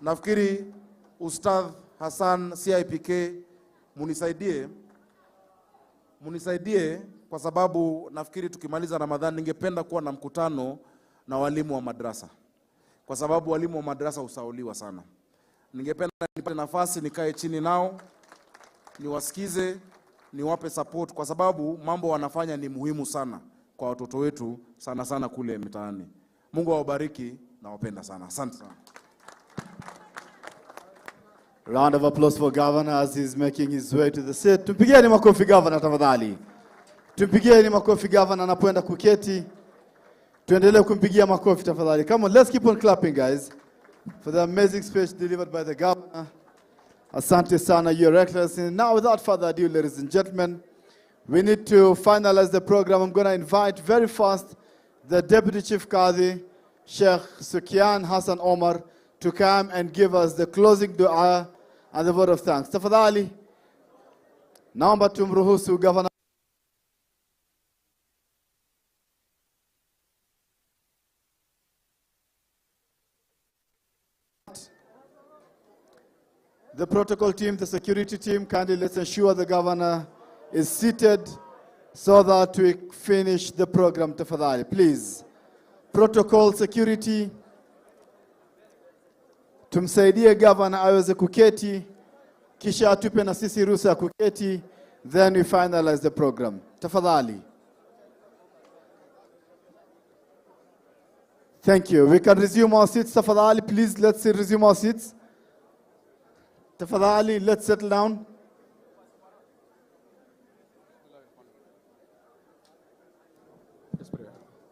Nafikiri Ustadh Hassan CIPK munisaidie kwa sababu nafikiri tukimaliza Ramadhan ningependa kuwa na mkutano na walimu wa madrasa. Kwa sababu walimu wa madrasa usauliwa sana. Ningependa nipate nafasi nikae chini nao, niwasikize, niwape support kwa sababu mambo wanafanya ni muhimu sana kwa watoto wetu, sana sana kule mitaani. Mungu awabariki, na wapenda sana. Asante sana. Round of applause for Governor as he's making his way to the seat. Tumpigieni makofi Governor tafadhali. Tumpigieni makofi Governor anapoenda kuketi. Tuendelee kumpigia makofi tafadhali. Come on, let's keep on clapping guys for the amazing speech delivered by the Governor. Asante sana, Your Excellency. Now without further ado, ladies and gentlemen, we need to finalize the program. I'm going to invite very fast the Deputy Chief Qadi, Sheikh Sukian Hassan Omar, to come and give us the closing dua and the word of thanks. Tafadhali, naomba tumruhusu Governor. The protocol team, the security team, kindly let's ensure the Governor is seated so that we finish the program. Tafadhali, please. Protocol, security, tumsaidie Governor aweze kuketi, kisha atupe na sisi ruhusa ya kuketi, then we finalize the program. Tafadhali. Thank you. We can resume our seats. Tafadhali, please, let's resume our seats. Tafadhali, let's settle down.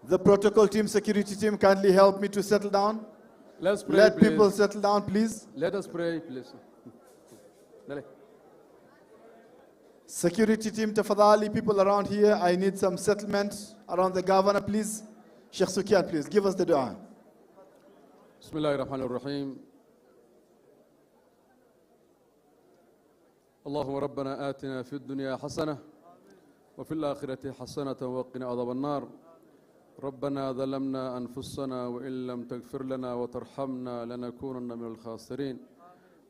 The protocol team, security team, kindly help me to settle down. Let's pray, Let please. people settle down, please. Let us pray, please. Security team, tafadhali, people around here, I need some settlement around the Governor, please. Sheikh Sukian, please, give us the dua. Bismillahirrahmanirrahim. اللهم ربنا آتنا في الدنيا حسنة وفي الآخرة حسنة وقنا عذاب النار ربنا ظلمنا أنفسنا وإن لم تغفر لنا وترحمنا لنكونن من الخاسرين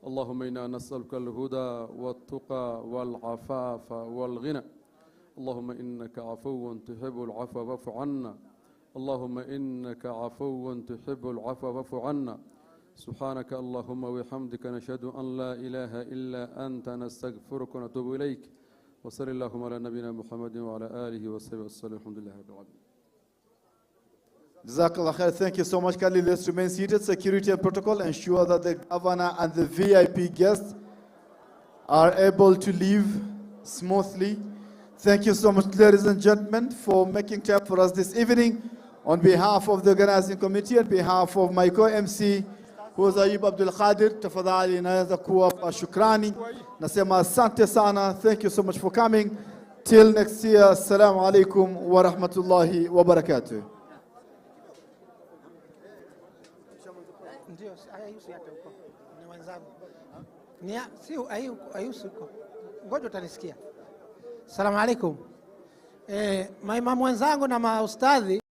اللهم إنا نسألك الهدى والتقى والعفاف والغنى اللهم إنك عفو تحب العفو فاعف عنا اللهم إنك عفو تحب العفو فاعف عنا سبحانك اللهم وبحمدك نشهد أن لا إله إلا أنت نستغفرك ونتوب إليك وصلى اللهم على نبينا محمد وعلى آله وصحبه وسلم الحمد لله رب العالمين. Jazakallah khair. Thank you so much. Kindly let's remain seated. Security and protocol ensure that the governor and the VIP guests are able to leave smoothly. Thank you so much, ladies and gentlemen, for making time for us this evening. On behalf of the organizing committee, on behalf of my co-MC, who is Ayub Abdul Qadir, tafadhali naweza kuwapa shukrani. Nasema asante sana. Thank you so much for coming. Till next year, assalamu alaikum wa rahmatullahi wa barakatuh. Ndio, hayusi hata huko. Ni wenzangu. Si hayusi huko. Ngoja utanisikia. Assalamu alaikum. Maimamu wenzangu na maustadhi